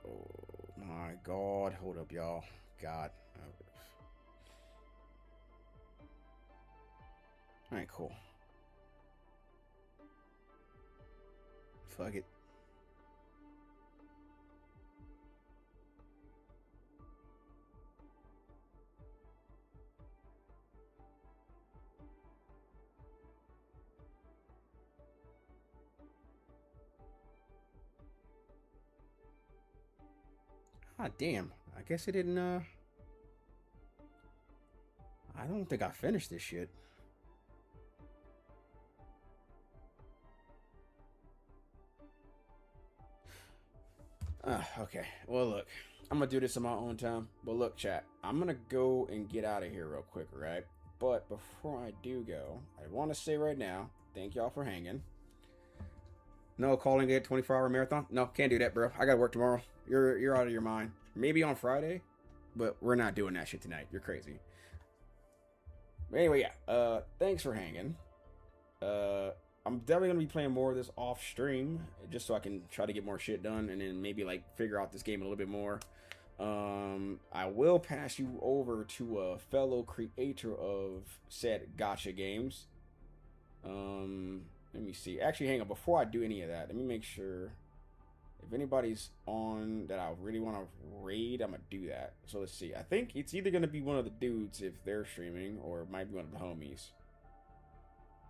Oh my god, hold up, y'all. God. Alright, cool. Fuck it. Ah, damn. I guess it didn't, I don't think I finished this shit. Okay. Well, look. I'm gonna do this on my own time. But look, chat. I'm gonna go and get out of here real quick, right? But before I do go, I want to say right now, thank y'all for hanging. No calling it 24-hour marathon. No, can't do that, bro. I gotta work tomorrow. You're out of your mind. Maybe on Friday, but we're not doing that shit tonight. You're crazy. But anyway, yeah. Thanks for hanging. I'm definitely gonna be playing more of this off stream, just so I can try to get more shit done, and then maybe like figure out this game a little bit more. I will pass you over to a fellow creator of said gacha games. Let me see. Actually, hang on. Before I do any of that, let me make sure if anybody's on that I really want to raid, I'm gonna do that. So let's see. I think it's either gonna be one of the dudes if they're streaming, or it might be one of the homies.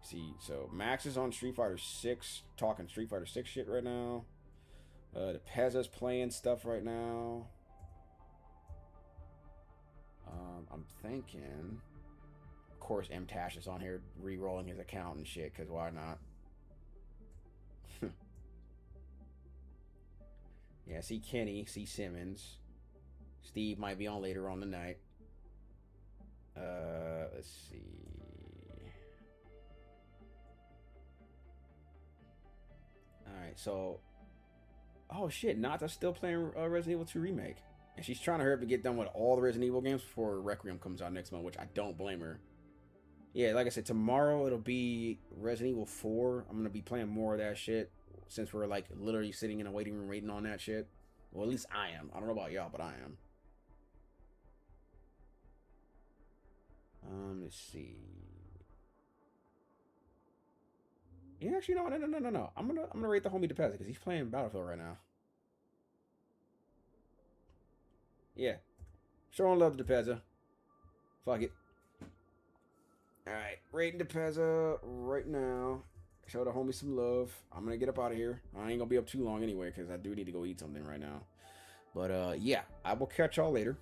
See, so Max is on Street Fighter 6, talking Street Fighter 6 shit right now. The Pezza's playing stuff right now. I'm thinking, of course, M Tash is on here re-rolling his account and shit, because why not? Yeah, see Kenny, see Simmons. Steve might be on later on tonight. Let's see. Alright, so... Oh shit, Nata's still playing Resident Evil 2 Remake. And she's trying to hurry up to get done with all the Resident Evil games before Requiem comes out next month, which I don't blame her. Yeah, like I said, tomorrow it'll be Resident Evil 4. I'm going to be playing more of that shit, since we're like literally sitting in a waiting room waiting on that shit. Well, at least I am. I don't know about y'all, but I am. Let's see. Yeah, actually, no. I'm gonna rate the homie DePez because he's playing Battlefield right now. Yeah. Showing love to DePezza. Fuck it. Alright, rating DePezza right now. Show the homie some love. I'm gonna get up out of here. I ain't gonna be up too long anyway, because I do need to go eat something right now. But yeah, I will catch y'all later.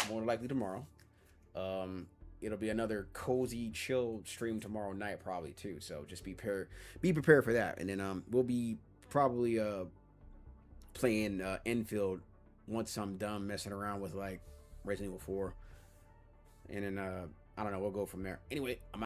More than likely tomorrow. It'll be another cozy, chill stream tomorrow night, probably too. So just be prepared for that. And then we'll be probably playing Endfield once I'm done messing around with like Resident Evil 4. And then I don't know, we'll go from there. Anyway, I'm